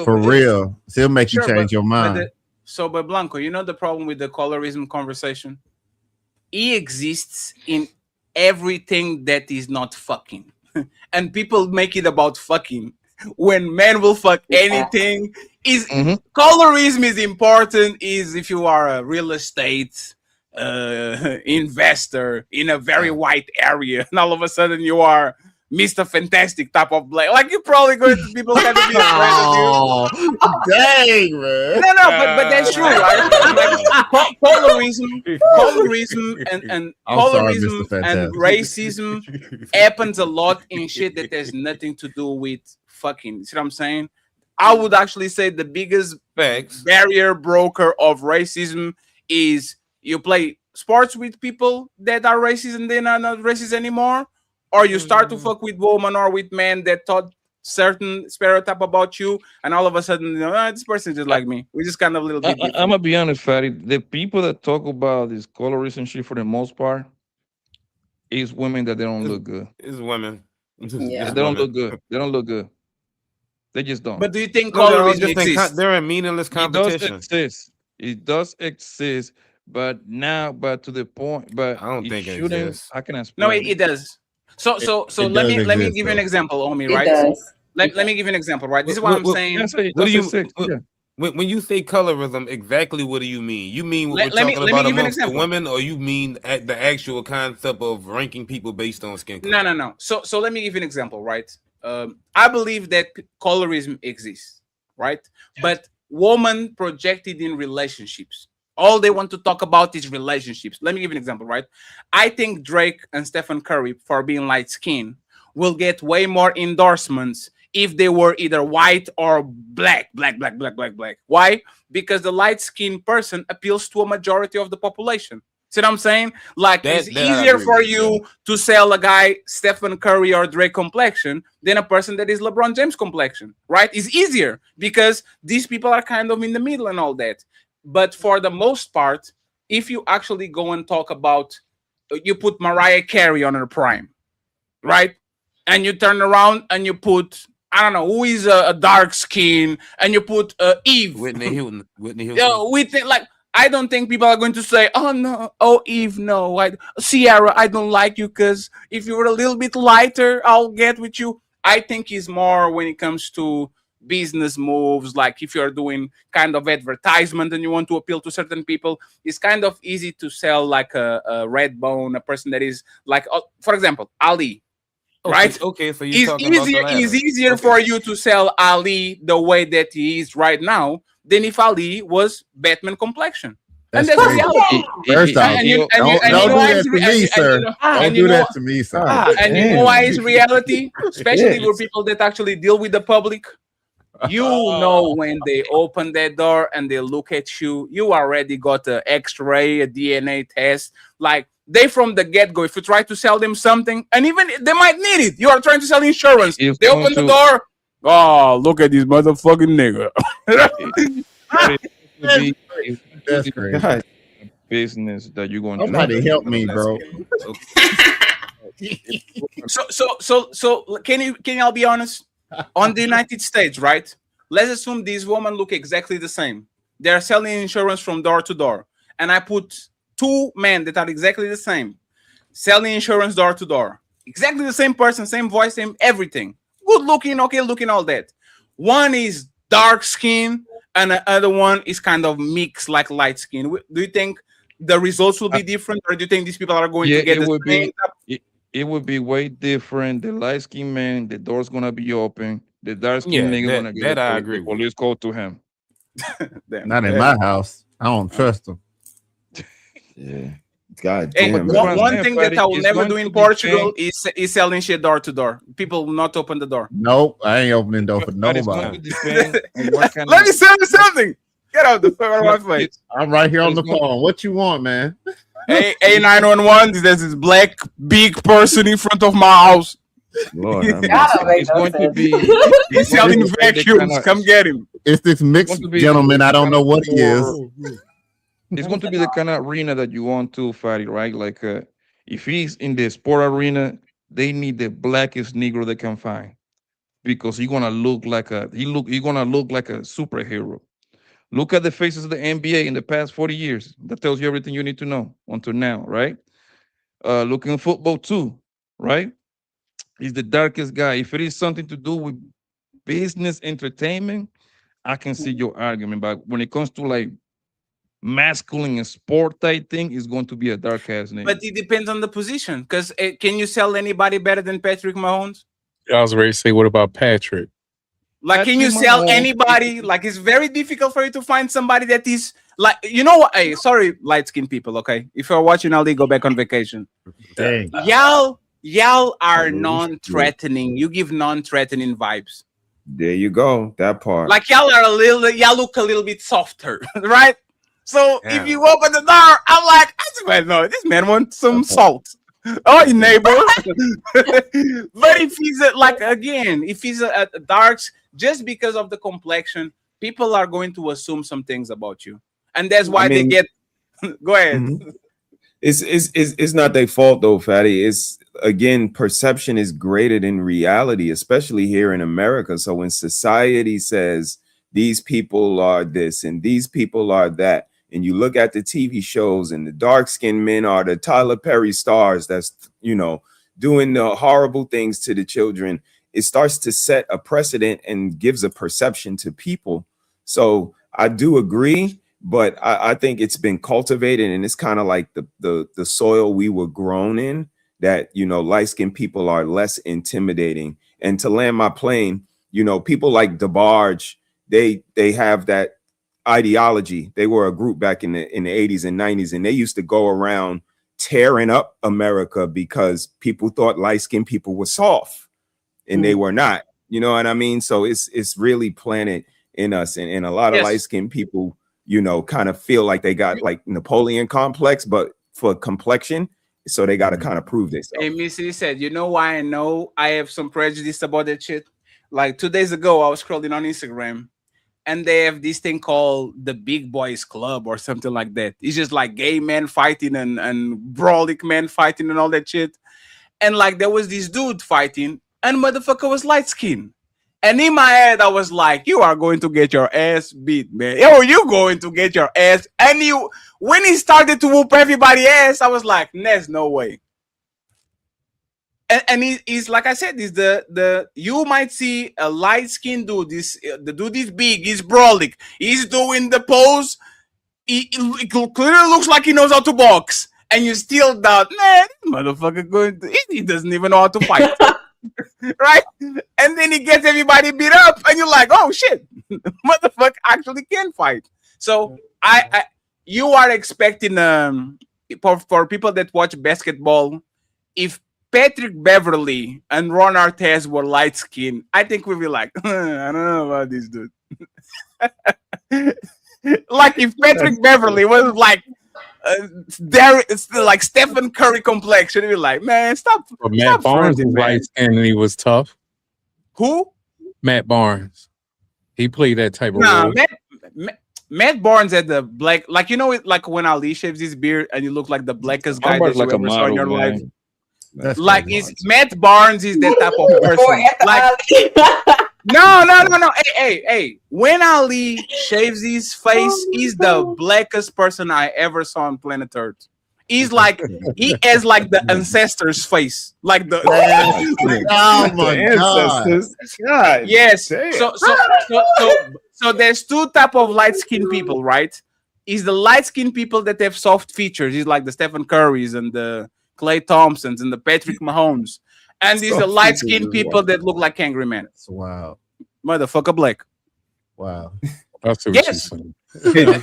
for real. Still make you change your mind. But Blanco, you know the problem with the colorism conversation? He exists in everything that is not fucking. And people make it about fucking. When men will fuck anything, colorism is important. Is if you are a real estate investor in a very white area, and all of a sudden you are Mr. Fantastic type of black. Like you're probably going to people kind of be afraid of you. Dang, man. No, but that's true, right? Like, colorism and racism happens a lot in shit that has nothing to do with fucking. See what I'm saying? I would actually say the biggest barrier broker of racism is you play sports with people that are racist and they're not racist anymore. Or you start to fuck with women or with men that thought certain stereotype about you, and all of a sudden, this person is just like me. We're just kind of a little bit different. I'm gonna be honest, Fatty. The people that talk about this colorism shit for the most part is women that they don't look good. It's women. Yeah, they don't look good. They don't look good. They just don't. But do you think colorism exists? They're a meaningless competition. It does exist, but to the point. But I don't think it shouldn't. exists. I can explain. No, it does. So let me give you an example, Omi, right? Let me give you an example, right? This is what I'm saying. What do you when you say colorism, exactly what do you mean? You mean what we're talking about amongst the women, or you mean the actual concept of ranking people based on skin color? No. So let me give you an example, right? I believe that colorism exists, right? But women projected in relationships. All they want to talk about is relationships. Let me give you an example, right? I think Drake and Stephen Curry, for being light skinned, will get way more endorsements if they were either white or black. Why? Because the light skinned person appeals to a majority of the population. See what I'm saying? Like it's easier for you to sell a guy Stephen Curry or Drake complexion than a person that is LeBron James complexion, right? It's easier because these people are kind of in the middle and all that. But for the most part, if you actually go and talk about, you put Mariah Carey on her prime, right? And you turn around and you put, I don't know, who is a dark skin, and you put Eve. Whitney Houston. I don't think people are going to say, oh no, oh Eve, no. Sierra, I don't like you because if you were a little bit lighter, I'll get with you. I think it's more when it comes to business moves, like if you're doing kind of advertisement and you want to appeal to certain people, it's kind of easy to sell like a red bone, a person that is like, for example, Ali, right? Okay, so it's easier for you to sell Ali the way that he is right now than if Ali was Batman complexion. And that's reality. First off, don't do that to me, sir. Don't do that to me, sir. And you know why it's reality? Especially for people that actually deal with the public. You know, when they open that door and they look at you, you already got an X-ray, a DNA test. Like they from the get-go, if you try to sell them something, and even they might need it. You are trying to sell insurance. They open the door. Oh, look at this motherfucking nigga. That's crazy. business that you're going to Somebody help me, bro. So can y'all be honest? On the United States, right? Let's assume these women look exactly the same. They're selling insurance from door to door, and I put two men that are exactly the same, selling insurance door to door. Exactly the same person, same voice, same everything. Good looking, okay looking, all that. One is dark skin, and the other one is kind of mixed, like light skin. Do you think the results will be different, or do you think these people are going to get the same? It would be way different. The light skinned man, the door's gonna be open. The dark skinned nigga gonna get I agree. the police call to him. Not in my house. I don't trust him. Yeah. God Hey, damn. one thing that I will never do in Portugal is selling shit door to door. People will not open the door. Nope, I ain't opening door for But it's going nobody. to depend on what kind Let of me tell you something. Get out the fuck out of my face. I'm right here on the phone. What you want, man? Hey, A911, there's this black big person in front of my house. Lord, it's going to be He's selling vacuums. Come get him. It's this mixed gentleman. I don't know what he is. It's going to be the kind of arena that you want to fight, right? Like if he's in the sport arena, they need the blackest Negro they can find because he's gonna look like a superhero. Look at the faces of the NBA in the past 40 years. That tells you everything you need to know until now, right? Look in football too, right? He's the darkest guy. If it is something to do with business entertainment, I can see your argument. But when it comes to like masculine and sport type thing, it's going to be a dark ass name. But it depends on the position. Because can you sell anybody better than Patrick Mahomes? I was ready to say, what about Patrick? Like, can you sell anybody? Like, it's very difficult for you to find somebody that is like, you know what? Hey, sorry, light skinned people. Okay, if you're watching, I'll go back on vacation. Dang. Y'all are non-threatening. You give non-threatening vibes. There you go. That part. Like y'all look a little bit softer, right? So if you open the door, I'm like, I swear, no, this man wants some salt. Oh, neighbor. But if he's if he's a darks, just because of the complexion, people are going to assume some things about you, and that's why they get. Go ahead. Mm-hmm. It's not their fault though, Fatty. It's again, perception is greater than reality, especially here in America. So when society says these people are this and these people are that, and you look at the TV shows and the dark-skinned men are the Tyler Perry stars that's, doing the horrible things to the children, it starts to set a precedent and gives a perception to people. So I do agree, but I think it's been cultivated, and it's kind of like the soil we were grown in, that, light-skinned people are less intimidating. And to land my plane, people like DeBarge, they have that ideology. They were a group back in the 80s and 90s, and they used to go around tearing up America because people thought light-skinned people were soft, and they were not. You know what I mean? So it's really planted in us, and a lot of light-skinned people, kind of feel like they got like Napoleon complex, but for complexion, so they got to kind of prove this. Hey, Missy said, you know why I know I have some prejudice about that shit? Like 2 days ago, I was scrolling on Instagram, and they have this thing called the Big Boys Club or something like that. It's just like gay men fighting and brolic men fighting and all that shit. And like there was this dude fighting, and motherfucker was light skinned. And in my head, I was like, you are going to get your ass beat, man. Yo, you going to get your ass. And when he started to whoop everybody's ass, I was like, there's no way. And he's like I said, is you might see a light-skinned dude. The dude is big, he's brolic, he's doing the pose. He clearly looks like he knows how to box, and you still doubt, man, this motherfucker he doesn't even know how to fight. Right? And then he gets everybody beat up, and you're like, oh shit, motherfucker actually can fight. So you are expecting for people that watch basketball, if Patrick Beverly and Ron Artest were light skinned, I think we'd be like, I don't know about this dude. Like if Patrick Beverly was like like Stephen Curry complexion, we'd be like, man, stop. But Matt Barnes was light skinned and he was tough. Who? Matt Barnes. He played that type of role. Matt Barnes had the black, like you know, it like when Ali shaves his beard and you look like the blackest guy that you like a ever saw in your model, life. man. That's Like crazy. is Matt Barnes is that type of Or person. at the Like no. Hey. When Ali shaves his face, he's the blackest person I ever saw on planet Earth. He's like he has like the ancestors' face, like the Oh my god. God. yes. damn. So there's two type of light skinned people, right? Is the light skinned people that have soft features. He's like the Stephen Currys and the Clay Thompsons and the Patrick Mahomes. And these the Soft light features skinned is people wild. that look like angry men. Wow. Motherfucker black. Wow. That's what Yes. she's saying.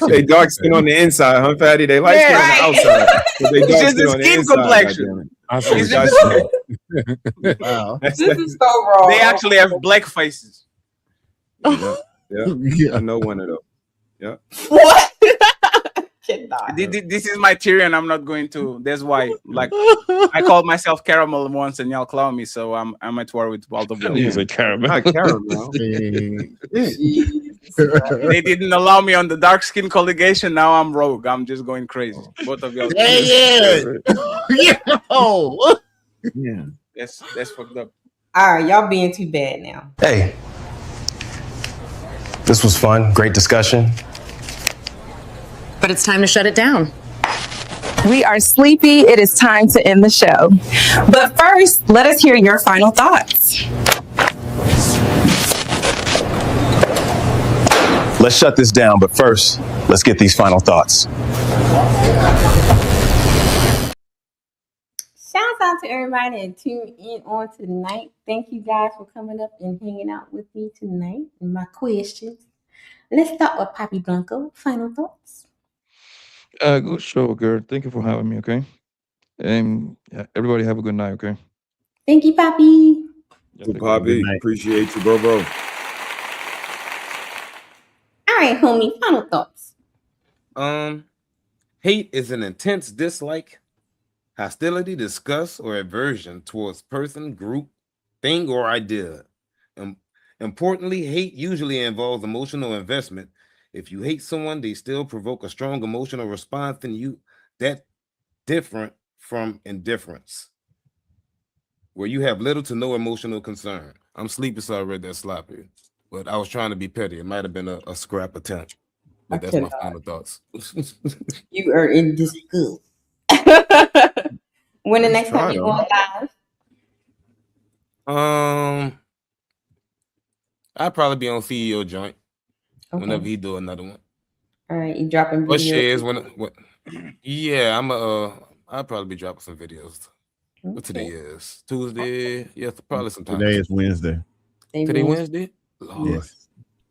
They dark skin on the inside, huh, fatty? They light skin Yeah. on the outside. But they It's dark just the skin on the skin inside. complexion. goddammit. I see It's what just- she's saying. Wow. This is so wrong. They actually have black faces. Yeah, yeah. Yeah. I know one of those. Yeah. What? Cannot. This is my theory, and I'm not going to. That's why, like, I called myself Caramel once, and y'all clown me, so I'm at war with both of them. He's a caramel. Not caramel. They didn't allow me on the dark skin collegation. Now I'm rogue. I'm just going crazy. Both of y'all. Yeah. Yo. Yeah. That's fucked up. All right, y'all being too bad now. Hey, this was fun. Great discussion. But it's time to shut it down. We are sleepy. It is time to end the show. But first, let us hear your final thoughts. Let's shut this down, but first, let's get these final thoughts. Shout out to everybody that tuned in on tonight. Thank you guys for coming up and hanging out with me tonight and my questions. Let's start with Poppy Blanco. Final thoughts. Good show, girl. Thank you for having me, okay? And yeah, everybody have a good night, okay? Thank you, Poppy. So, Poppy, appreciate you, bro. All right, homie. Final thoughts. Hate is an intense dislike, hostility, disgust, or aversion towards person, group, thing, or idea. Importantly, hate usually involves emotional investment. If you hate someone, they still provoke a strong emotional response in you that different from indifference, where you have little to no emotional concern. I'm sleepy, so I read that sloppy, but I was trying to be petty. It might have been a scrap attempt, but that's my final thoughts. You are in disgust. When the next time you go live? I'd probably be on CEO joint Okay. whenever he do another one. All right, you dropping What videos? shares when? What? Yeah, I'll probably be dropping some videos. What today is? Tuesday. Yeah, probably sometime. Today is Wednesday. Today Wednesday. Lord. Yes.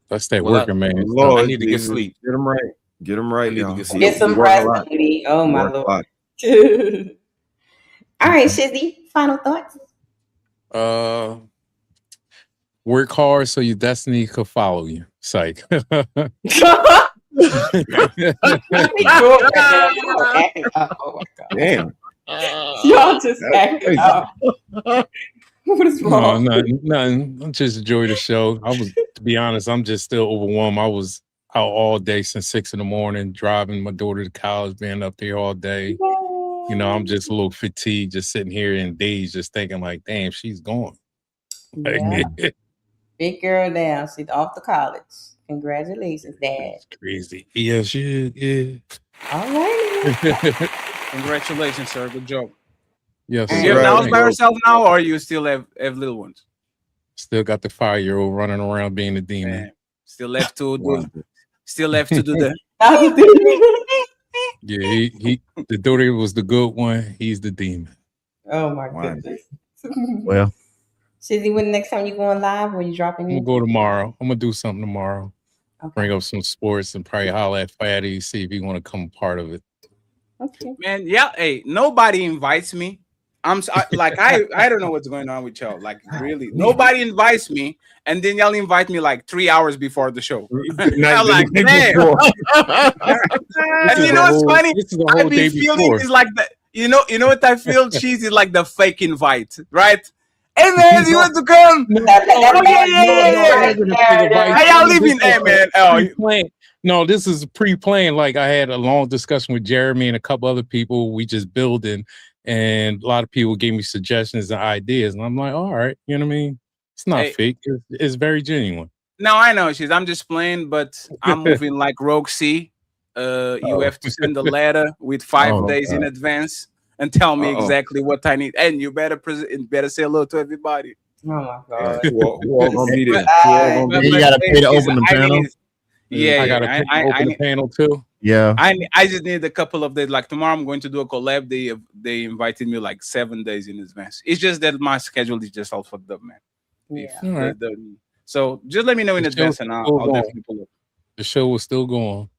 That's that Well, working man. Lord, I need to get Jesus. sleep. Get them right. Get them right, I need to y'all. get sleep. Get some You work a rest, lot. baby. Oh You my work a lord. lot. All right, Shizzy. Final thoughts. Work hard so your destiny could follow you. Psych. Damn. Y'all just acting up. What is No, wrong? nothing. I just enjoy the show. To be honest, I'm just still overwhelmed. I was out all day since 6 a.m, driving my daughter to college, being up there all day. You know, I'm just a little fatigued, just sitting here in days, just thinking like, damn, she's gone. Yeah. Big girl down. She's off to college. Congratulations, Dad. Crazy. Yeah, shit. Yeah. All right. Congratulations, sir. Good job. Yes. You have the house by yourself now, or you still have little ones? Still got the 5-year-old running around being a demon. Still left to do. Still left to do the. Yeah, he the daughter was the good one. He's the demon. Oh my goodness. Well, Shizzy, when the next time you going live or you dropping I'm in? gonna go tomorrow. I'm gonna do something tomorrow. Okay. Bring up some sports and probably holler at Fatty, see if he want to come part of it. Okay. Man, yeah. Hey, nobody invites me. I don't know what's going on with y'all. Like, really, nobody invites me, and then y'all invite me like 3 hours before the show. I'm like, damn. And you know what's funny? This is the I whole day be feeling before. is like the you know what I feel? Cheese is like the fake invite, right? Hey man, you want to come? How y'all leaving? Hey man. No, this is pre-planned. Like I had a long discussion with Jeremy and a couple other people. We just building, and a lot of people gave me suggestions and ideas, and I'm like, all right, you know what I mean? It's not fake. It's very genuine. No, I know she's. I'm just playing, but I'm moving like Rogue C. You have to send a letter with 5 days in advance and tell me exactly what I need, and you better say hello to everybody. Oh my god! Who all gonna be there? You gotta pay to open the panel. Yeah, I gotta open the panel too. Yeah, I just need a couple of days. Like tomorrow, I'm going to do a collab. They invited me like 7 days in advance. It's just that my schedule is just all fucked up, man. Yeah. So just let me know in advance, and I'll definitely pull up. The show was still going.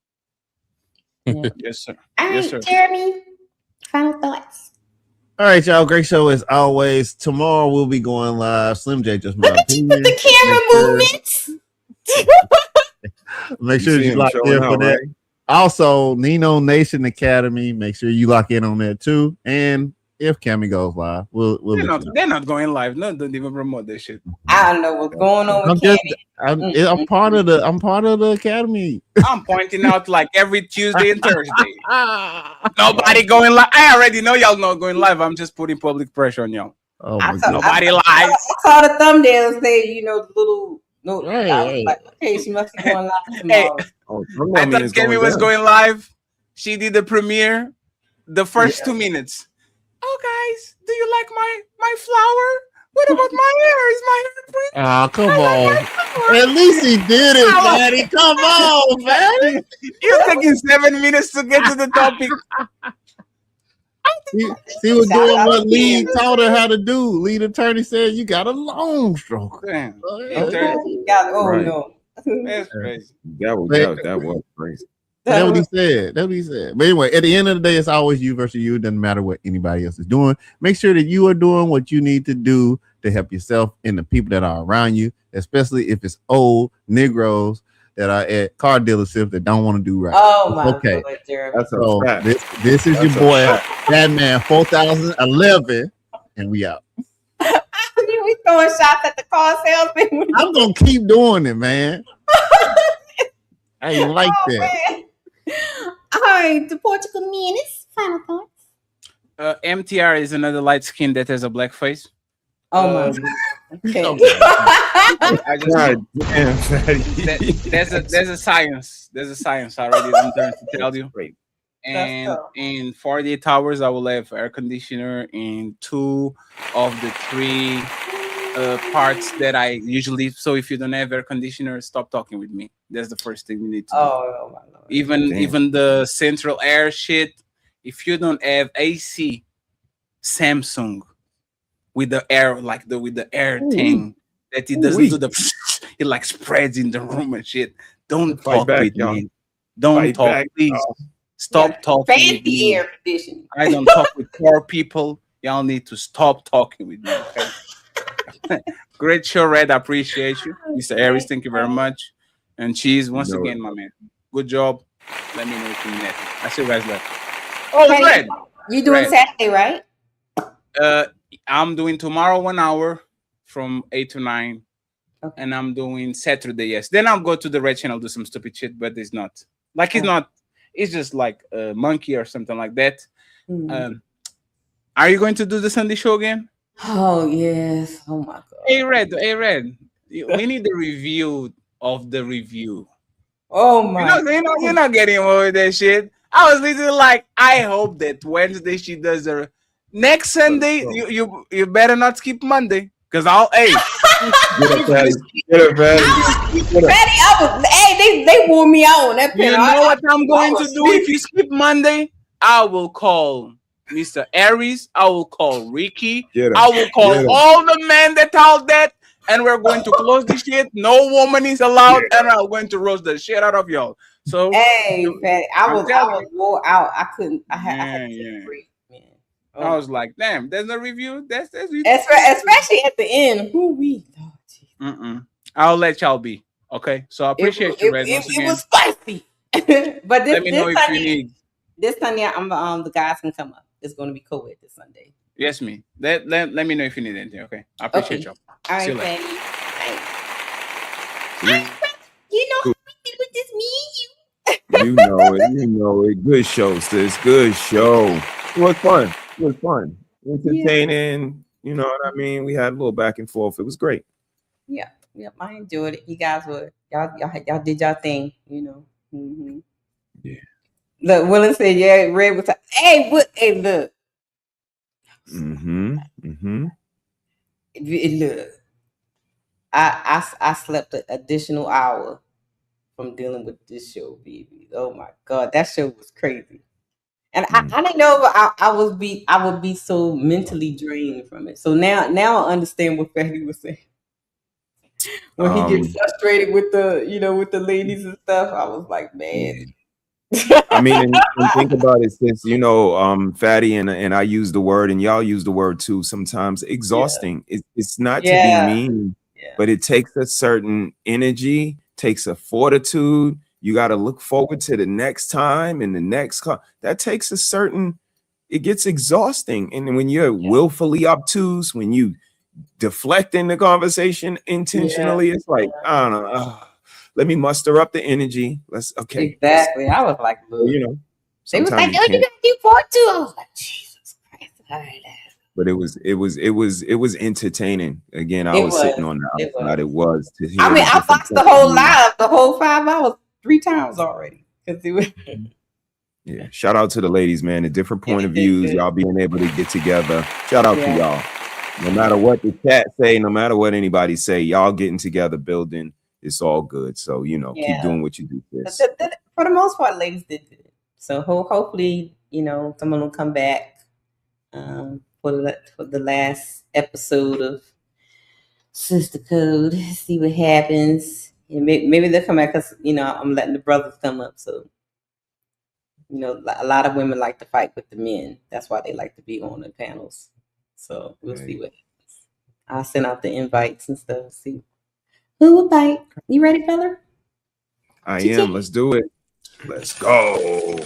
Yes, sir. All right, Yes, sir. Jeremy. Final thoughts. All right, y'all. Great show as always. Tomorrow we'll be going live. Slim J just my opinion. The camera movements. Make sure you lock in for that. Right? Also, Nino Nation Academy. Make sure you lock in on that too. And if Cammy goes live, we'll they're not going live. No, don't even promote this shit. I don't know what's going on with Cammy. I'm part of the academy. I'm pointing out like every Tuesday and Thursday. Nobody going live. I already know y'all not going live. I'm just putting public pressure on y'all. Oh nobody live. I saw the thumbnail say, the little note. Hey, I was like, okay, she must be going live tomorrow. I thought Cammy was going live. She did the premiere, the first 2 minutes. Oh, guys, do you like my flower? What about my hair? Is my hair pretty? Oh, come on. At least he did it, Daddy. Come on, man. You're taking 7 minutes to get to the topic. She was doing what Lee taught her how to do. Lead attorney said, you got a long stroke. Damn. Right. No. That's crazy. That was crazy. That's what he said. That's what he said. But anyway, at the end of the day, it's always you versus you. It doesn't matter what anybody else is doing. Make sure that you are doing what you need to do to help yourself and the people that are around you, especially if it's old Negroes that are at car dealerships that don't want to do right. Oh my okay. God, Jeremy. That's So a fact. this is your boy, that man, 4011, and we out. We throwing shots at the car salesman. I'm gonna keep doing it, man. I ain't like that. Man. All right, the Portugal Menace. Final thoughts. MTR is another light skin that has a black face. Oh my God. Okay. I just, there's a science. There's a science already. I'm trying to tell you. And in 48 hours, I will have air conditioner in 2 of the 3 parts that I usually. So if you don't have air conditioner, stop talking with me. That's the first thing you need to do. Oh my Lord. Even the central air shit. If you don't have AC, Samsung with the air with the air thing that it doesn't do the it like spreads in the room and shit. Don't talk with me. Don't talk, please. Stop talking. Fancy air conditioning. I don't talk with poor people. Y'all need to stop talking with me. Okay? Great show, Red. I appreciate you, Mr. Aries. Thank you very much. And Cheese, once again, my man. Good job. Let me know if you need anything. I see you guys later. Oh, Okay, Red. You doing Red. Saturday, right? I'm doing tomorrow 1 hour from 8 to 9. Okay. And I'm doing Saturday, yes. Then I'll go to the Red channel, do some stupid shit, but it's not. Like, it's not. It's just like a monkey or something like that. Are you going to do the Sunday show again? Oh, yes. Oh, my God. Hey, Red. We need the review of the review. Oh, my You're not getting away with that shit. I was literally like, I hope that Wednesday she does the next Sunday. You better not skip Monday. Because I'll Get up, Patty. Patty, they wore me out on that. You know what I'm going to do if you skip Monday? I will call Mr. Aries. I will call Ricky. I will call all the men that told that. And we're going to close this shit. No woman is allowed. And I'm going to roast the shit out of y'all. So hey, Patty, I was wore out. I couldn't. I had to take a break. I was like, damn, there's a review. That's review. Especially at the end. I'll let y'all be. Okay. So I appreciate you, Red. It was spicy. But let me know if you need. This Sunday, the guys can come up. It's going to be co-ed this Sunday. Yes, me. Let me know if you need anything. Okay, I appreciate y'all. All See you right, later. thanks. You know Cool. what this means? You know it. You know it. Good show, sis. Good show. It was fun. It was fun. Entertaining. You know what I mean? We had a little back and forth. It was great. Yeah, I enjoyed it. You guys were y'all did y'all thing, you know. Yeah. Look, Willen said, yeah, Red was hey, look. Look. I slept an additional hour from dealing with this show, baby. Oh my God, that show was crazy. And I didn't know I would be so mentally drained from it. So now I understand what Fatty was saying. When he gets frustrated with the ladies and stuff, I was like, man. I mean, and think about it, since Fatty and I use the word, and y'all use the word too. Sometimes exhausting. It's not to be mean, but it takes a certain energy, takes a fortitude. You got to look forward to the next time and the next that takes a certain. It gets exhausting, and when you're willfully obtuse, when you deflecting the conversation intentionally, it's like I don't know. Let me muster up the energy. Exactly. I was like, look, you know, they was like, sometimes oh, you gotta do part two. I was like, Jesus Christ. All right. but it was entertaining. Again, I was sitting on the outside. It was to hear. I mean, I watched the whole live, the whole 5 hours 3 times already. Because it was yeah. Shout out to the ladies, man. The different point of views, y'all being able to get together. Shout out to y'all. No matter what the chat say, no matter what anybody say, y'all getting together, building. It's all good. So, keep doing what you do. Sis. For the most part, ladies did good. So hopefully, someone will come back for the last episode of Sister Code. See what happens. And maybe they'll come back because, I'm letting the brothers come up. So, a lot of women like to fight with the men. That's why they like to be on the panels. So we'll see what happens. I'll send out the invites and stuff. See who will bite. You ready, fella? I am. Let's do it. Let's go.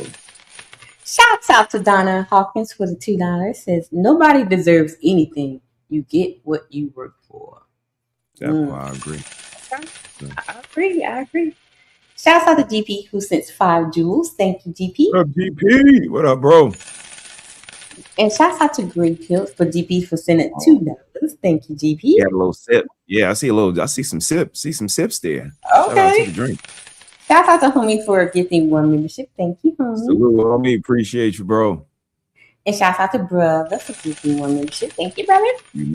Shouts out to Donna Hawkins for the $2. Says nobody deserves anything. You get what you work for. That's why I agree. I agree. Shouts out to GP who sent 5 jewels. Thank you, GP. What up, GP? What up, bro? And shouts out to Greg Hills for GP for sending $2. Thank you, GP. Yeah, a little sip. Yeah, I see some sips. See some sips there. Okay. Shout out to the drink. Shout out to Homie for gifting 1 membership. Thank you, Homie. Salute, homie. Appreciate you, bro. And shout out to Brother for gifting 1 membership. Thank you, brother. You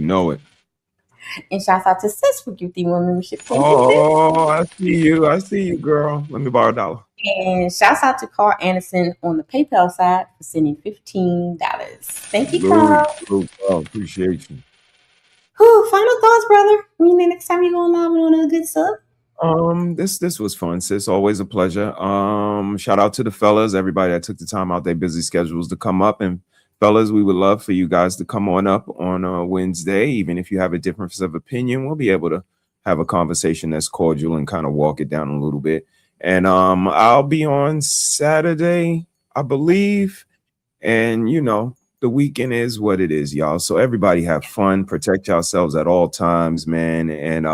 know it. And shout out to Sis for gifting 1 membership. Thank you, I see you, girl. Let me borrow $1. And shouts out to Carl Anderson on the PayPal side for sending $15. Thank you, Carl. Oh, appreciate you. Whew, final thoughts, brother. When the next time you go live on a good sub? This was fun, sis. Always a pleasure. Shout out to the fellas, everybody that took the time out their busy schedules to come up. And fellas, we would love for you guys to come on up on Wednesday. Even if you have a difference of opinion, we'll be able to have a conversation that's cordial and kind of walk it down a little bit. And I'll be on Saturday, I believe. And the weekend is what it is, y'all. So everybody have fun, protect yourselves at all times, man, and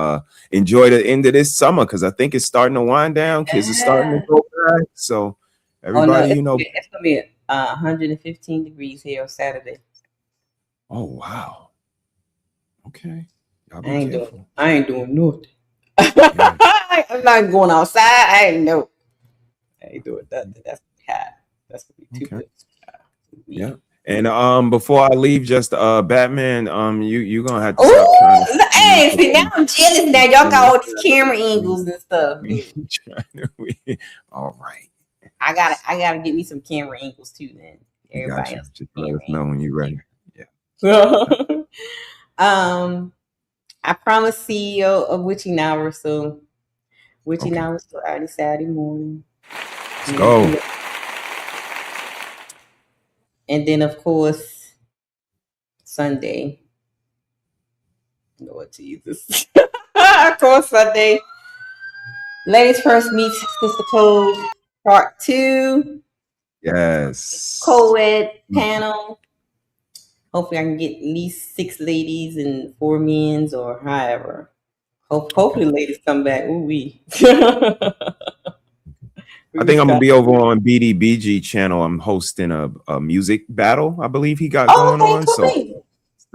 enjoy the end of this summer because I think it's starting to wind down. Kids are starting to go back. So everybody, it's gonna be 115 degrees here on Saturday. Oh wow. Okay. I ain't doing nothing. I'm not going outside. I ain't doing nothing. That's hot. That's gonna be too good. Yeah. And before I leave, just Batman, you gonna have to stop trying to hey, see now I'm jealous now. Y'all got all these camera angles and stuff. All right. I gotta get me some camera angles too then. Everybody else. Just let us know when you're ready. Yeah. I promised CEO of Witching Hour, so Witching Hour is early Saturday morning. Let's go. And then, of course, Sunday. Lord Jesus. Of course, Sunday. Ladies First meets Sister Code Part 2. Yes. Co-ed panel. hopefully I can get at least 6 ladies and 4 men's or however. Hopefully ladies come back. Ooh wee. I think I'm gonna be over on BDBG channel. I'm hosting a music battle. I believe he got going on. So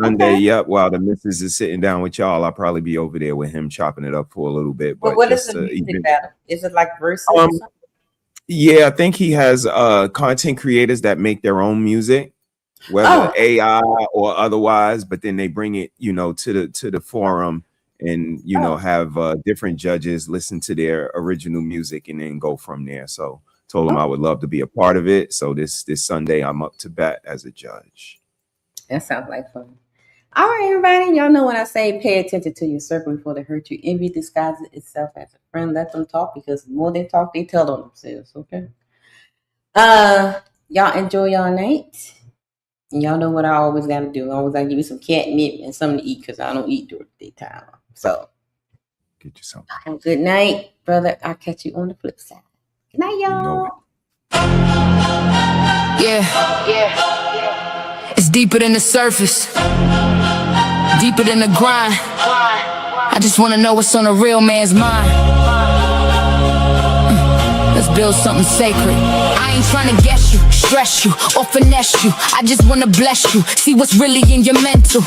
Sunday, yep. While the missus is sitting down with y'all, I'll probably be over there with him, chopping it up for a little bit. But what is the music battle? Is it like verses? Or something? Yeah, I think he has content creators that make their own music, whether AI or otherwise. But then they bring it, to the forum, and have different judges listen to their original music and then go from there. So told him I would love to be a part of it. So this Sunday I'm up to bat as a judge. That sounds like fun. All right, everybody. Y'all know when I say pay attention to your circle before they hurt you. Envy disguises itself as a friend. Let them talk, because the more they talk, they tell on themselves. Okay. Y'all enjoy y'all night. And y'all know what I always got to do. I always got to give you some catnip and something to eat, because I don't eat during the daytime. So get you something. Have a good night, brother. I'll catch you on the flip side. Good night, y'all. Yeah. It's deeper than the surface, deeper than the grind. I just wanna know what's on a real man's mind. Let's build something sacred. I ain't trying to guess you, stress you, or finesse you. I just wanna bless you, see what's really in your mental.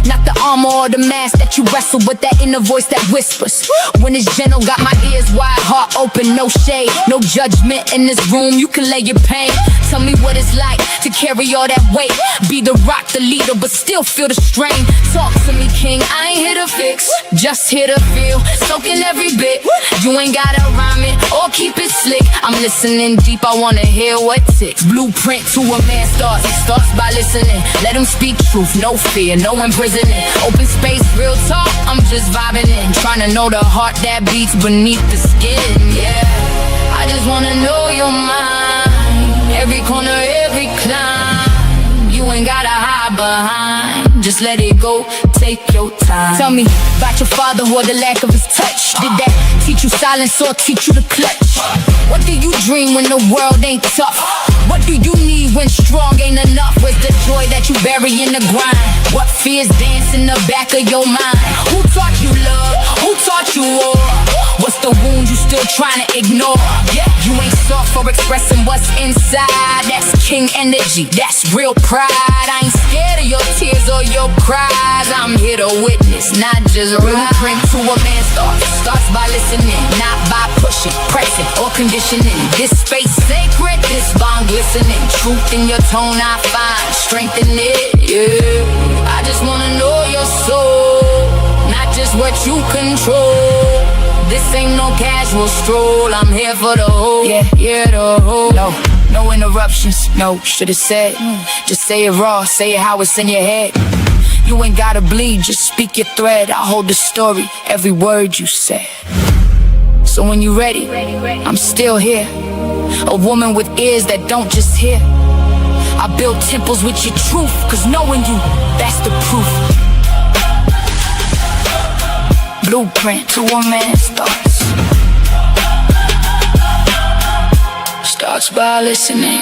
Not the armor or the mask that you wrestle, but that inner voice that whispers. When it's gentle, got my ears wide, heart open, no shade, no judgment in this room. You can lay your pain. Tell me what it's like to carry all that weight. Be the rock, the leader, but still feel the strain. Talk to me, king, I ain't here to fix, just here to feel, soaking every bit. You ain't gotta rhyme it or keep it slick. I'm listening deep, I wanna hear what ticks. Blueprint to a man starts by listening. Let him speak truth, no fear, no imprisoning. Open space, real talk, I'm just vibing in. Trying to know the heart that beats beneath the skin, yeah. I just wanna know your mind. Every corner, every climb. You ain't gotta hide behind, just let it go, take your time. Tell me about your father or the lack of his touch. Did that teach you silence or teach you to clutch? What do you dream when the world ain't tough? What do you need when strong ain't enough? Where's the joy that you bury in the grind? What fears dance in the back of your mind? Who taught you love? Who taught you war? What's the wound you still trying to ignore? Yeah, you ain't soft for expressing what's inside. That's king energy, that's real pride. I ain't scared of your tears or your cries. I'm here to witness, not just blueprint to a man's thoughts. Starts by listening, not by pushing, pressing, or conditioning. This space sacred, this bond glistening. Truth in your tone I find, strength in it, yeah. I just wanna know your soul, not just what you control. This ain't no casual stroll, I'm here for the whole, yeah, the whole. No interruptions, no, should've said. Just say it raw, say it how it's in your head. You ain't gotta bleed, just speak your thread. I hold the story, every word you said. So when you ready, I'm still here. A woman with ears that don't just hear. I build temples with your truth, cause knowing you, that's the proof. Blueprint to a man's thoughts. Starts by listening.